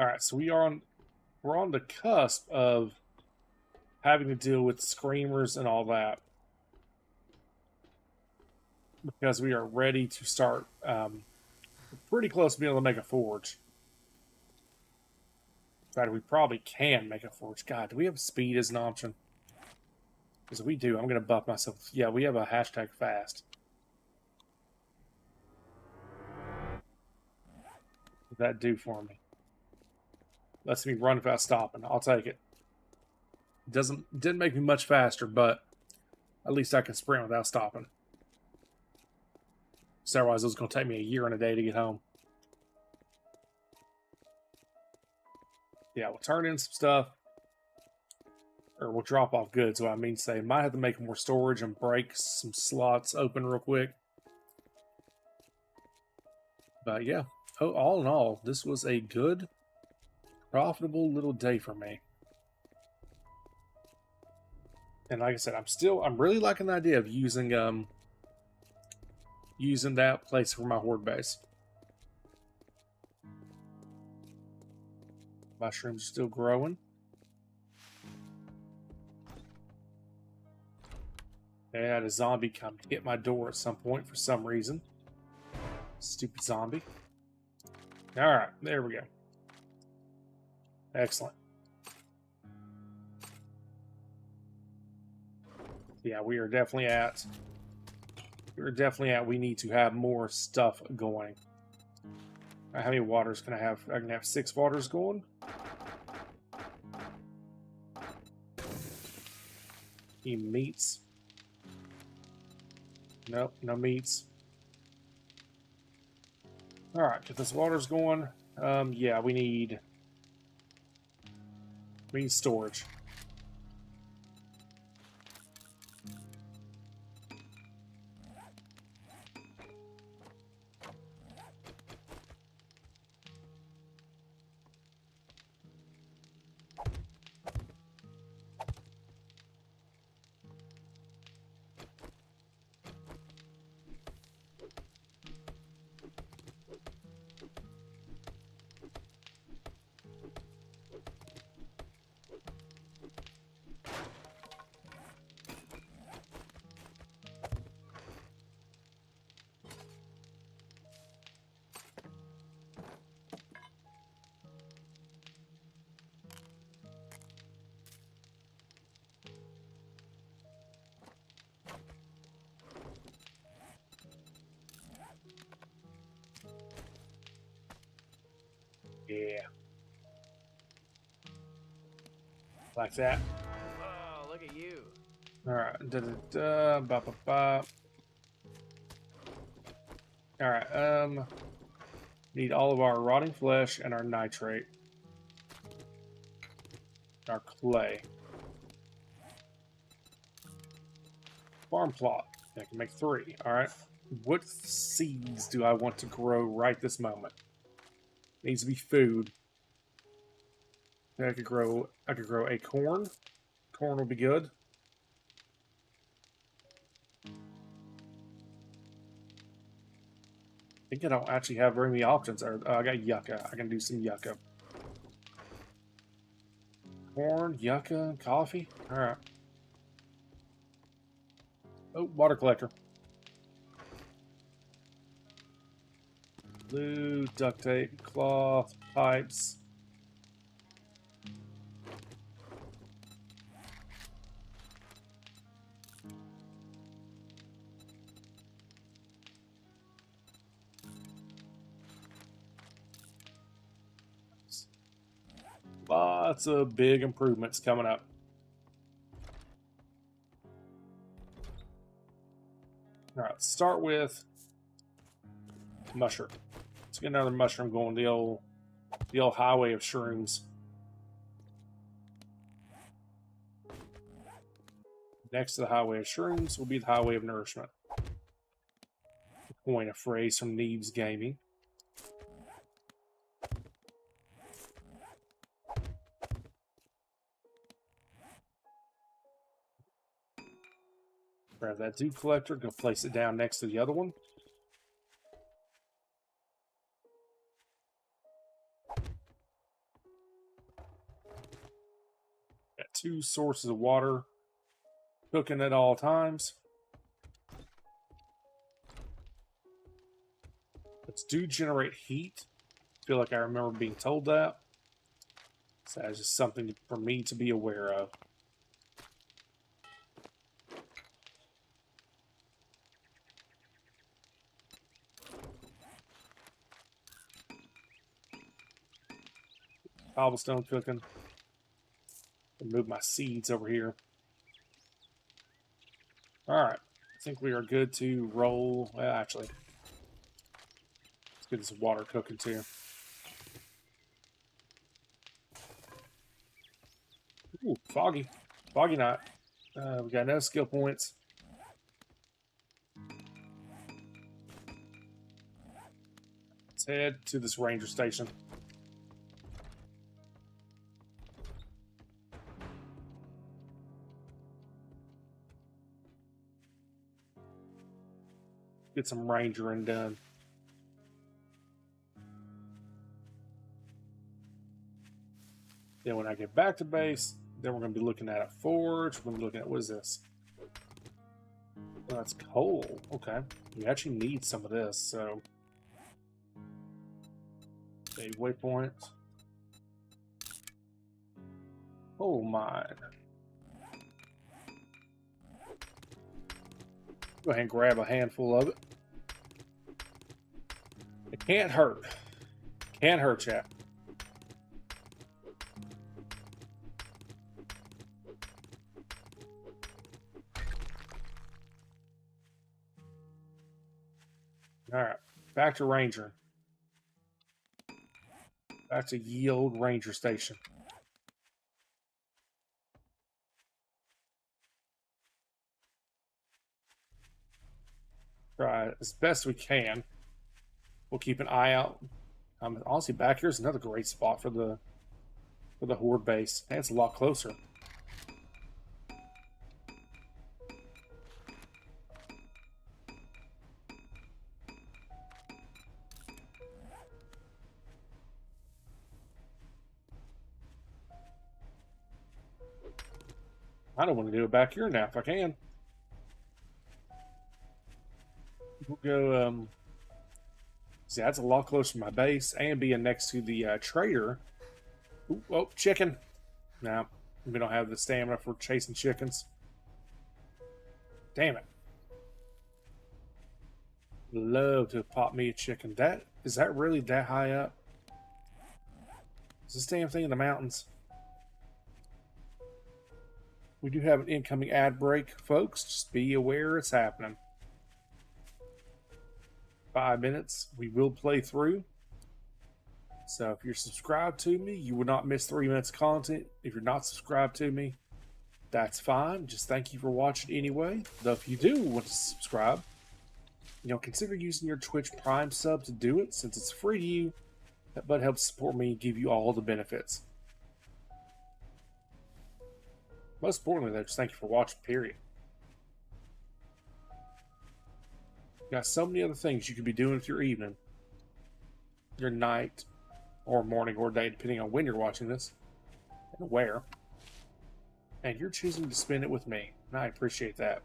Alright, so we're on the cusp of having to deal with screamers and all that. Because we are ready to start pretty close to being able to make a forge. In fact, we probably can make a forge. God, do we have speed as an option? Because if we do, I'm going to buff myself. Yeah, we have a hashtag fast. What does that do for me? Lets me run without stopping. I'll take it. Didn't make me much faster, but at least I can sprint without stopping. So otherwise, it was going to take me a year and a day to get home. Yeah, we'll turn in some stuff. Or we'll drop off goods, what I mean to say. Might have to make more storage and break some slots open real quick. But yeah, all in all, this was a good, profitable little day for me. And like I said, I'm really liking the idea of using that place for my horde base. Mushrooms are still growing. I had a zombie come hit my door at some point for some reason. Stupid zombie. Alright, there we go. Excellent. Yeah, we need to have more stuff going. How many waters can I have? I can have 6 waters going. Any meats? Nope, no meats. Alright, get this water's going. Yeah, we need storage. Yeah. Like that. Oh, look at you. Alright. Alright, need all of our rotting flesh and our nitrate. Our clay. Farm plot. I can make 3. Alright. What seeds do I want to grow right this moment? Needs to be food. I could grow a corn. Corn will be good. I think I don't actually have very many options. I got yucca. I can do some yucca. Corn, yucca, coffee. Alright. Oh, water collector. Glue, duct tape, cloth, pipes. Lots of big improvements coming up. All right, let's start with mushroom. Let's get another mushroom going. The old highway of shrooms. Next to the highway of shrooms will be the highway of nourishment. Coin a phrase from Neebs Gaming. Grab that dew collector, go place it down next to the other one. Got 2 sources of water cooking at all times. Let's do generate heat. I feel like I remember being told that. So that's just something for me to be aware of. Cobblestone cooking. Move my seeds over here. Alright. I think we are good to roll. Well, actually, let's get this water cooking too. Ooh, foggy. Foggy night. We got no skill points. Let's head to this ranger station. Get some rangering done. Then when I get back to base, then we're going to be looking at a forge. We're going to be looking at, what is this? Oh, that's coal. Okay. We actually need some of this, so. Save waypoint. Oh my. Go ahead and grab a handful of it. It can't hurt. Can't hurt, chat. Alright, back to Ranger. Back to Yield Ranger Station. Try as best we can. We'll keep an eye out. Honestly, back here's another great spot for the horde base. And it's a lot closer. I don't want to do it back here now if I can. We'll go, see, that's a lot closer to my base and being next to the trader. Ooh, oh, chicken. No, we don't have the stamina for chasing chickens. Damn it. Love to pop me a chicken. Is that really that high up? Is this damn thing in the mountains? We do have an incoming ad break, folks. Just be aware it's happening. 5 minutes. We will play through. So if you're subscribed to me, you will not miss 3 minutes of content. If you're not subscribed to me, that's fine. Just thank you for watching anyway. Though if you do want to subscribe, consider using your Twitch Prime sub to do it, since it's free to you, but helps support me and give you all the benefits. Most importantly, though, just thank you for watching, period. Got so many other things you could be doing with your evening, your night, or morning, or day, depending on when you're watching this, and where. And you're choosing to spend it with me, and I appreciate that.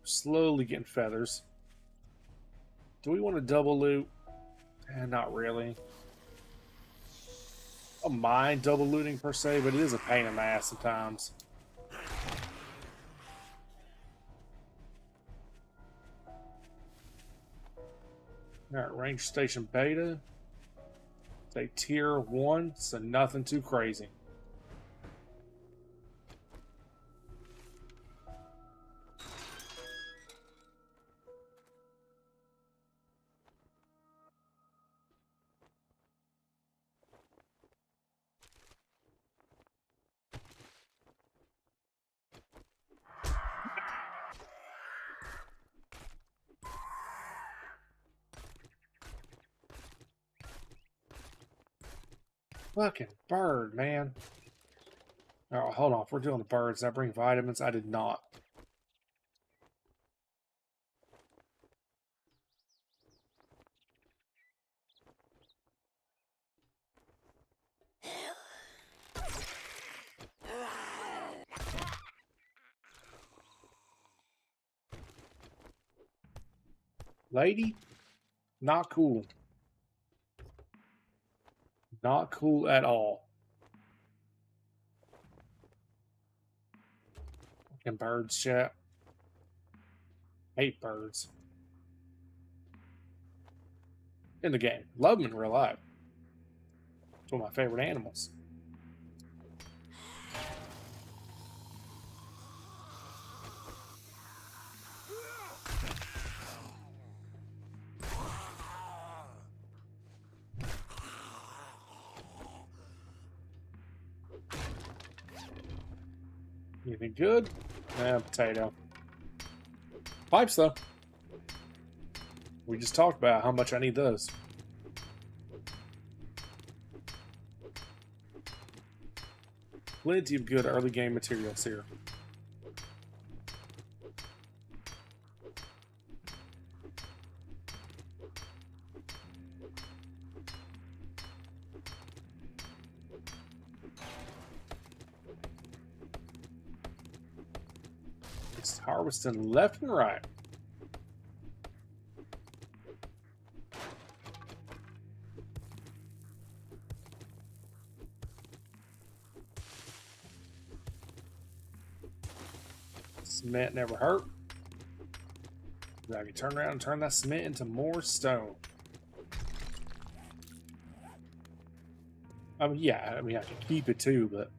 Slowly getting feathers. Do we want to double loot? Not really. I don't mind double looting per se, but it is a pain in the ass sometimes. Alright, Ranger Station Beta. It's a tier 1, so nothing too crazy. Fucking bird, man. Oh, hold on. If we're doing the birds, did I bring vitamins? I did not. Lady? Not cool. Not cool at all. Fucking birds, chat. Hate birds. In the game. Love them in real life. It's one of my favorite animals. Anything good? Potato. Pipes, though. We just talked about how much I need those. Plenty of good early game materials here. Just harvesting left and right. Cement never hurt. Now I can turn around and turn that cement into more stone. I mean, yeah, I mean, I can keep it too, but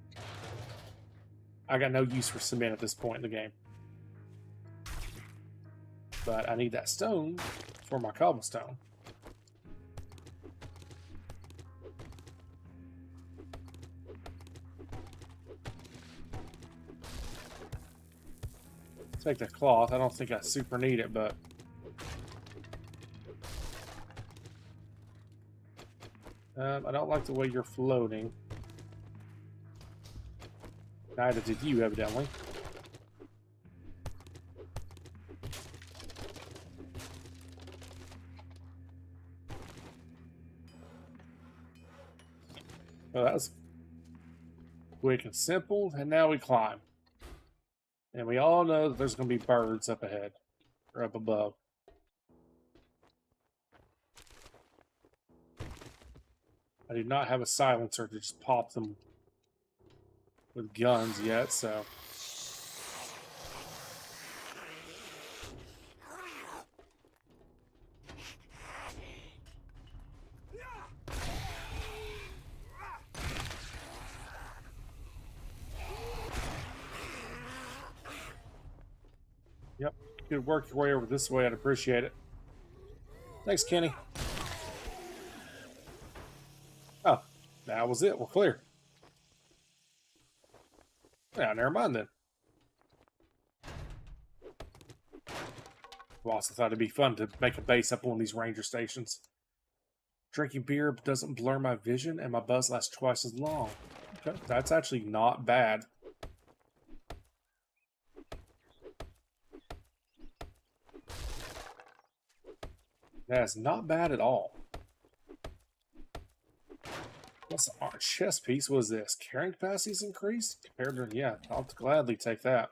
I got no use for cement at this point in the game. But I need that stone for my cobblestone. Take the cloth. I don't think I super need it, but I don't like the way you're floating. Neither did you, evidently. Well, that was quick and simple, and now we climb. And we all know that there's going to be birds up ahead, or up above. I do not have a silencer to just pop them with guns yet, so... Yep, if you could work your way over this way, I'd appreciate it. Thanks, Kenny. Oh, that was it. We're clear. Yeah, never mind then. Well, I also thought it'd be fun to make a base up on one of these ranger stations. Drinking beer doesn't blur my vision, and my buzz lasts twice as long. Okay, that's actually not bad. That's not bad at all. What's our chest piece? What is this? Carrying capacity's increased? Compared to, yeah, I'll gladly take that.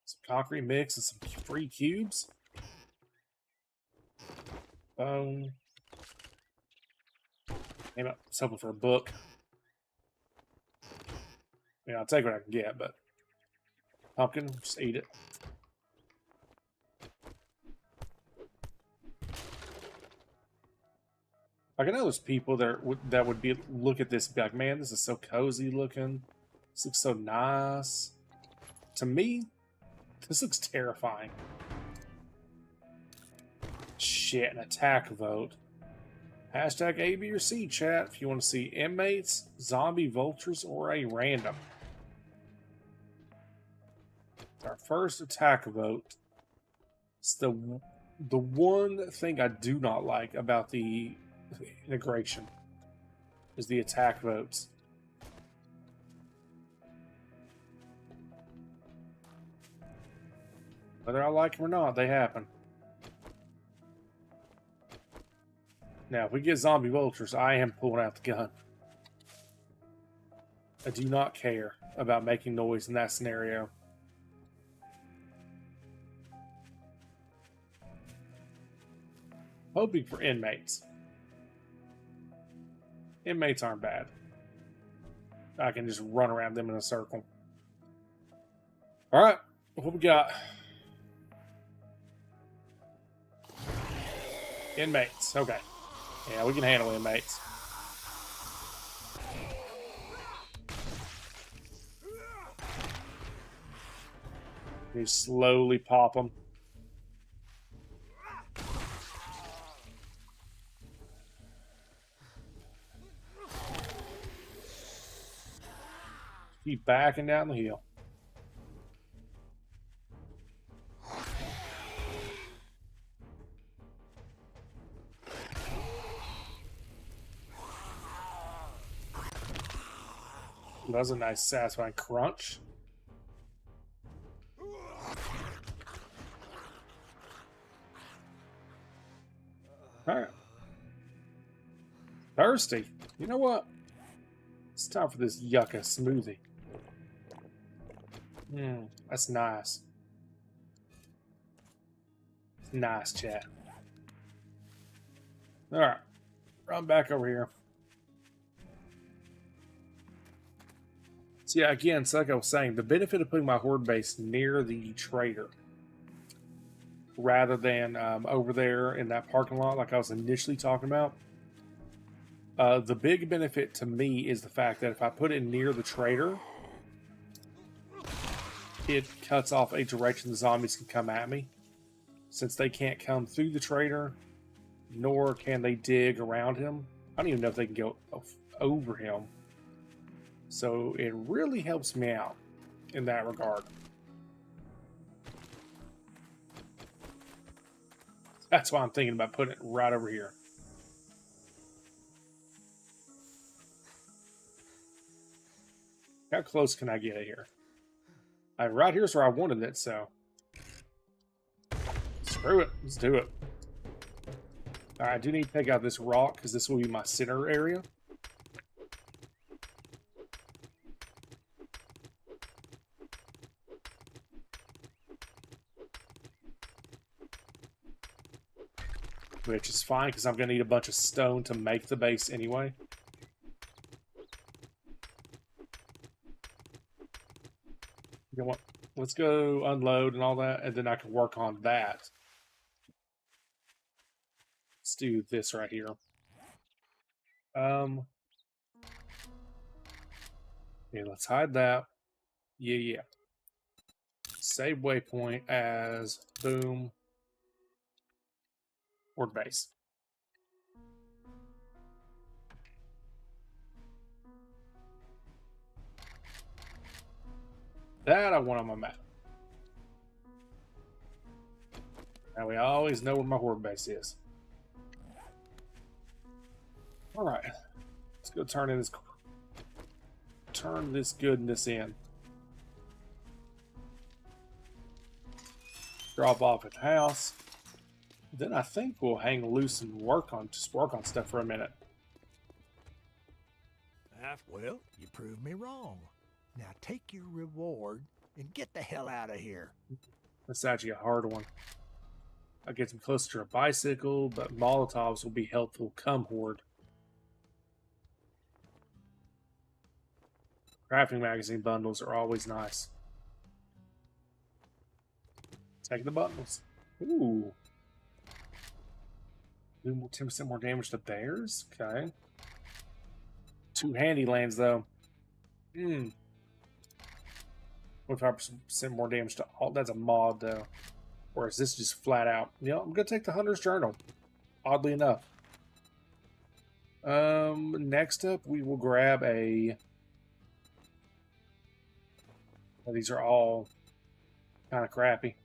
Some concrete mix and some free cubes. Bone. Damn it, I was hoping for a book. Yeah, I'll take what I can get, but pumpkin, just eat it. Like, I know there's people that would be look at this and be like, man, this is so cozy looking. This looks so nice. To me, this looks terrifying. Shit, an attack vote. Hashtag A, B, or C, chat, if you want to see inmates, zombie vultures, or a random. Our first attack vote. It's the one thing I do not like about the integration is the attack votes. Whether I like them or not, they happen. Now, if we get zombie vultures, I am pulling out the gun. I do not care about making noise in that scenario. Hoping for inmates. Inmates aren't bad. I can just run around them in a circle. Alright, what we got? Inmates, okay. Yeah, we can handle inmates. You slowly pop them. Keep backing down the hill. That was a nice satisfying crunch. Alright. Thirsty. You know what? It's time for this yucca smoothie. That's nice. It's nice, chat. Alright. Run back over here. So yeah, again, so like I was saying, the benefit of putting my horde base near the trader rather than over there in that parking lot like I was initially talking about, the big benefit to me is the fact that if I put it near the trader, it cuts off a direction the zombies can come at me. Since they can't come through the trader, nor can they dig around him. I don't even know if they can go over him. So it really helps me out in that regard. That's why I'm thinking about putting it right over here. How close can I get it here? Right here's where I wanted it, so screw it. Let's do it. Alright, I do need to take out this rock because this will be my center area. Which is fine because I'm going to need a bunch of stone to make the base anyway. You know what? Let's go unload and all that, and then I can work on that. Let's do this right here. Yeah, let's hide that. Yeah. Save waypoint as boom. Horde base. That I want on my map. Now we always know where my horde base is. Alright. Let's go turn this goodness in. Drop off at the house. Then I think we'll hang loose and work on stuff for a minute. Well, you proved me wrong. Now take your reward and get the hell out of here. That's actually a hard one. I get them closer to a bicycle, but Molotovs will be helpful come horde. Crafting magazine bundles are always nice. Take the bundles. Ooh. Do 10% more damage to bears? Okay. 2 handy lands, though. 25% more damage to all. That's a mod, though. Or is this just flat out? You know, I'm going to take the Hunter's Journal. Oddly enough. Next up, we will grab a... Well, these are all kind of crappy.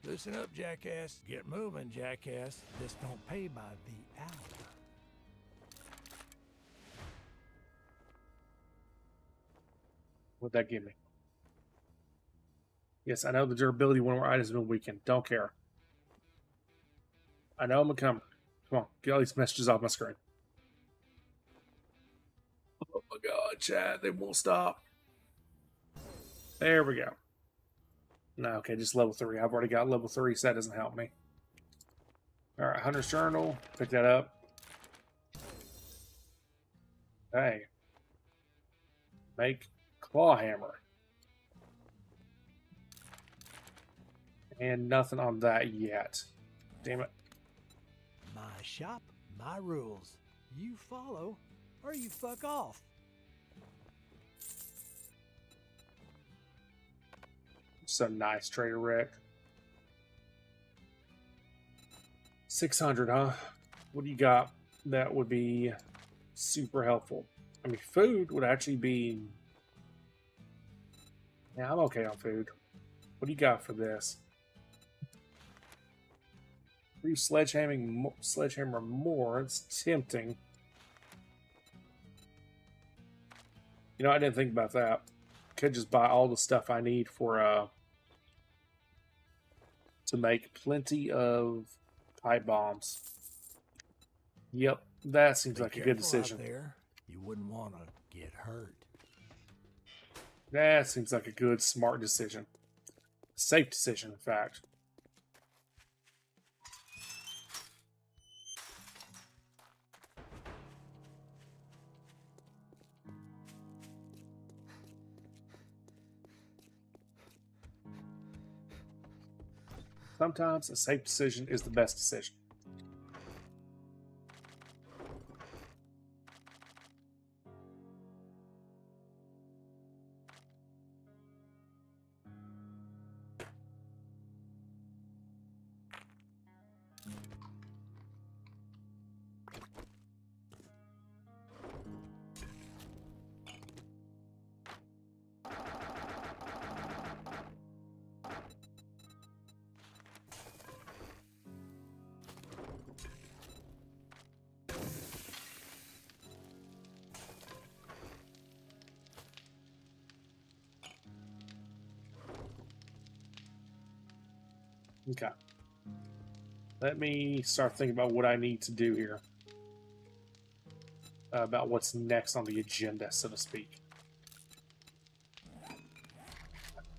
Listen up, jackass. Get moving, jackass. This don't pay by the hour. What'd that give me? Yes, I know the durability of one of our items has been weakened. Don't care. I know I'm encumbered. Come on, get all these messages off my screen. Oh my god, chat, they won't stop. There we go. No, okay, just level 3. I've already got level 3, so that doesn't help me. Alright, Hunter's Journal. Pick that up. Hey. Make claw hammer. And nothing on that yet. Damn it. My shop, my rules. You follow, or you fuck off. So nice, Trader Rick. 600, huh? What do you got that would be super helpful? I mean, food would actually be... Yeah, I'm okay on food. What do you got for this? Free sledgehammer more. It's tempting. You know, I didn't think about that. Could just buy all the stuff I need for to make plenty of pipe bombs. Yep, that seems like a good decision. Out there. You wouldn't want to get hurt. That seems like a good, smart decision. Safe decision, in fact. Sometimes a safe decision is the best decision. Okay. Let me start thinking about what I need to do here. About what's next on the agenda, so to speak.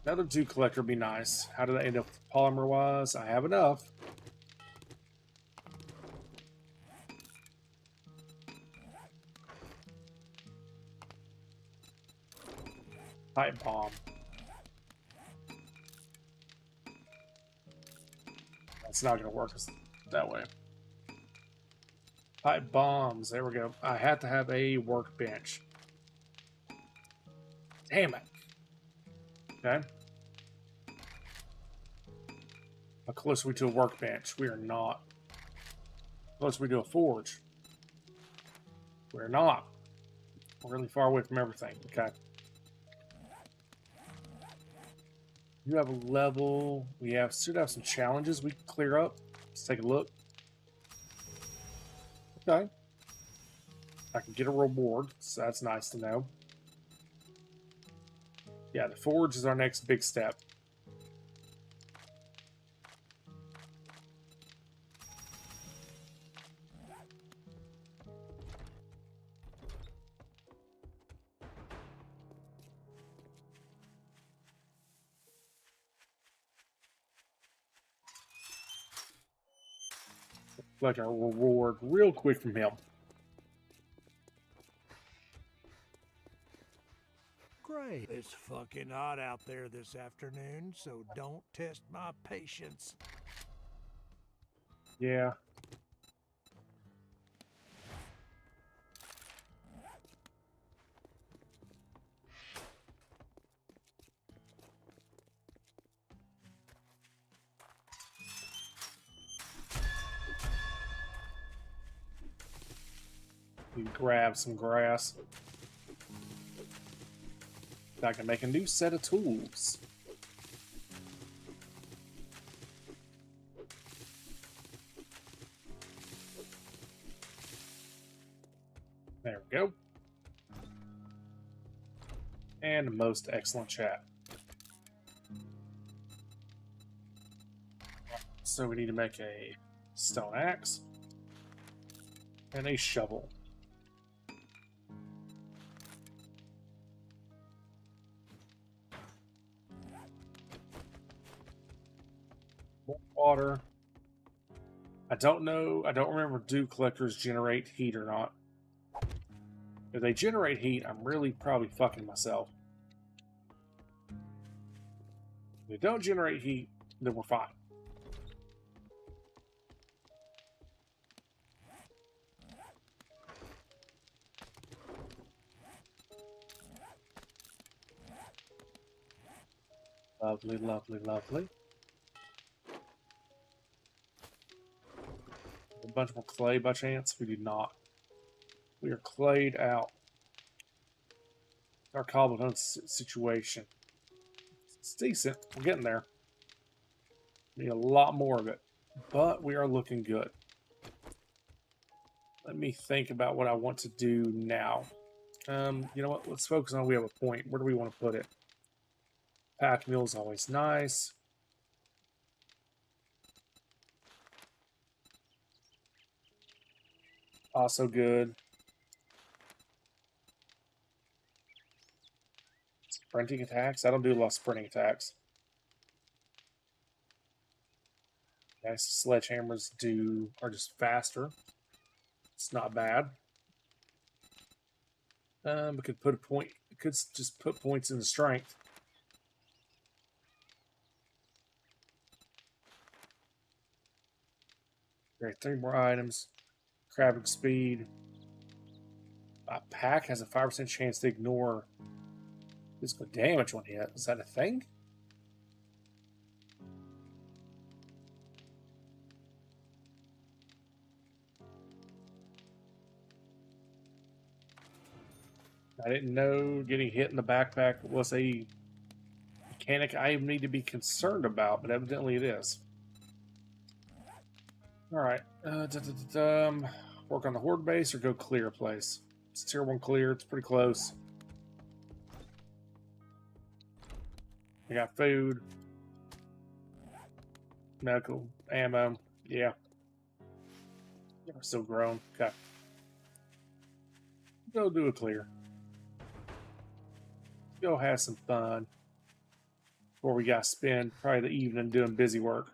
Another dew collector would be nice. How did I end up with polymer-wise? I have enough. Pipe bomb. It's not going to work that way. Pipe bombs. There we go. I have to have a workbench. Damn it. Okay. How close are we to a workbench? We are not. How close are we to a forge? We're not. We're really far away from everything. Okay. You have a level. We should have some challenges we can clear up. Let's take a look. Okay. I can get a reward, so that's nice to know. Yeah, the forge is our next big step. Like a reward real quick from him. Great. It's fucking hot out there this afternoon, so don't test my patience. Yeah. You grab some grass. I can make a new set of tools. There we go. And most excellent chat. So we need to make a stone axe and a shovel. More water. I don't know. I don't remember, do collectors generate heat or not? If they generate heat, I'm really probably fucking myself. If they don't generate heat, then we're fine. Lovely, lovely, lovely. A bunch more clay by chance? We do not. We are clayed out. Our cobblestone situation. It's decent. We're getting there. Need a lot more of it. But we are looking good. Let me think about what I want to do now. You know what? Let's focus on we have a point. Where do we want to put it? Pack mule is always nice. Also good. Sprinting attacks? I don't do a lot of sprinting attacks. Nice sledgehammers are just faster. It's not bad. We could put a point. We could just put points in the strength. Great, 3 more items. Crabbing speed. A pack has a 5% chance to ignore physical damage when hit. Is that a thing? I didn't know getting hit in the backpack was a mechanic I need to be concerned about, but evidently it is. Alright. Work on the horde base or go clear a place? It's tier 1 clear. It's pretty close. I got food. Medical. Ammo. Yeah. We're still growing. Okay. Go do a clear. Go have some fun. Before we got to spend probably the evening doing busy work.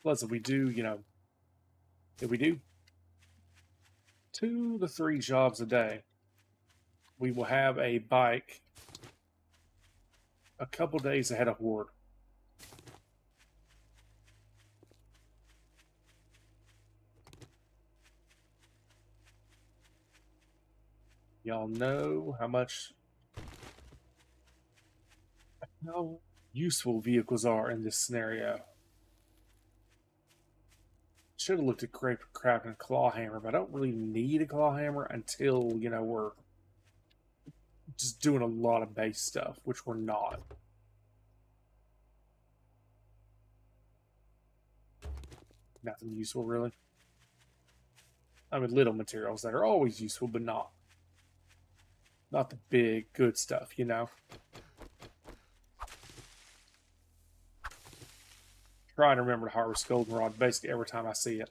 Plus, if we do, if we do 2 to 3 jobs a day, we will have a bike a couple days ahead of Horde. Y'all know how useful vehicles are in this scenario. Should have looked at crafting a claw hammer, but I don't really need a claw hammer until, we're just doing a lot of base stuff, which we're not. Nothing useful, really. I mean, little materials that are always useful, but not the big, good stuff, Trying to remember to harvest goldenrod basically every time I see it.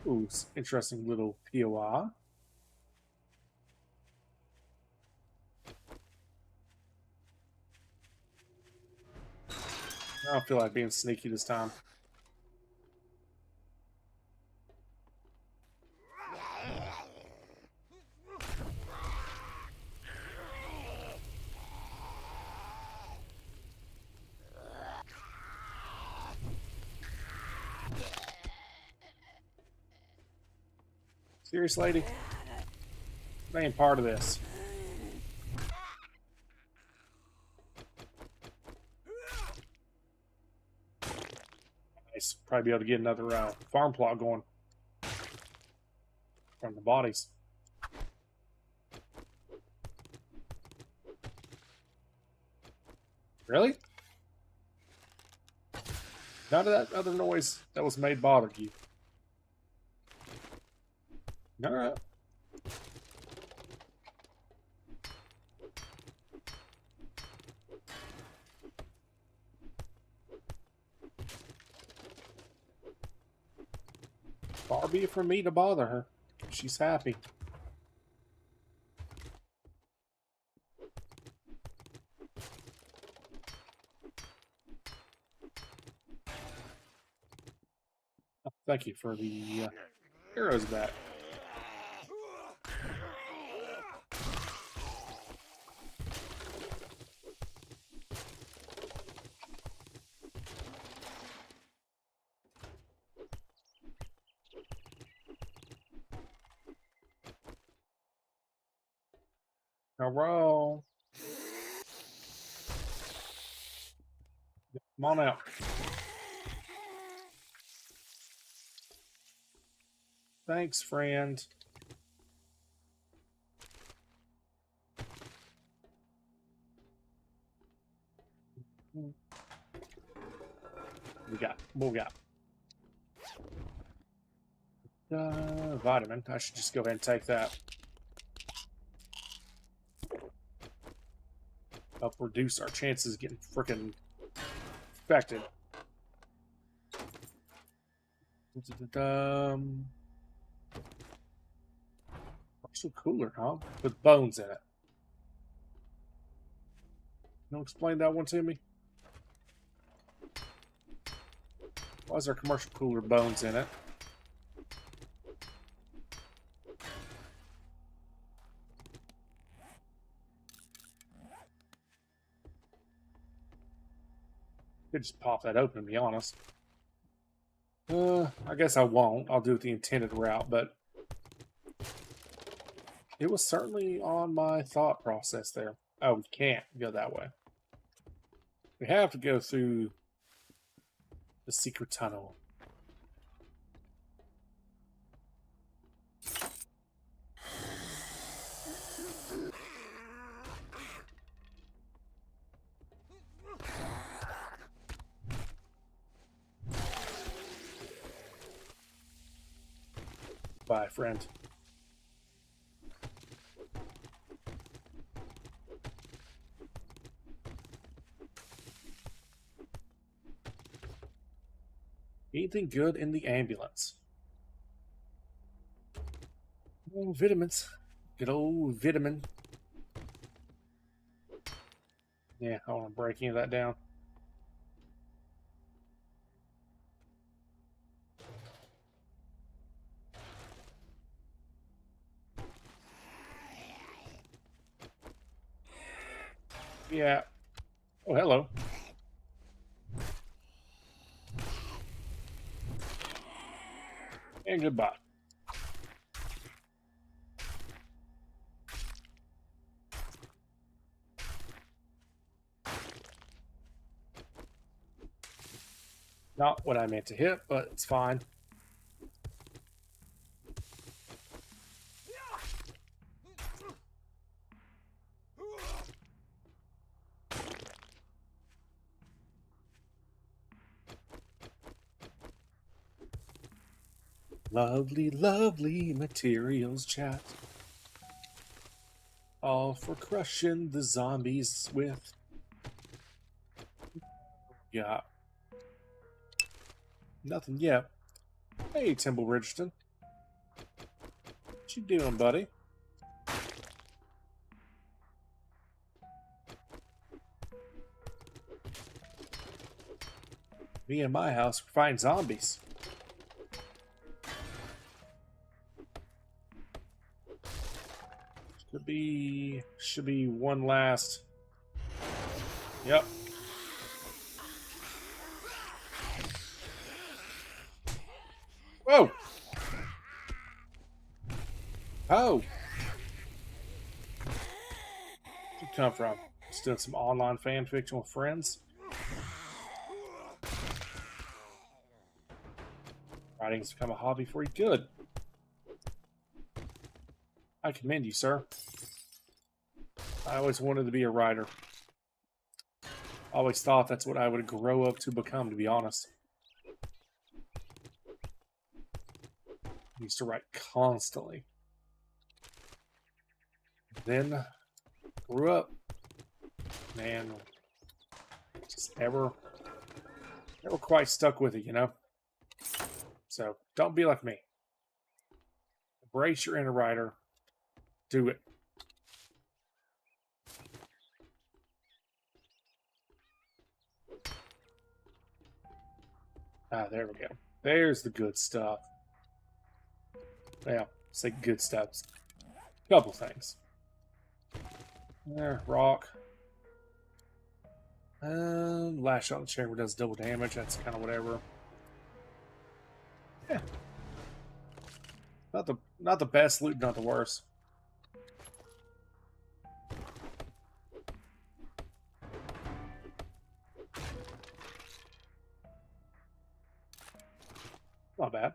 Ooh, interesting little POI. I don't feel like being sneaky this time. Serious, lady? I ain't part of this. Nice. Probably be able to get another farm plot going from the bodies. Really? None of that other noise that was made bothered you. All right. Far be it from me to bother her. She's happy. Oh, thank you for the arrows back. Now roll. Come on out. Thanks, friend. What we got? Vitamin. I should just go ahead and take that. Help reduce our chances of getting freaking infected. So cooler, huh? With bones in it. You don't explain that one to me? Why is there commercial cooler bones in it? Could just pop that open, to be honest. I guess I won't. I'll do it the intended route, but it was certainly on my thought process there. Oh, we can't go that way. We have to go through the secret tunnel. Bye, friend. Anything good in the ambulance? Oh, vitamins. Good old vitamin. Yeah, I want to break any of that down. Yeah. Oh, hello. And goodbye. Not what I meant to hit, but it's fine. Lovely, lovely materials chat. All for crushing the zombies with. Yeah. Nothing yet. Hey, Timble Richardson. What you doing, buddy? Me and my house find zombies. Should be one last. Yep. Whoa! Oh! Where'd you come from? Just doing some online fan fiction with friends? Writing's become a hobby for you. Good. I commend you, sir. I always wanted to be a writer. I always thought that's what I would grow up to become, to be honest. I used to write constantly. Then grew up. Man, just never quite stuck with it, you know? So don't be like me. Embrace your inner writer. Do it. Ah, there we go. There's the good stuff. Yeah, say good stuff. Couple things. There, rock. Last shot in the chamber does double damage. That's kind of whatever. Yeah. Not the best loot, not the worst. Not bad.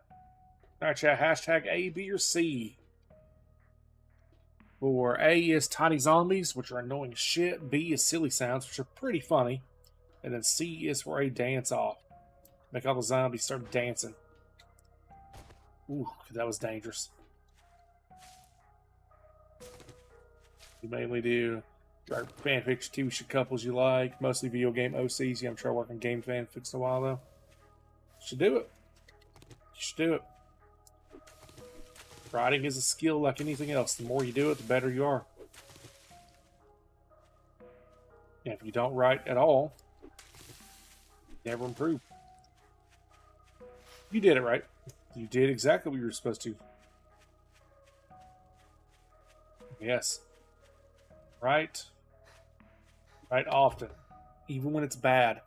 Alright, chat. Hashtag A, B, or C. For A is tiny zombies, which are annoying as shit. B is silly sounds, which are pretty funny. And then C is for a dance off. Make all the zombies start dancing. Ooh, that was dangerous. You mainly do fanfics, TV show couples you like, mostly video game OCs. You haven't tried working game fanfics in a while, though. You should do it. You should do it. Writing is a skill like anything else. The more you do it, the better you are. And if you don't write at all, you never improve. You did it right. You did exactly what you were supposed to. Yes. Right. Right often. Even when it's bad.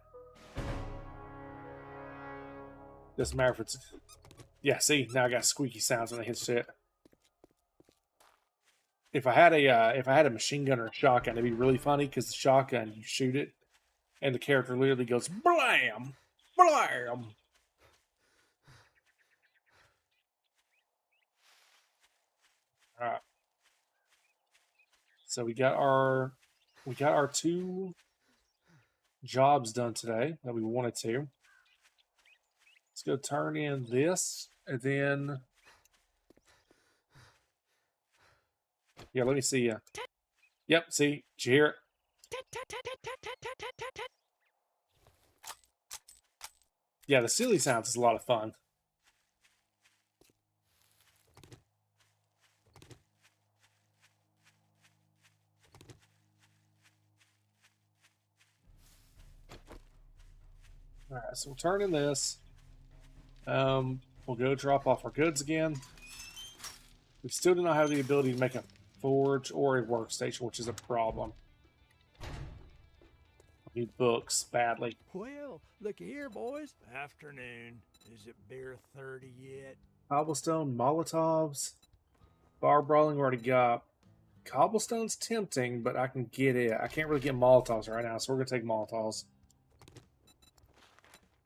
Doesn't matter if it's... Yeah, see? Now I got squeaky sounds when I hit shit. If I had a machine gun or a shotgun, it'd be really funny because the shotgun, you shoot it, and the character literally goes blam! Blam! Alright. So we got our 2 jobs done today that we wanted to. Let's go turn in this, and then yeah, let me see ya. Yep, see, did you hear it? Yeah, the silly sounds is a lot of fun. Alright, so we'll turn in this. We'll go drop off our goods again. We still do not have the ability to make a forge or a workstation, which is a problem. We need books badly. Well, looky here, boys. Afternoon. Is it beer 30 yet? Cobblestone, Molotovs, bar brawling already got. Cobblestone's tempting, but I can get it. I can't really get Molotovs right now, so we're gonna take Molotovs.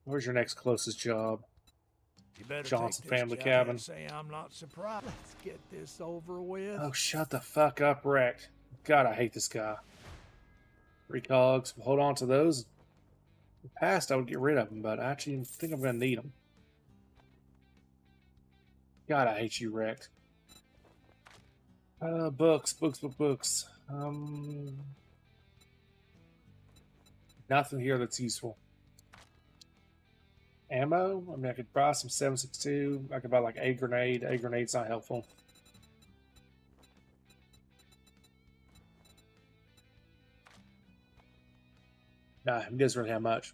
Where's your next closest job? You better Johnson take this Family job Cabin. and say I'm not surprised. Let's get this over with. Oh, shut the fuck up, Wrecked. God, I hate this guy. 3 cogs. We'll hold on to those. In the past, I would get rid of them, but I actually think I'm going to need them. God, I hate you, Wrecked. Books. Nothing here that's useful. Ammo? I mean, I could buy some 7.62. I could buy like a grenade. A grenade's not helpful. Nah, he doesn't really have much.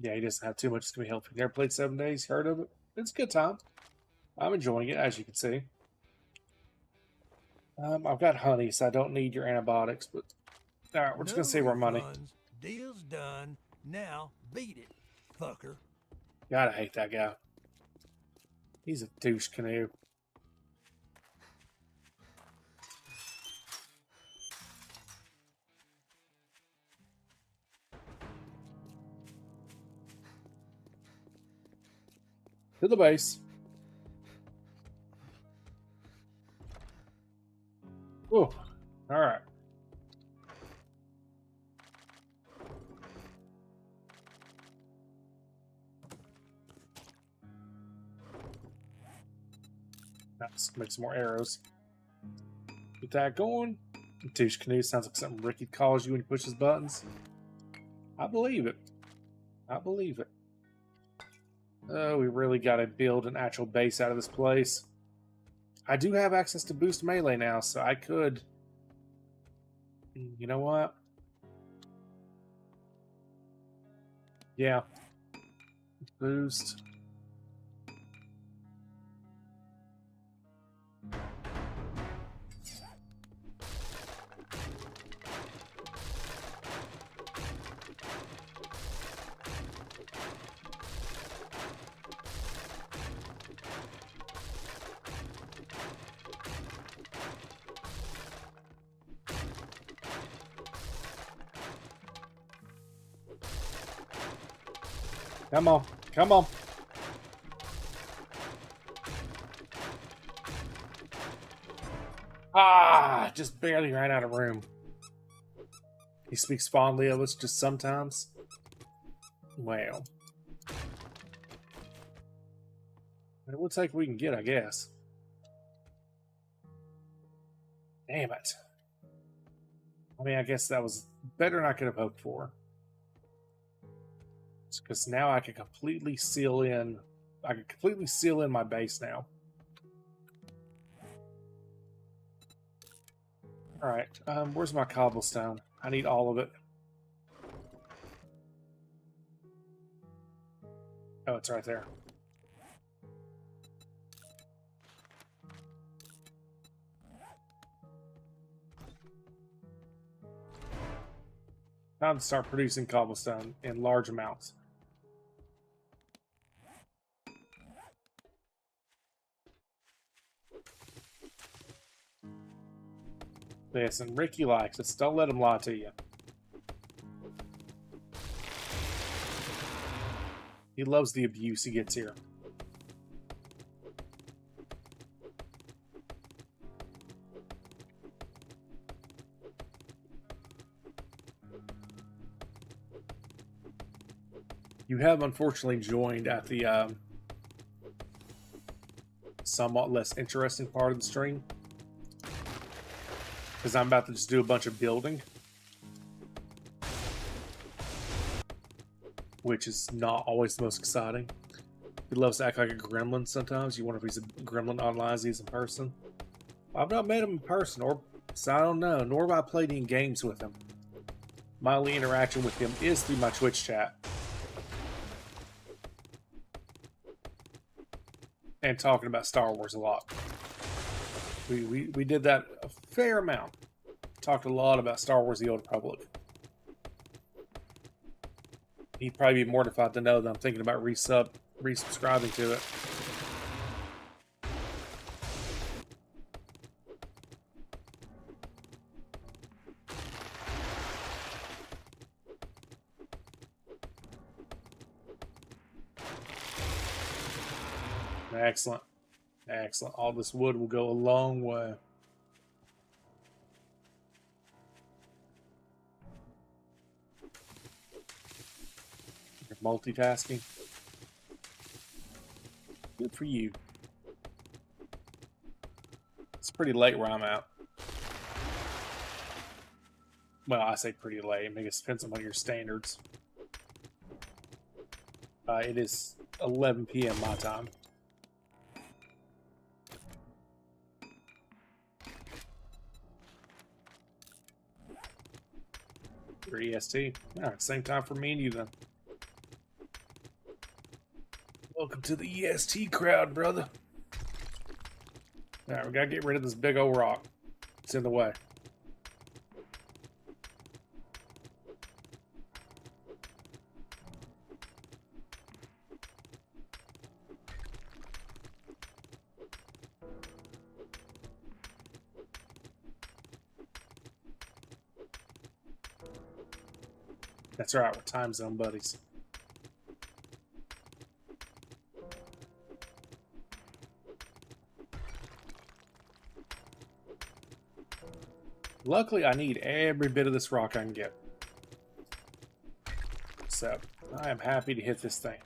Yeah, he doesn't have too much. It's going to be helpful. Never played 7 Days. Heard of it? It's a good time. I'm enjoying it, as you can see. I've got honey, so I don't need your antibiotics, but... Alright, we're just going to save our money. Refunds. Deal's done. Now, beat it, fucker. God, I hate that guy. He's a douche canoe. To the base. Oh, all right. Let's make some more arrows. Get that going. Douche canoe sounds like something Ricky calls you when he pushes buttons. I believe it. I believe it. Oh, we really got to build an actual base out of this place. I do have access to boost melee now, so I could... You know what? Yeah. Boost. Come on. Come on. Ah, just barely ran out of room. He speaks fondly of us just sometimes. Well. We'll take what we can get, I guess. Damn it. I mean, I guess that was better than I could have hoped for. Because now I can completely seal in. I can completely seal in my base now. All right, where's my cobblestone? I need all of it. Oh, it's right there. Time to start producing cobblestone in large amounts. Listen, Ricky likes us. Don't let him lie to you. He loves the abuse he gets here. You have unfortunately joined at the somewhat less interesting part of the stream. Because I'm about to just do a bunch of building. Which is not always the most exciting. He loves to act like a gremlin sometimes. You wonder if he's a gremlin online as he is in person. I've not met him in person, or so I don't know, nor have I played any games with him. My only interaction with him is through my Twitch chat. And talking about Star Wars a lot. We did that a fair amount. Talked a lot about Star Wars The Old Republic. He'd probably be mortified to know that I'm thinking about resubscribing to it. Excellent. Excellent. All this wood will go a long way. You're multitasking. Good for you. It's pretty late where I'm at. Well, I say pretty late. I mean, it depends on your standards. It is 11 p.m. my time. For EST. Alright, same time for me and you then. Welcome to the EST crowd, brother. Alright, we gotta get rid of this big old rock. It's in the way. That's right, we're time zone buddies. Luckily, I need every bit of this rock I can get. So, I am happy to hit this thing.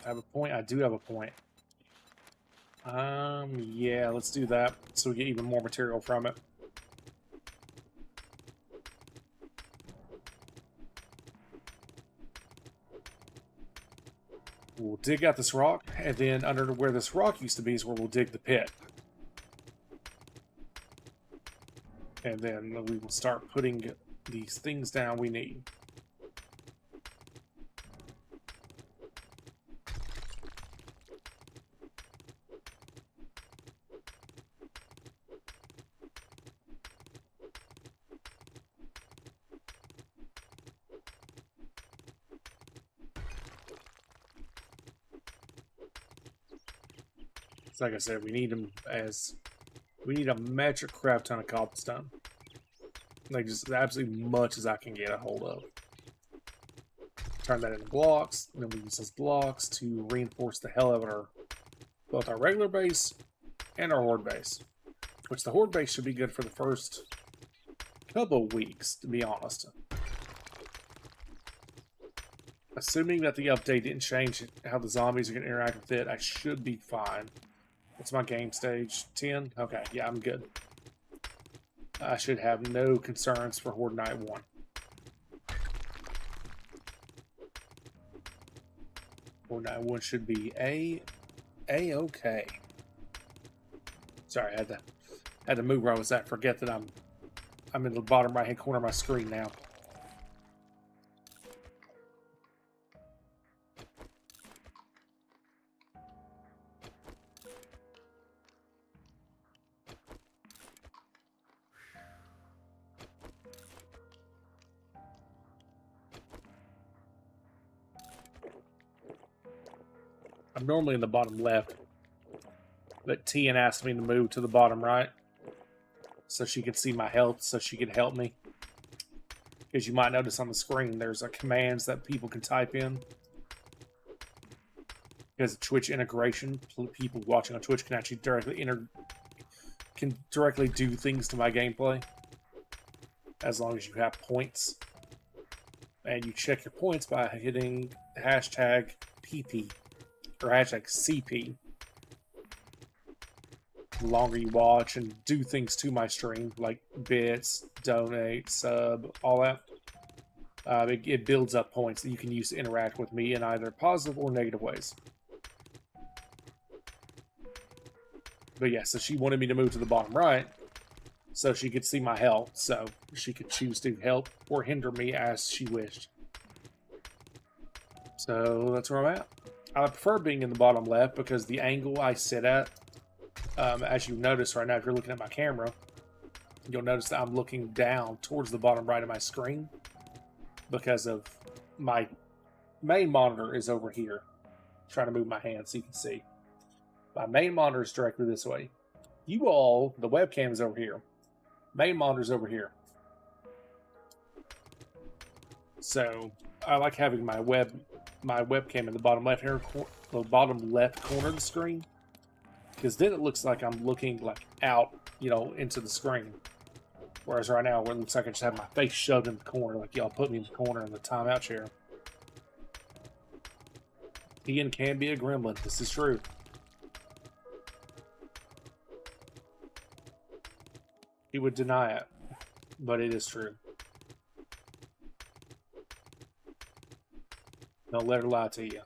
I have a point? I do have a point. Yeah, let's do that so we get even more material from it. We'll dig out this rock, and then under where this rock used to be is where we'll dig the pit. And then we will start putting these things down we need. Like I said, we need them we need a metric crap ton of cobblestone. Like just absolutely much as I can get a hold of. Turn that into blocks, and then we use those blocks to reinforce the hell out of both our regular base and our horde base. Which the horde base should be good for the first couple of weeks, to be honest. Assuming that the update didn't change how the zombies are going to interact with it, I should be fine. What's my game stage? 10? Okay, yeah, I'm good. I should have no concerns for Horde Night 1. Horde Night 1 should be A-okay. Sorry, I had to move where I was at. Forget that I'm in the bottom right hand corner of my screen now. I'm normally in the bottom left, but Tian asked me to move to the bottom right so she could see my health, so she could help me. Because you might notice on the screen, there's commands that people can type in. Because of Twitch integration, people watching on Twitch can actually directly do things to my gameplay, as long as you have points. And you check your points by hitting hashtag PP. Or hashtag CP. The longer you watch and do things to my stream, like bits, donate, sub, all that, it builds up points that you can use to interact with me in either positive or negative ways. But yeah, so she wanted me to move to the bottom right so she could see my health, so she could choose to help or hinder me as she wished. So that's where I'm at. I prefer being in the bottom left because the angle I sit at, as you notice right now, if you're looking at my camera, you'll notice that I'm looking down towards the bottom right of my screen because of my main monitor is over here. I'm trying to move my hand so you can see. My main monitor is directly this way. You all, the webcam is over here. Main monitor is over here. So I like having my webcam in the bottom left corner of the screen, because then it looks like I'm looking like out, into the screen. Whereas right now, it looks like I just have my face shoved in the corner, like y'all put me in the corner in the timeout chair. Ian can be a gremlin. This is true. He would deny it, but it is true. Don't let her lie to you.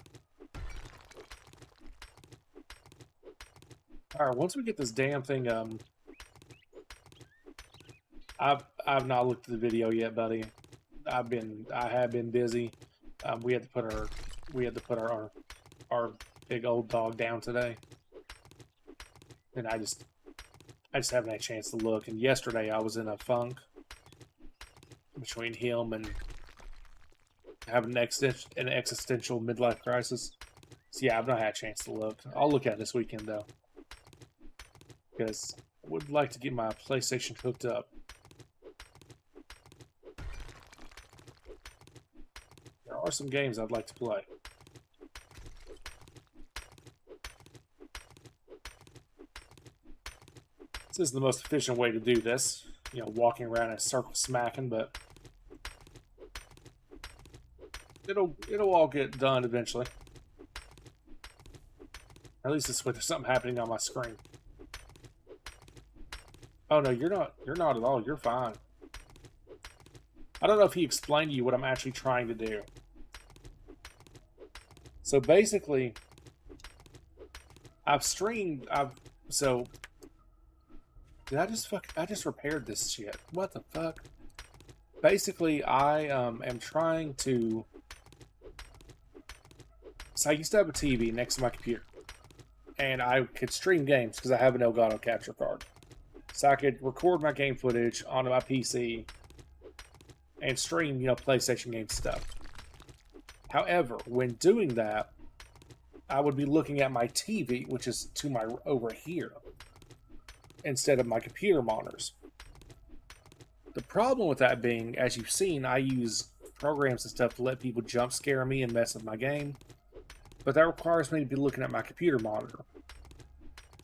Alright, once we get this damn thing, I've not looked at the video yet, buddy. I have been busy. We had to put our big old dog down today. And I just haven't had a chance to look. And yesterday I was in a funk between him and having an existential midlife crisis. So yeah, I've not had a chance to look. I'll look at it this weekend though, because I would like to get my PlayStation hooked up. There are some games I'd like to play. This is the most efficient way to do this, walking around in a circle smacking, but it'll all get done eventually. At least this way there's something happening on my screen. Oh no, you're not at all. You're fine. I don't know if he explained to you what I'm actually trying to do. So basically, so did I just repaired this shit. What the fuck? Basically, I am trying to. So I used to have a TV next to my computer, and I could stream games because I have an Elgato capture card. So I could record my game footage onto my PC and stream, PlayStation game stuff. However, when doing that, I would be looking at my TV, which is to my over here, instead of my computer monitors. The problem with that being, as you've seen, I use programs and stuff to let people jump scare me and mess with my game, but that requires me to be looking at my computer monitor.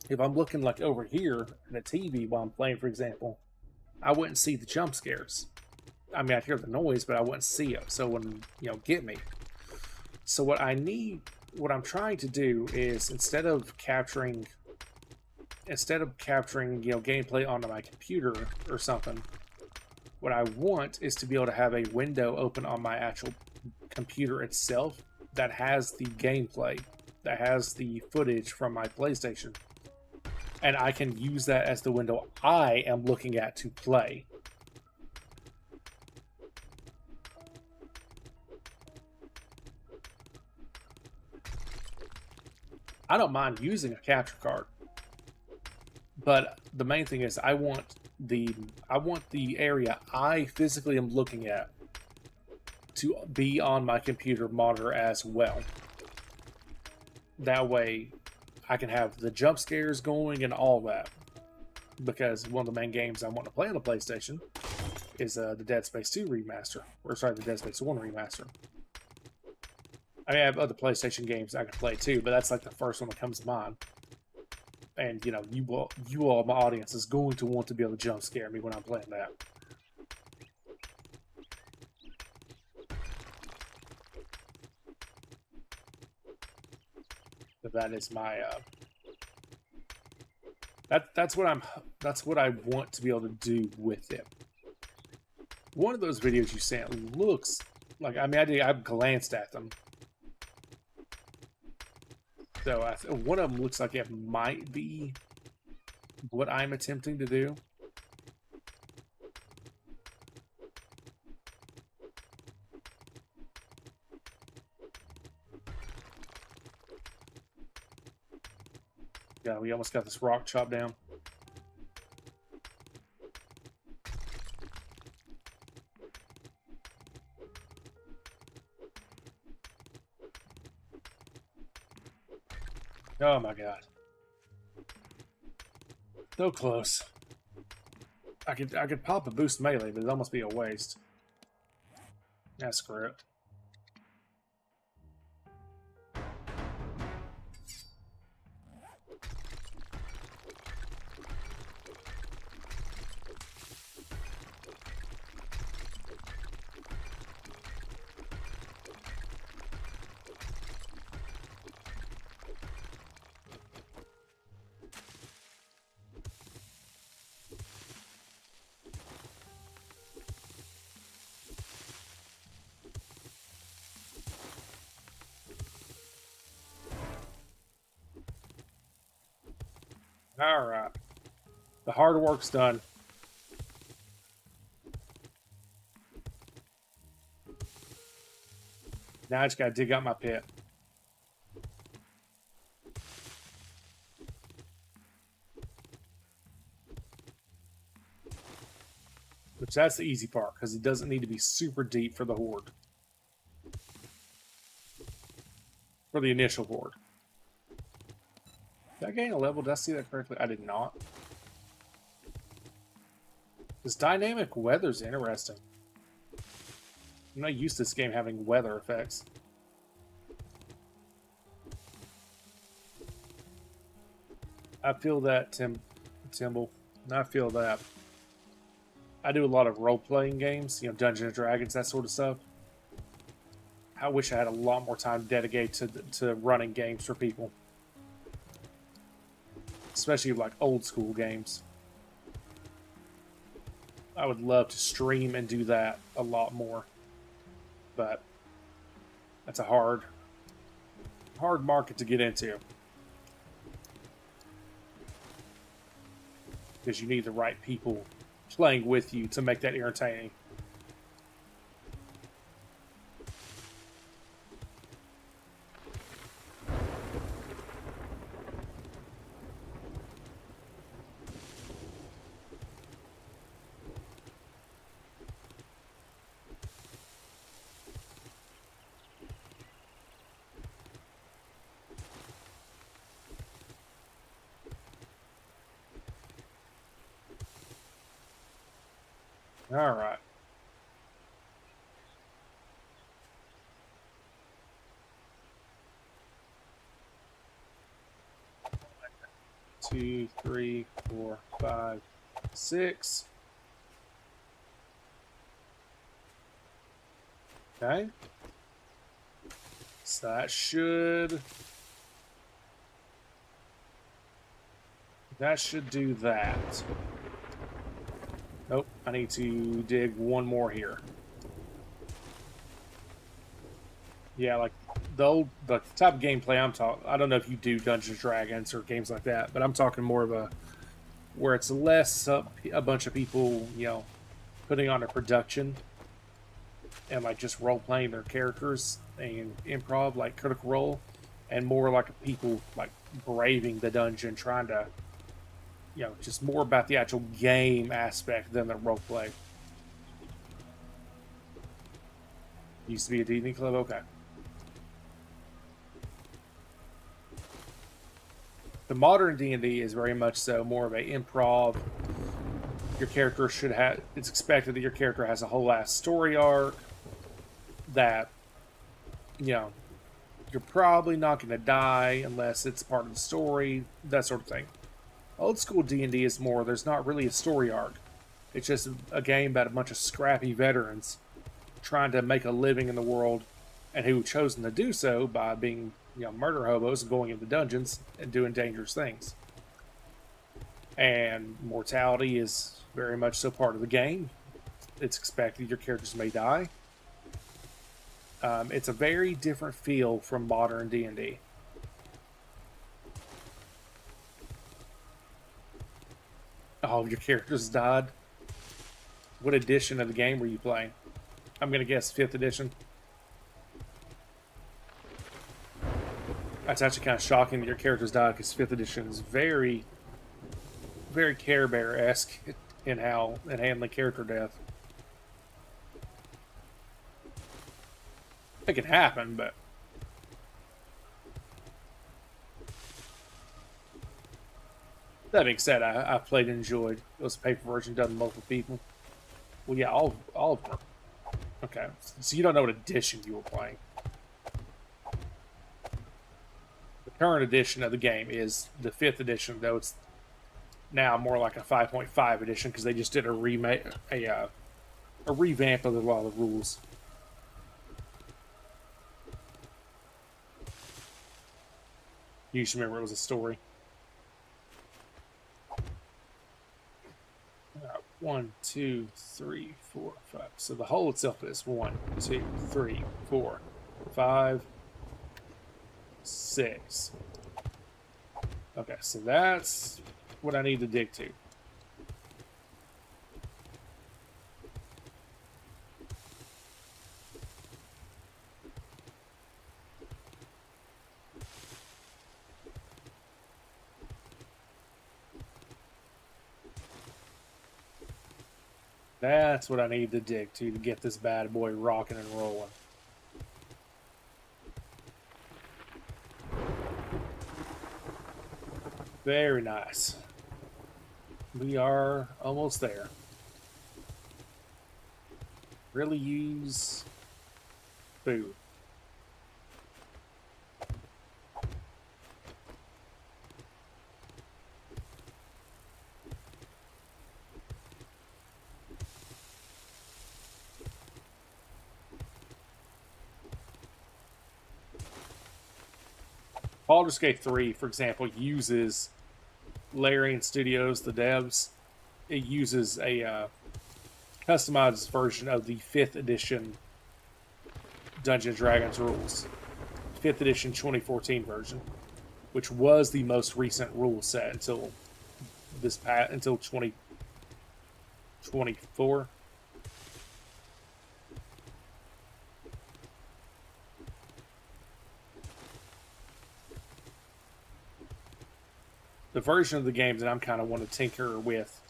If I'm looking like over here at a TV while I'm playing, for example, I wouldn't see the jump scares. I mean, I'd hear the noise, but I wouldn't see it, so it wouldn't, get me. So what I'm trying to do is instead of capturing, gameplay onto my computer or something, what I want is to be able to have a window open on my actual computer itself that has the gameplay, that has the footage from my PlayStation. And I can use that as the window I am looking at to play. I don't mind using a capture card, but the main thing is I want the area I physically am looking at to be on my computer monitor as well. That way I can have the jump scares going and all that. Because one of the main games I want to play on the PlayStation is the Dead Space 2 remaster. The Dead Space 1 remaster. I mean, I have other PlayStation games I can play too, but that's like the first one that comes to mind. And, you all, my audience, is going to want to be able to jump scare me when I'm playing that. But that is my, that's what I want to be able to do with it. One of those videos you sent looks like, I've glanced at them. So one of them looks like it might be what I'm attempting to do. Yeah, we almost got this rock chopped down. Oh my god. So close. I could pop a boost melee, but it'd almost be a waste. That's correct. Alright. The hard work's done. Now I just gotta dig out my pit. Which that's the easy part, because it doesn't need to be super deep for the horde. For the initial horde. Did I gain a level? Did I see that correctly? I did not. This dynamic weather's interesting. I'm not used to this game having weather effects. I feel that, Timble. I feel that. I do a lot of role-playing games, Dungeons and Dragons, that sort of stuff. I wish I had a lot more time dedicated to running games for people. especially like old school games. I would love to stream and do that a lot more, but that's a hard market to get into because you need the right people playing with you to make that entertaining. All right. Two, three, four, five, six. Okay. So that should do that. Nope, I need to dig one more here. Yeah, like the type of gameplay I'm talking. I don't know if you do Dungeons & Dragons or games like that, but I'm talking more of a where it's less a bunch of people, you know, putting on a production and like just role playing their characters and improv, like Critical Role, and more like people like braving the dungeon, trying to, you know, just more about the actual game aspect than the role play. Used to be a D&D club, okay. The modern D&D is very much so more of a improv. Your character should have. It's expected that your character has a whole ass story arc. That, you know, you're probably not going to die unless it's part of the story. That sort of thing. Old school D&D is more, there's not really a story arc. It's just a game about a bunch of scrappy veterans trying to make a living in the world and who chosen to do so by being, you know, murder hobos and going into dungeons and doing dangerous things. And mortality is very much so part of the game. It's expected your characters may die. It's a very different feel from modern D&D. All of your characters died. What edition of the game were you playing? I'm going to guess 5th edition. That's actually kind of shocking that your characters died because 5th edition is very, very Care Bear-esque in handling character death. It can happen, but that being said, I played and enjoyed. It was a paper version done with multiple people. Well, yeah, all of them. Okay, so you don't know what edition you were playing. The current edition of the game is the 5th edition, though it's now more like a 5.5 edition because they just did a remake, a revamp of a lot of the rules. You should remember it was a story. 1, 2, 3, 4, 5. So the whole itself is 1, 2, 3, 4, 5, 6. Okay, so that's what I need to dig to. That's what I need to dig to get this bad boy rocking and rolling. Very nice. We are almost there. Really use food. Baldur's Gate 3, for example, uses Larian Studios, the devs, it uses a customized version of the 5th edition Dungeons & Dragons rules. 5th edition 2014 version, which was the most recent rule set until until 2024. The version of the game that I'm kind of want to tinker with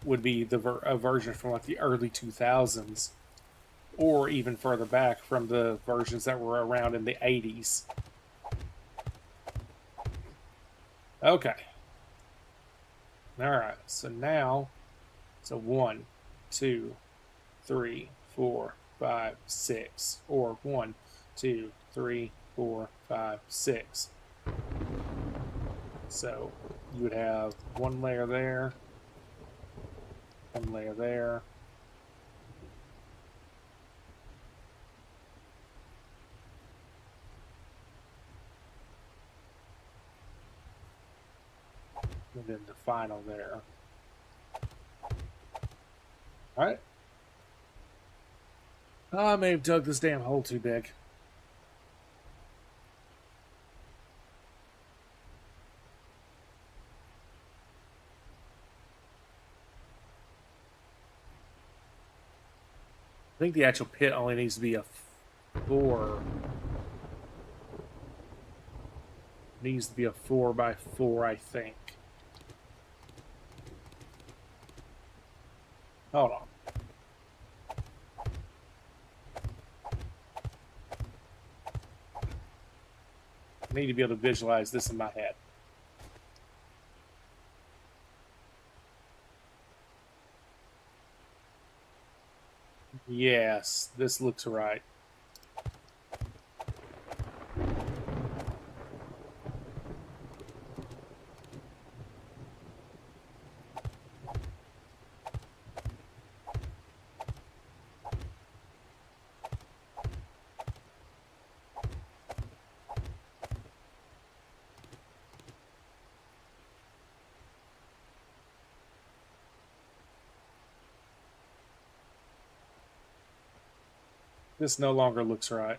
would be a version from like the early 2000s, or even further back from the versions that were around in the 80s. Okay. Alright, so now, 1, 2, 3, 4, 5, 6, or 1, 2, 3, 4, 5, 6. So you would have one layer there, one layer there. And then the final there. Alright. Oh, I may have dug this damn hole too big. I think the actual pit only needs to be a 4. Needs to be a 4 by 4, I think. Hold on. I need to be able to visualize this in my head. Yes, this looks right. This no longer looks right.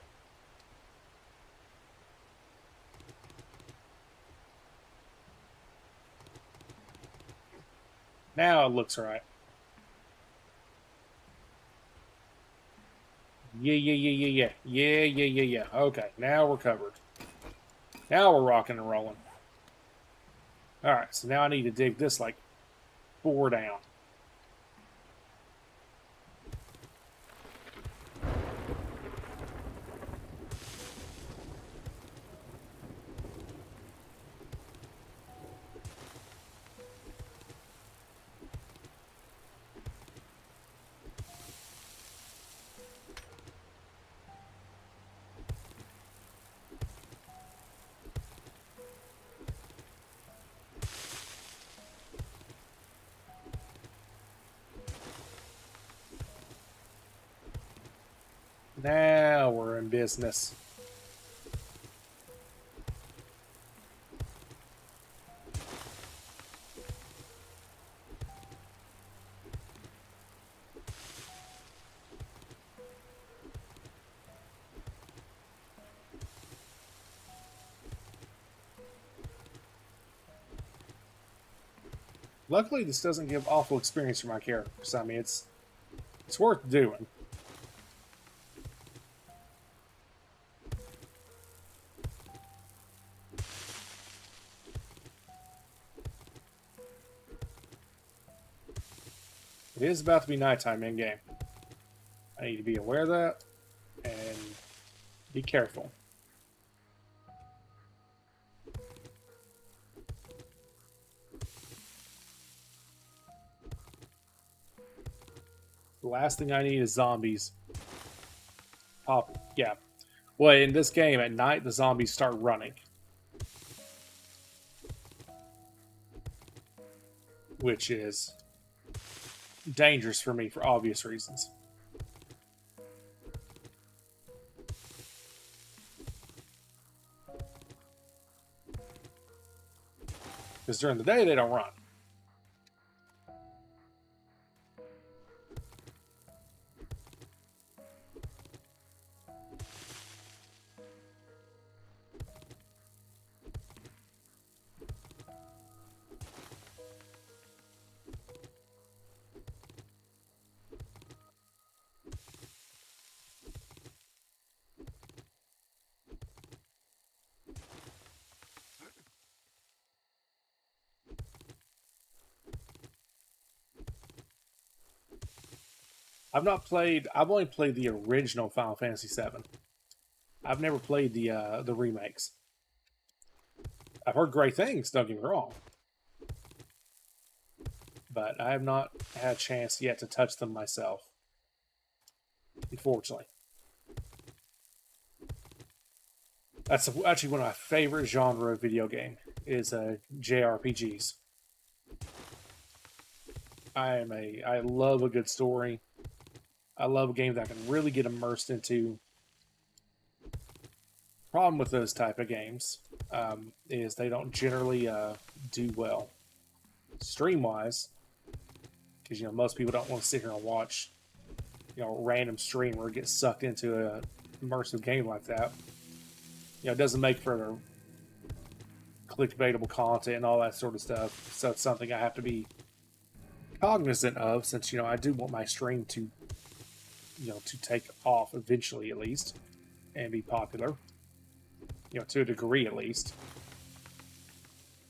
Now it looks right. Yeah. Okay, now we're covered. Now we're rocking and rolling. Alright, so now I need to dig this like 4 down. Now we're in business. Luckily, this doesn't give awful experience for my characters. I mean, it's worth doing. It is about to be nighttime in game. I need to be aware of that and be careful. The last thing I need is zombies. Pop, yeah. Well, in this game, at night, the zombies start running. Which is dangerous for me for obvious reasons. because during the day they don't run. I've only played the original Final Fantasy VII. I've never played the remakes. I've heard great things, don't get me wrong. But I have not had a chance yet to touch them myself. Unfortunately. That's actually one of my favorite genre of video game, is JRPGs. I love a good story. I love a game that I can really get immersed into. Problem with those type of games is they don't generally do well stream-wise, because most people don't want to sit here and watch a random streamer get sucked into a immersive game like that. It doesn't make for clickbaitable content and all that sort of stuff. So it's something I have to be cognizant of, since I do want my stream to to take off eventually, at least, and be popular, to a degree at least.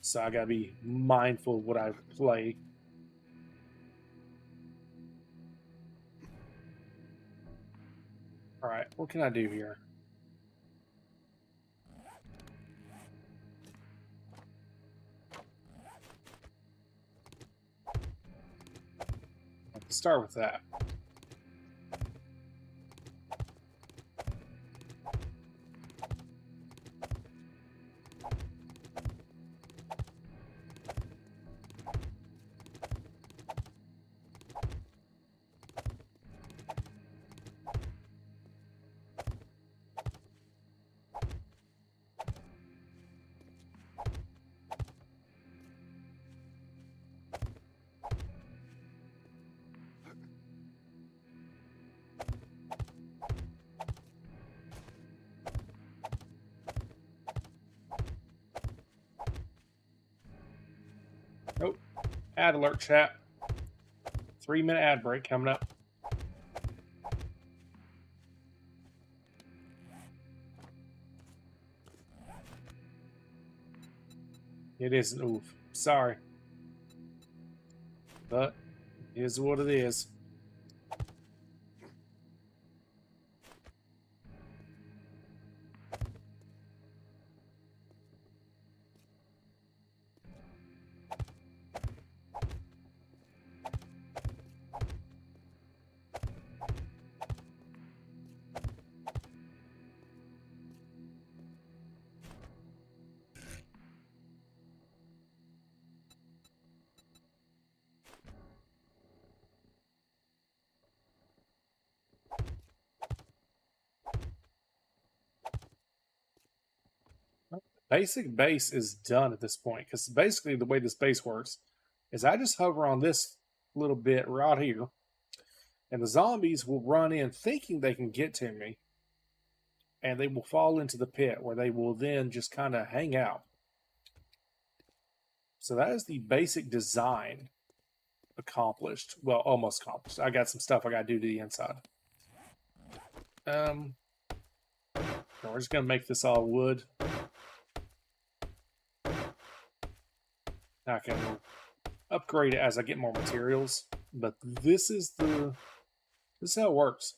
So I gotta be mindful of what I play. All right, what can I do here? Let's start with that. Nope. Ad alert, chat. 3-minute ad break coming up. It isn't. Oof. Sorry. But it is what it is. Basic base is done at this point, because basically the way this base works is I just hover on this little bit right here, and the zombies will run in thinking they can get to me, and they will fall into the pit where they will then just kind of hang out. So that is the basic design accomplished. Well, almost accomplished. I got some stuff I got to do to the inside. We're just going to make this all wood. I can upgrade it as I get more materials, but this is how it works.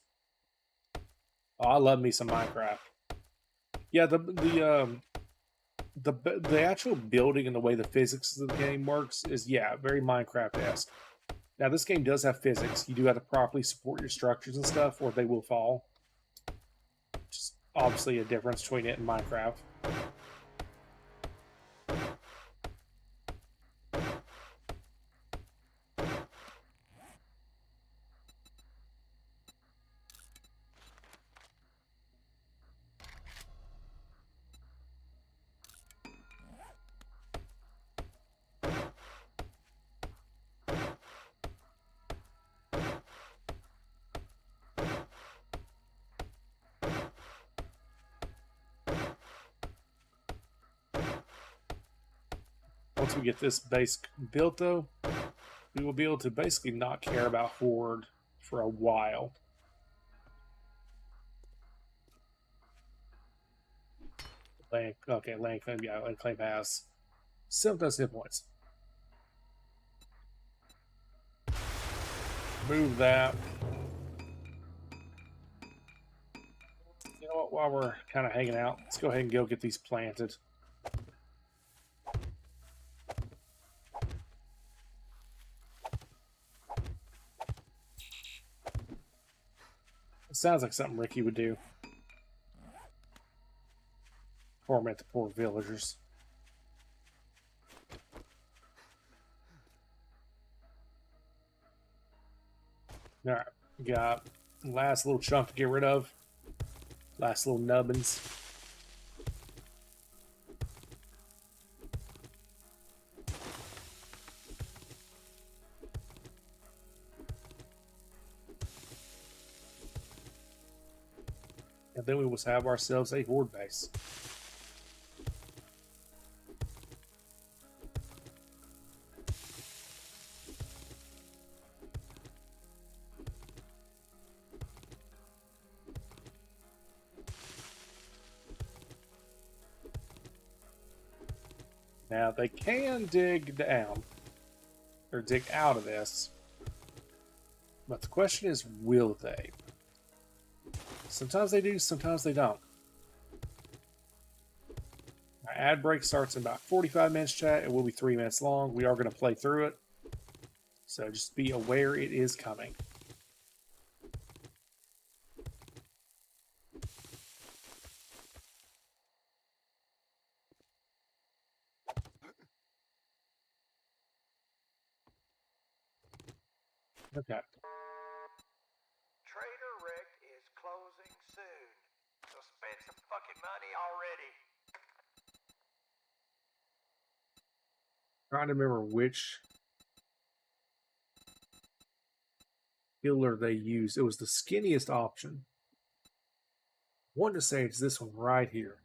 Oh, I love me some Minecraft. Yeah, the actual building and the way the physics of the game works is, yeah, very Minecraft-esque. Now, this game does have physics. You do have to properly support your structures and stuff, or they will fall. Just obviously a difference between it and Minecraft. Once we get this base built, though, we will be able to basically not care about Horde for a while. Okay, land claim, yeah, land claim has 7,000 hit points. Move that. You know what, while we're kind of hanging out, let's go ahead and go get these planted. It sounds like something Ricky would do. Torment the poor villagers. Alright, got last little chunk to get rid of. Last little nubbins. And then we will have ourselves a horde base. Now, they can dig down, or dig out of this, but the question is, will they? Sometimes they do, sometimes they don't. Our ad break starts in about 45 minutes, chat. It will be 3 minutes long. We are going to play through it, so just be aware it is coming. Okay. Trader Rick is closing soon, so spend some fucking money already. Trying to remember which filler they used. It was the skinniest option. I wanted to say it's this one right here.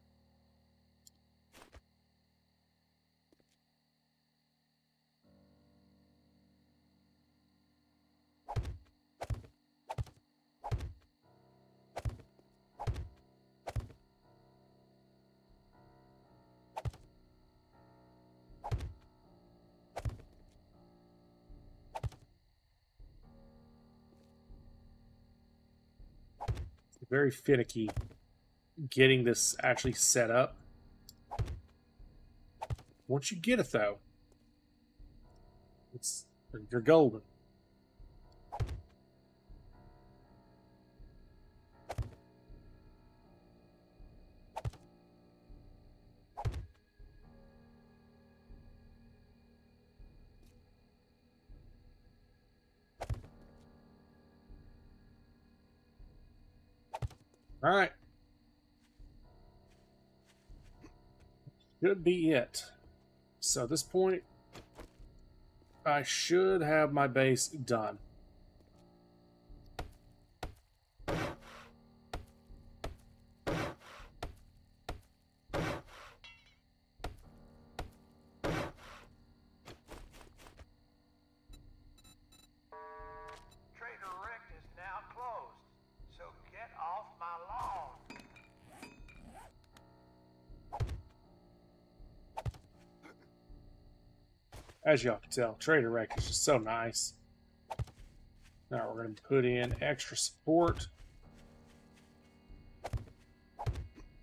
Very finicky getting this actually set up. Once you get it, though, you're golden. All right. Should be it. So at this point, I should have my base done. Trader Rick is now closed, so get off my lawn. As y'all can tell, Trader Rec is just so nice. Now we're going to put in extra support.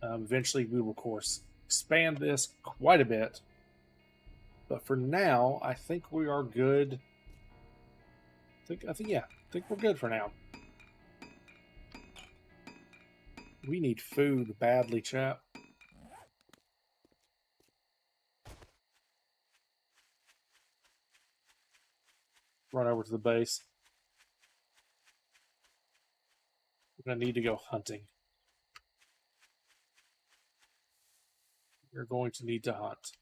Eventually, we will, of course, expand this quite a bit. But for now, I think we are good. I think we're good for now. We need food badly, chap. Run over to the base. We're going to need to go hunting. You're going to need to hunt.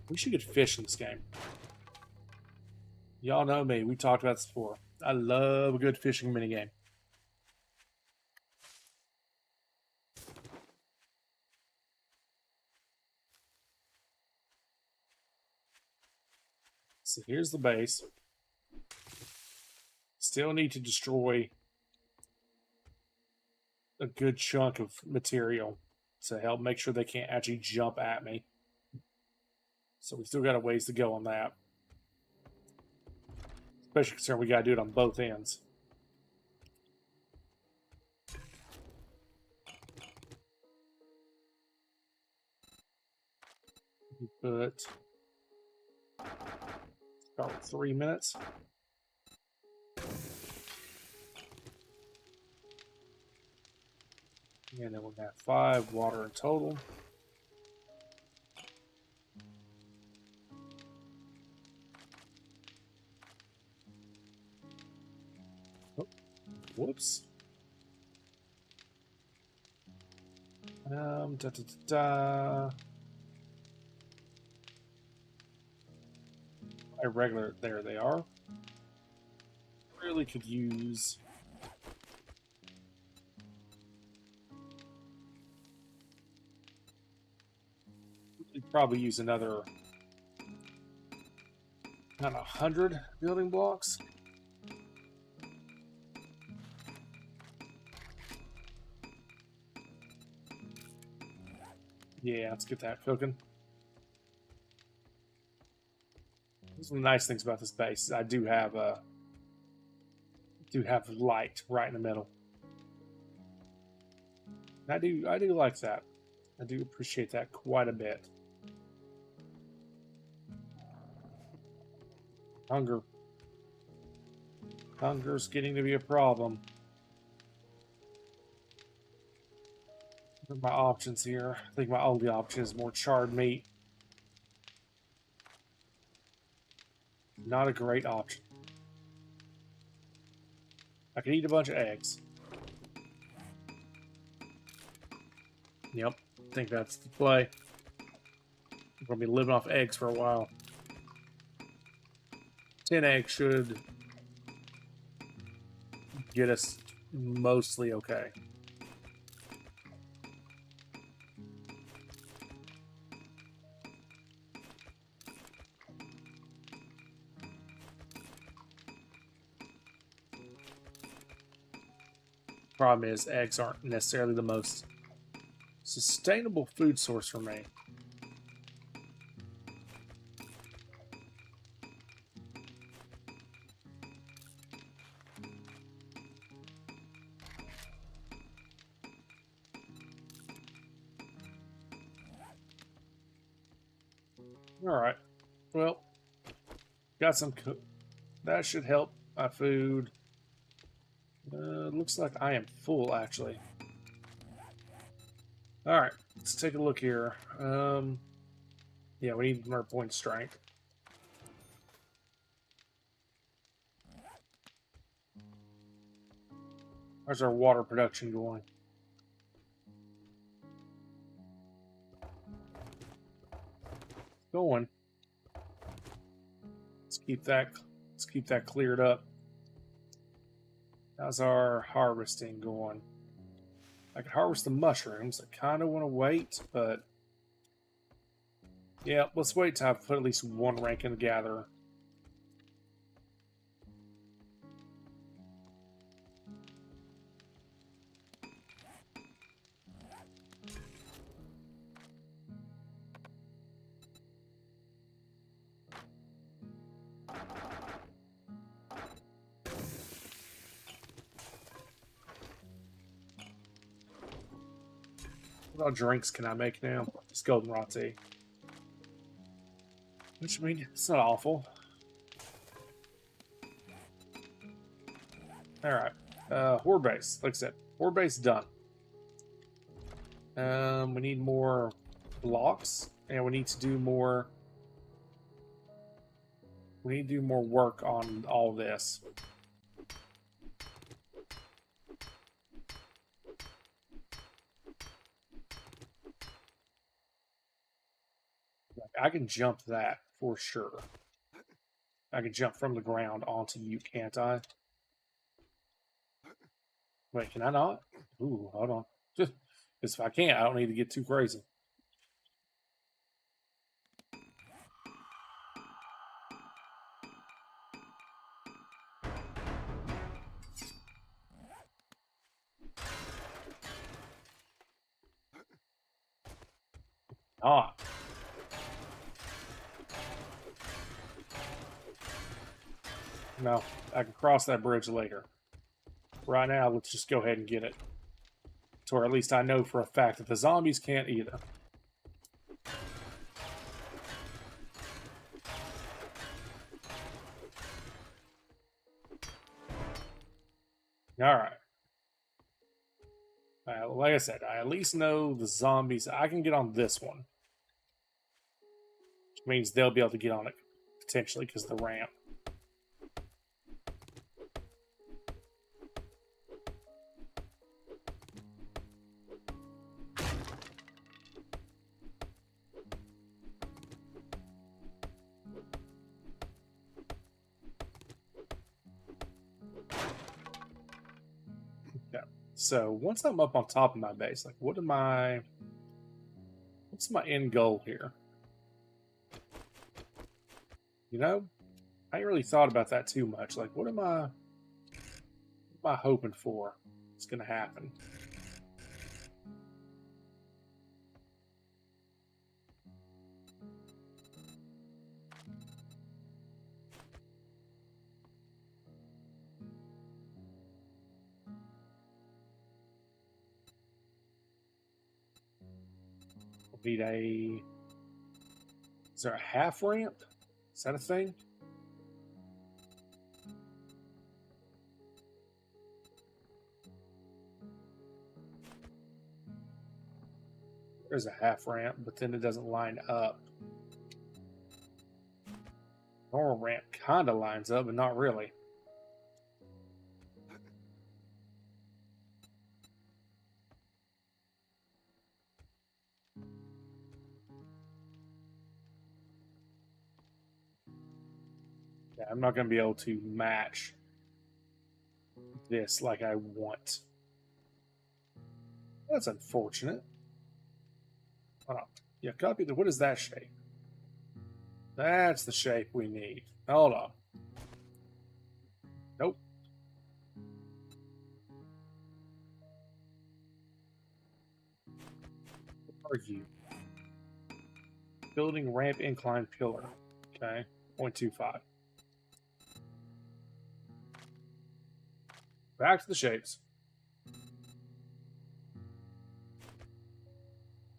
We should get fish in this game. Y'all know me. We talked about this before. I love a good fishing minigame. So here's the base. Still need to destroy a good chunk of material to help make sure they can't actually jump at me. So we still got a ways to go on that. Especially considering we got to do it on both ends. Put about 3 minutes. And then we got 5 water in total. Oh, whoops. Da, da, da, da. Irregular, there they are. Really could use probably use another, I don't know, 100 building blocks. Yeah, let's get that cooking. One of the nice things about this base is I do have light right in the middle. I do like that. I do appreciate that quite a bit. Hunger's getting to be a problem. What are my options here? I think my only option is more charred meat. Not a great option. I could eat a bunch of eggs. Yep, I think that's the play. We're going to be living off eggs for a while. 10 eggs should get us mostly okay. Problem is, eggs aren't necessarily the most sustainable food source for me. Alright. Well, got some that should help my food. Looks like I am full, actually. Alright, let's take a look here. Yeah, we need more point strength. How's our water production going? Going. Let's keep that cleared up. How's our harvesting going? I could harvest the mushrooms. I kind of want to wait, but yeah, let's wait till I put at least one rank in the gatherer. What all drinks can I make now? Just goldenrod tea. Which, I mean, it's not awful. Alright. Horde base. Like I said, horde base done. We need more blocks, and we need to do more. We need to do more work on all this. I can jump that for sure. I can jump from the ground onto you, can't I? Wait, can I not? Ooh, hold on. Because if I can't, I don't need to get too crazy. Ah. No, I can cross that bridge later. Right now, let's just go ahead and get it. To where at least I know for a fact that the zombies can't either. Alright. Like I said, I at least know the zombies. I can get on this one. Which means they'll be able to get on it, potentially, because of the ramp. So once I'm up on top of my base, like what's my end goal here? You know, I ain't really thought about that too much. Like what am I hoping for? It's gonna happen. Need a... Is there a half ramp? Is that a thing? There's a half ramp, but then it doesn't line up. Normal ramp kind of lines up, but not really. Yeah, I'm not going to be able to match this like I want. That's unfortunate. Hold on. Yeah, copy the... What is that shape? That's the shape we need. Hold on. Nope. What are you? Building ramp incline pillar. Okay. 0.25. Back to the shapes.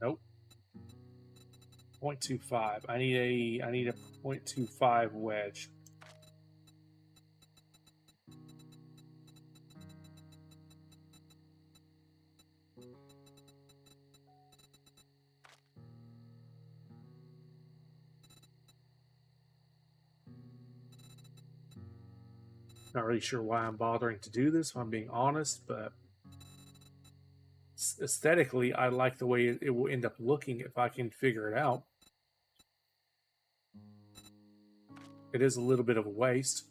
Nope. 0.25. I need a 0.25 wedge. Not really sure why I'm bothering to do this, if I'm being honest, but aesthetically, I like the way it will end up looking if I can figure it out. It is a little bit of a waste,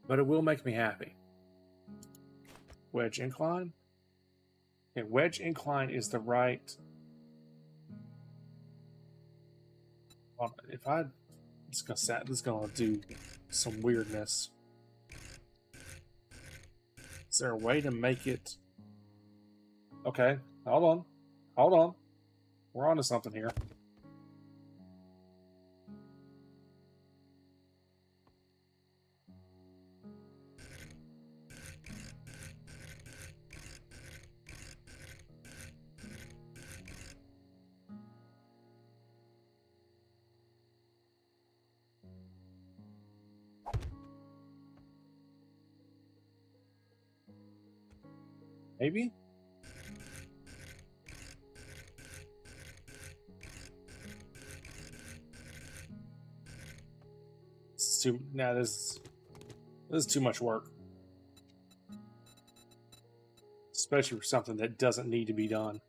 but it will make me happy. Wedge incline. Okay, wedge incline is the right... If I... This is gonna do some weirdness. Is there a way to make it... Okay, hold on. Hold on. We're onto something here. Maybe? This is too much work. Especially for something that doesn't need to be done.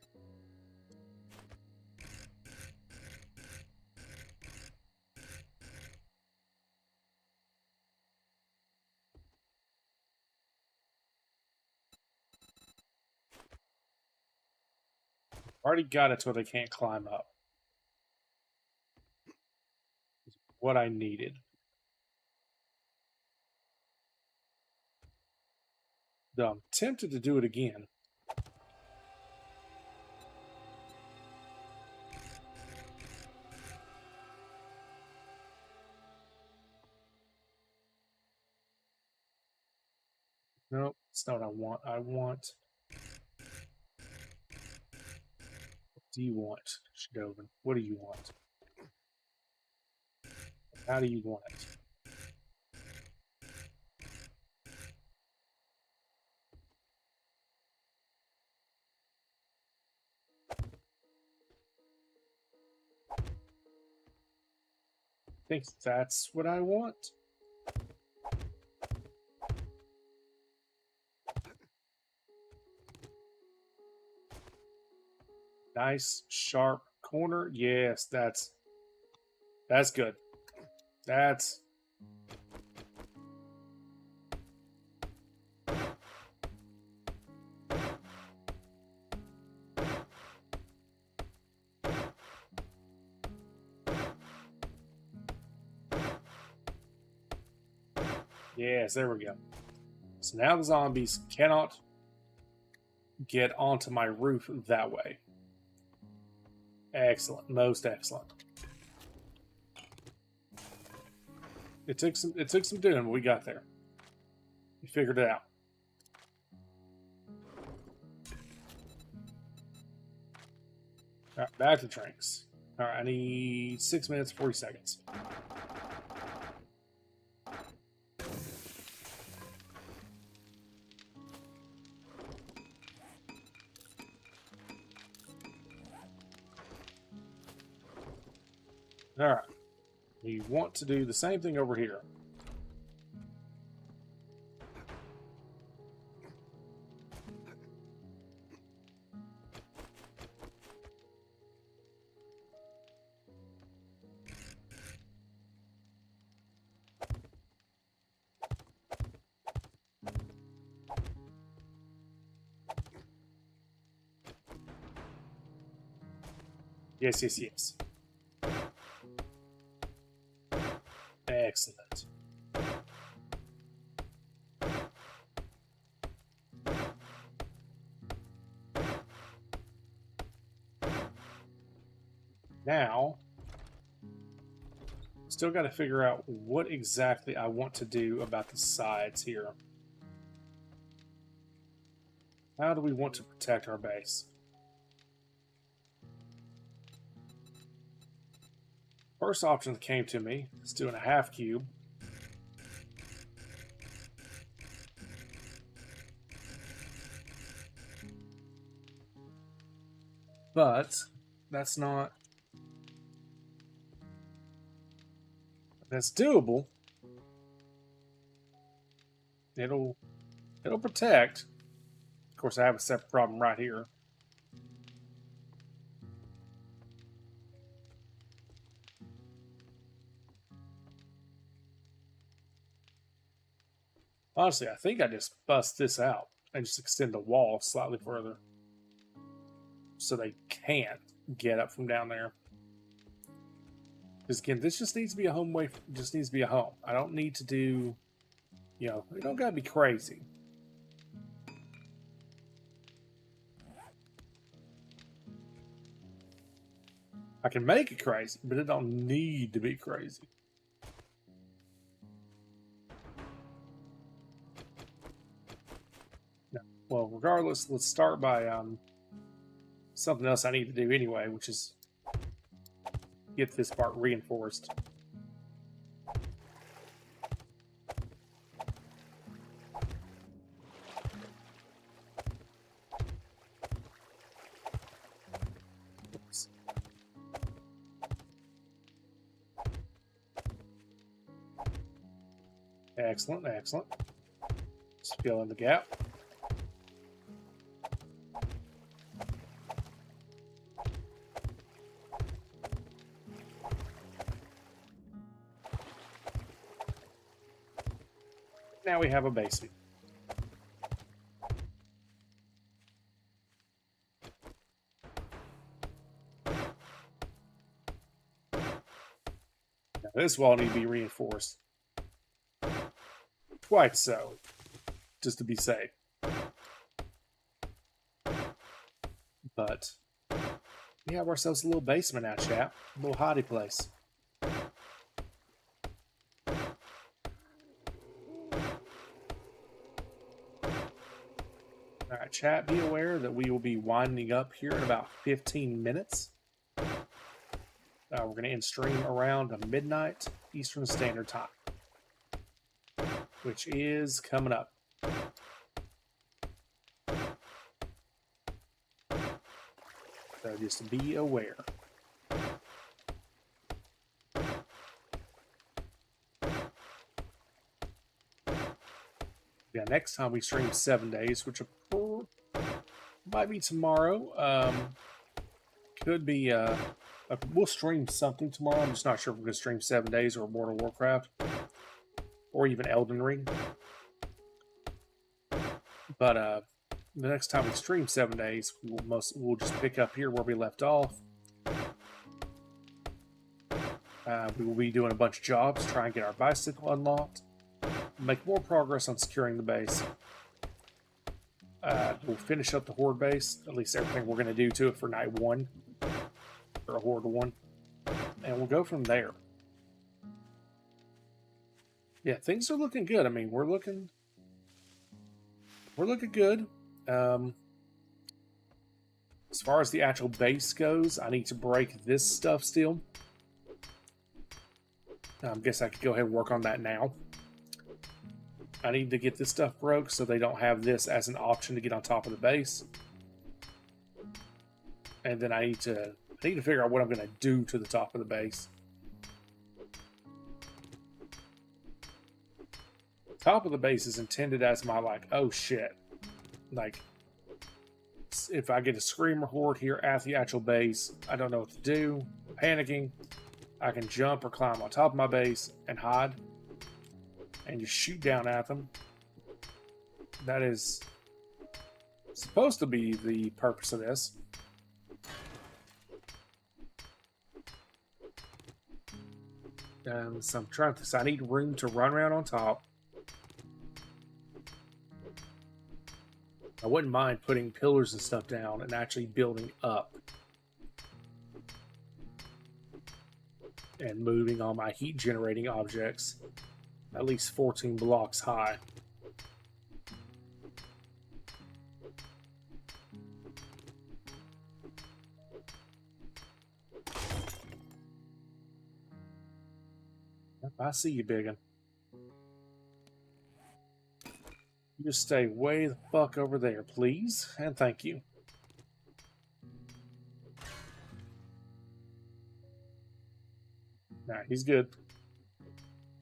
Already got it to where they can't climb up. What I needed. Though I'm tempted to do it again. Nope, it's not what I want. I want... What do you want, Shadovin? What do you want? How do you want it? I think that's what I want. Nice, sharp corner. Yes, that's good. That's... Yes, there we go. So now the zombies cannot get onto my roof that way. Excellent, most excellent. It took some doing, but we got there. We figured it out. All right, back to drinks. All right, I need 6 minutes, 40 seconds. All right, we want to do the same thing over here. Yes, yes, yes. Excellent. Now, still got to figure out what exactly I want to do about the sides here. How do we want to protect our base? First option that came to me is doing a half cube. But that's not... That's doable. It'll protect. Of course, I have a separate problem right here. Honestly, I think I just bust this out and just extend the wall slightly further so they can't get up from down there. Because again, this just needs to be a home way. Just needs to be a home. I don't need to do, you know, it don't gotta be crazy. I can make it crazy, but it don't need to be crazy. No. Well, regardless, let's start by something else I need to do anyway, which is get this part reinforced. Oops. Excellent, excellent. Just fill in the gap. Now we have a basement. Now this wall needs to be reinforced. Quite so, just to be safe. But we have ourselves a little basement now, chap. A little hidey place. Alright, chat, be aware that we will be winding up here in about 15 minutes. We're going to end stream around midnight Eastern Standard Time, which is coming up. So just be aware. Yeah, next time we stream 7 days, which might be tomorrow. Could be, we'll stream something tomorrow. I'm just not sure if we're going to stream 7 days or World of Warcraft or even Elden Ring. But the next time we stream 7 days, we'll just pick up here where we left off. We will be doing a bunch of jobs, try and get our bicycle unlocked, make more progress on securing the base. We'll finish up the Horde base, at least everything we're going to do to it for night 1, or a Horde 1, and we'll go from there. Yeah, things are looking good. I mean, we're looking good. As far as the actual base goes, I need to break this stuff still. I guess I could go ahead and work on that now. I need to get this stuff broke so they don't have this as an option to get on top of the base. And then I need to figure out what I'm going to do to the top of the base. Top of the base is intended as my, like, oh shit. Like, if I get a Screamer Horde here at the actual base, I don't know what to do, I'm panicking, I can jump or climb on top of my base and hide and just shoot down at them. That is supposed to be the purpose of this. So I'm trying to, so I need room to run around on top. I wouldn't mind putting pillars and stuff down and actually building up. And moving all my heat generating objects at least 14 blocks high. Yep, I see you, biggin'. You just stay way the fuck over there, please, and thank you. Nah, he's good.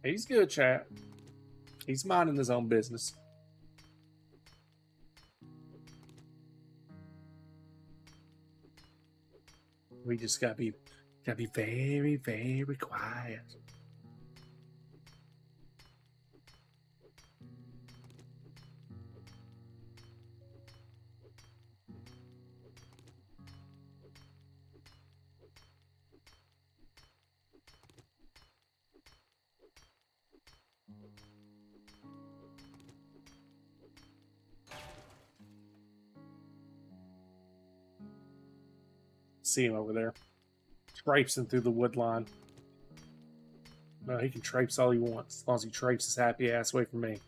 He's good, chat. He's minding his own business. We just gotta be very, very quiet. See him over there, traipsing through the wood line. No, he can traipse all he wants, as long as he traipses his happy ass away from me.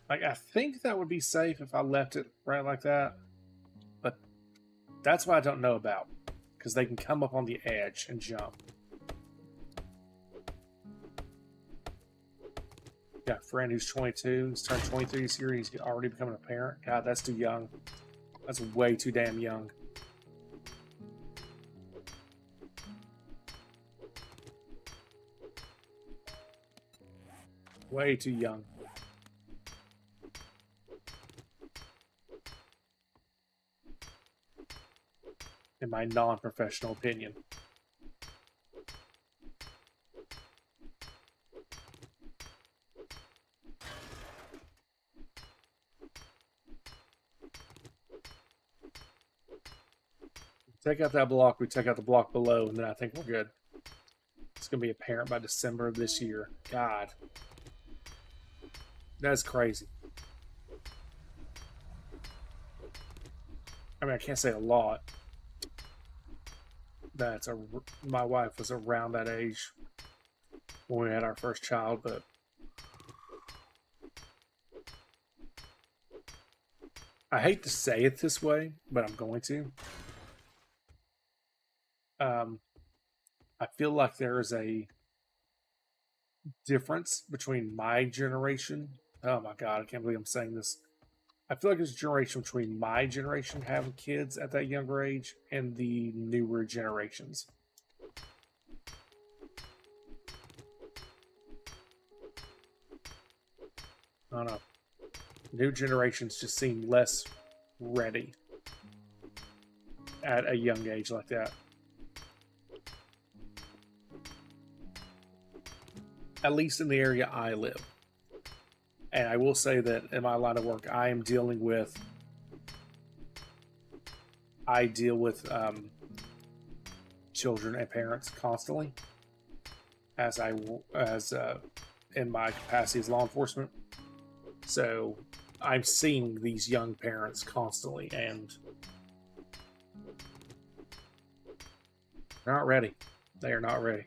Like, I think that would be safe if I left it right like that, but that's what I don't know about, because they can come up on the edge and jump. Got a friend who's 22, he's turned 23 this year, he's already becoming a parent. God, that's too young. That's way too damn young. Way too young. In my non-professional opinion. Take out that block, we take out the block below, and then I think we're good. It's going to be apparent by December of this year. God. That's crazy. I mean, I can't say a lot. My wife was around that age when we had our first child, but I hate to say it this way, but I'm going to. I feel like there is a difference between my generation. Oh my God, I can't believe I'm saying this. I feel like there's a generation between my generation having kids at that younger age and the newer generations. I don't know. New generations just seem less ready at a young age like that. At least in the area I live. And I will say that in my line of work, I deal with children and parents constantly, as in my capacity as law enforcement. So I'm seeing these young parents constantly, and they're not ready. They are not ready.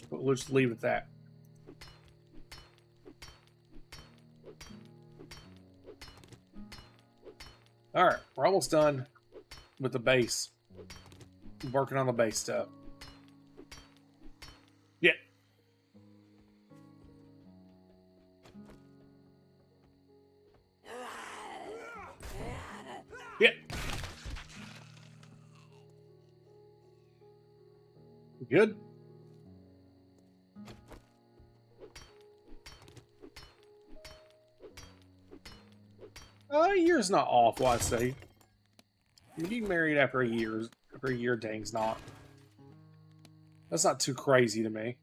We'll just leave it at that. All right, we're almost done with the base. Working on the base stuff. Yeah. Yeah. Good. A year's not awful, I'd say. Getting married after a year, dang's not. That's not too crazy to me.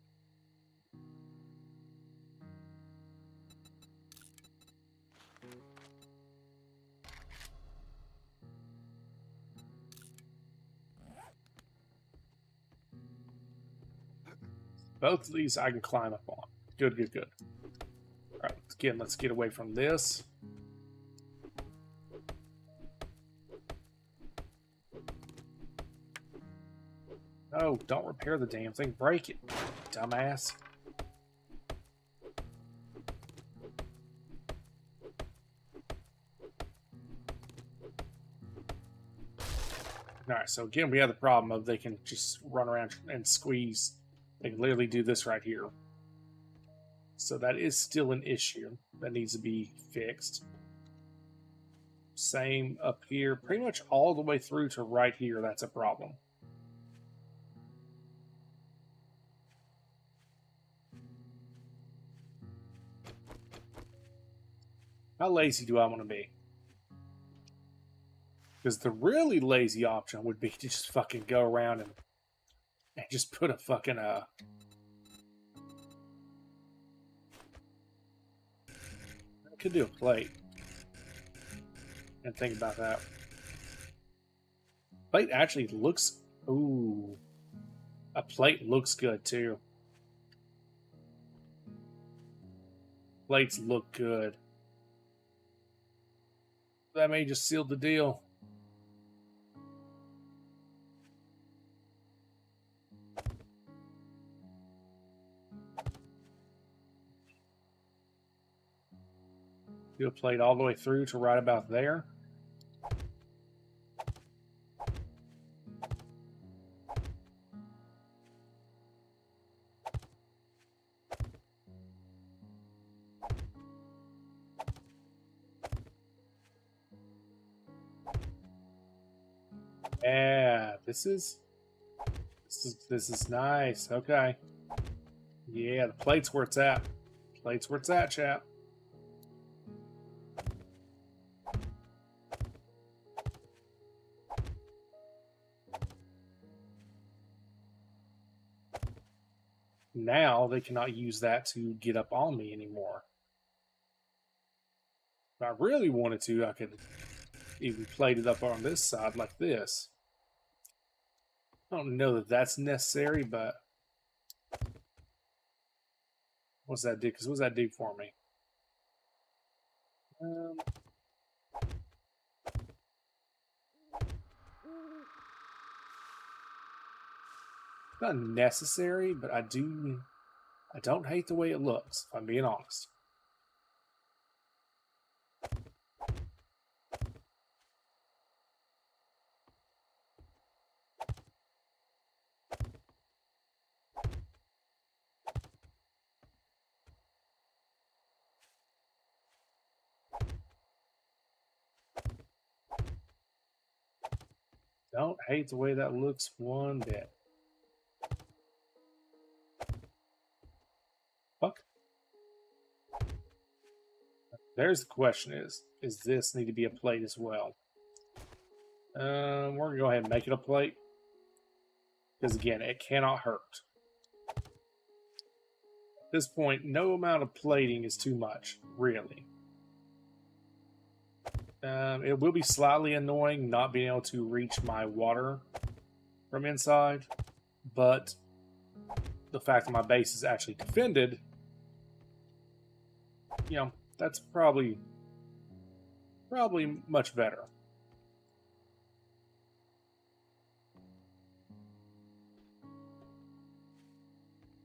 Both of these I can climb up on. Good, good, good. Alright, again, let's get away from this. Oh, don't repair the damn thing. Break it, dumbass. Alright, so again, we have the problem of they can just run around and squeeze. They can literally do this right here. So that is still an issue that needs to be fixed. Same up here. Pretty much all the way through to right here, that's a problem. How lazy do I want to be? Because the really lazy option would be to just fucking go around and just put a fucking I could do a plate. And think about that. Plate actually looks. Ooh, a plate looks good too. Plates look good. That may just seal the deal. Do a plate all the way through to right about there. Yeah, this is nice. Okay. Yeah, the plate's where it's at. Plate's where it's at, chap. Now they cannot use that to get up on me anymore. If I really wanted to, I could even plate it up on this side like this. I don't know that that's necessary, but what's that do? Because what's that do for me? Not necessary, but I don't hate the way it looks, if I'm being honest. Don't hate the way that looks one bit. Fuck. There's the question is this need to be a plate as well? We're going to go ahead and make it a plate. Because again, it cannot hurt. At this point, no amount of plating is too much, really. It will be slightly annoying not being able to reach my water from inside, but the fact that my base is actually defended, you know, that's probably much better.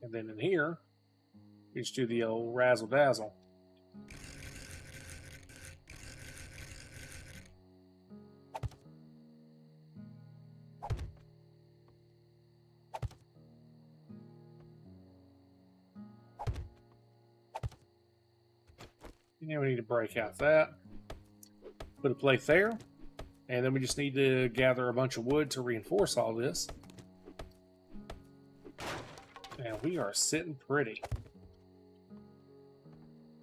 And then in here, we just do the old razzle dazzle. And we need to break out that. Put a plate there. And then we just need to gather a bunch of wood to reinforce all this. And we are sitting pretty.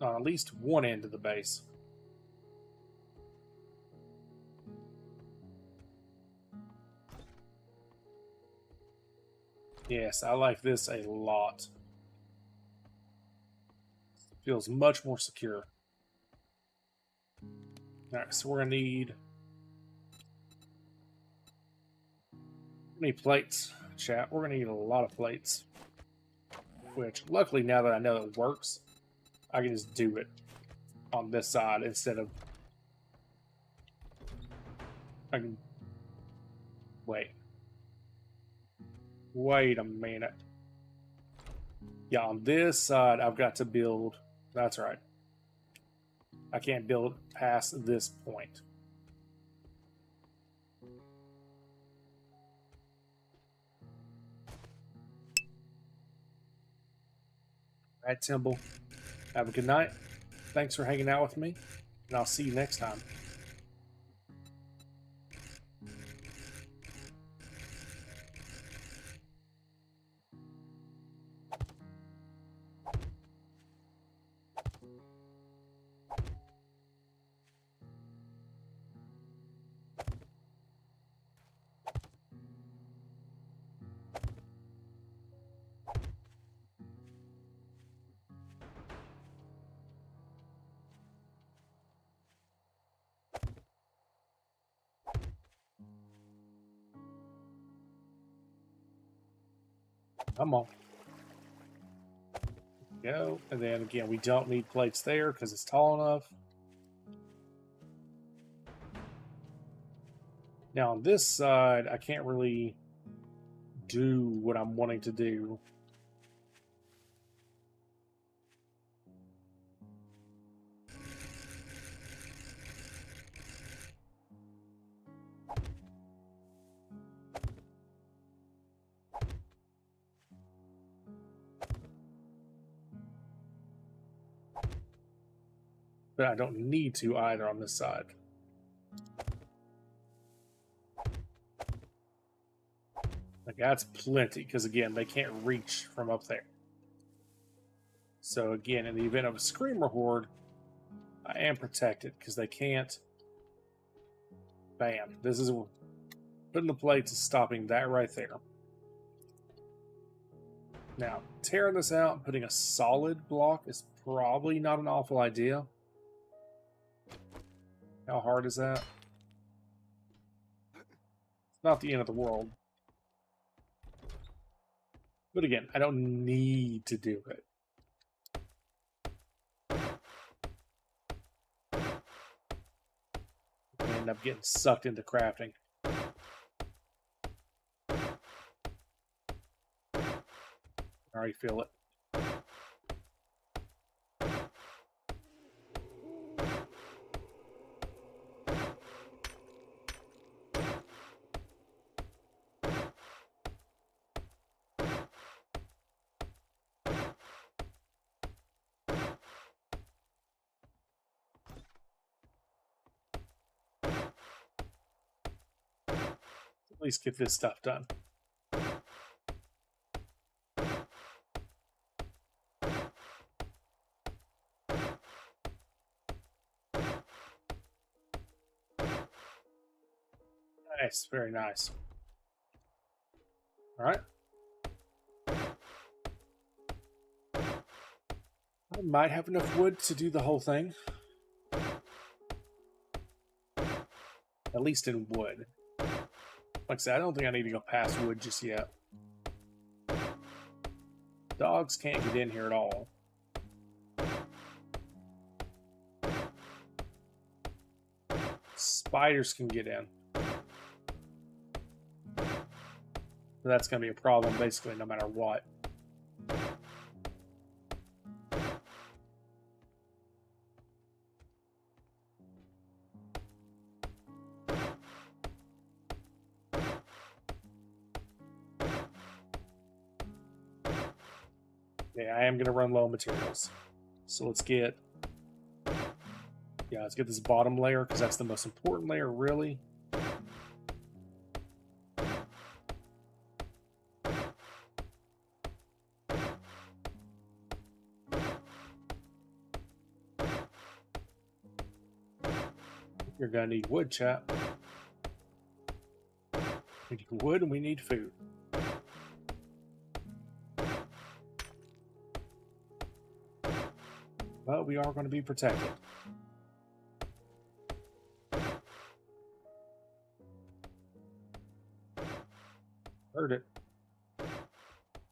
On at least one end of the base. Yes, I like this a lot. Feels much more secure. Alright, so we're gonna need plates, chat. We're gonna need a lot of plates. Which, luckily, now that I know it works, I can just do it on this side instead of... I can... Wait a minute. Yeah, on this side, I've got to build... That's right. I can't build past this point. All right, Timble. Have a good night. Thanks for hanging out with me, and I'll see you next time. Come on. Go. And then again, we don't need plates there because it's tall enough. Now on this side, I can't really do what I'm wanting to do. But I don't need to either on this side. Like, that's plenty, because again, they can't reach from up there. So again, in the event of a screamer horde, I am protected, because they can't... Bam. This is... Putting the plates is stopping that right there. Now, tearing this out and putting a solid block is probably not an awful idea. How hard is that? It's not the end of the world. But again, I don't need to do it. I end up getting sucked into crafting. I already feel it. At least get this stuff done. Nice, very nice. All right. I might have enough wood to do the whole thing. At least in wood. Like I said, I don't think I need to go past wood just yet. Dogs can't get in here at all. Spiders can get in. So that's going to be a problem basically no matter what. Yeah, I am going to run low on materials. So let's get... Yeah, let's get this bottom layer because that's the most important layer, really. You're going to need wood, chap. We need wood and we need food. But we are going to be protected. Heard it.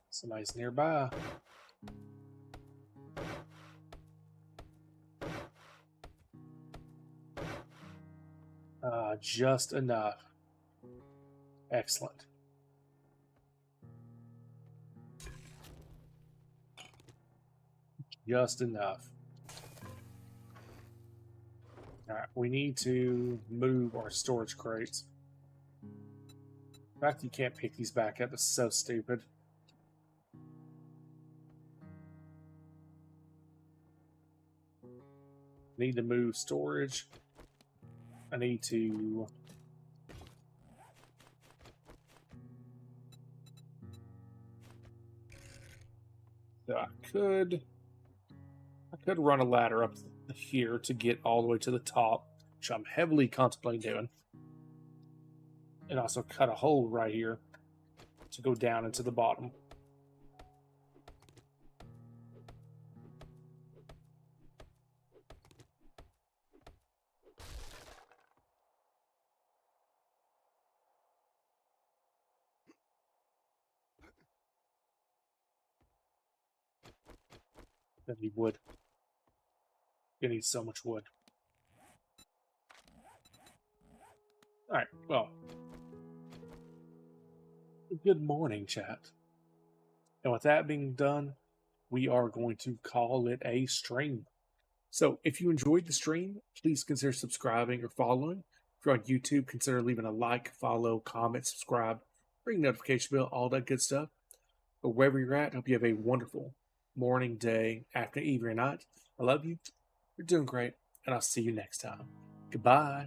Somebody's nearby. Just enough. Excellent. Just enough. Alright, we need to move our storage crates. The fact that you can't pick these back up is so stupid. Need to move storage. I need to... So I could run a ladder up here to get all the way to the top, which I'm heavily contemplating doing. And also cut a hole right here to go down into the bottom. I need wood. You need so much wood. Alright, well. Good morning, chat. And with that being done, we are going to call it a stream. So, if you enjoyed the stream, please consider subscribing or following. If you're on YouTube, consider leaving a like, follow, comment, subscribe, ring notification bell, all that good stuff. But wherever you're at, I hope you have a wonderful morning, day, afternoon, evening, or night. I love you. You're doing great. And I'll see you next time. Goodbye.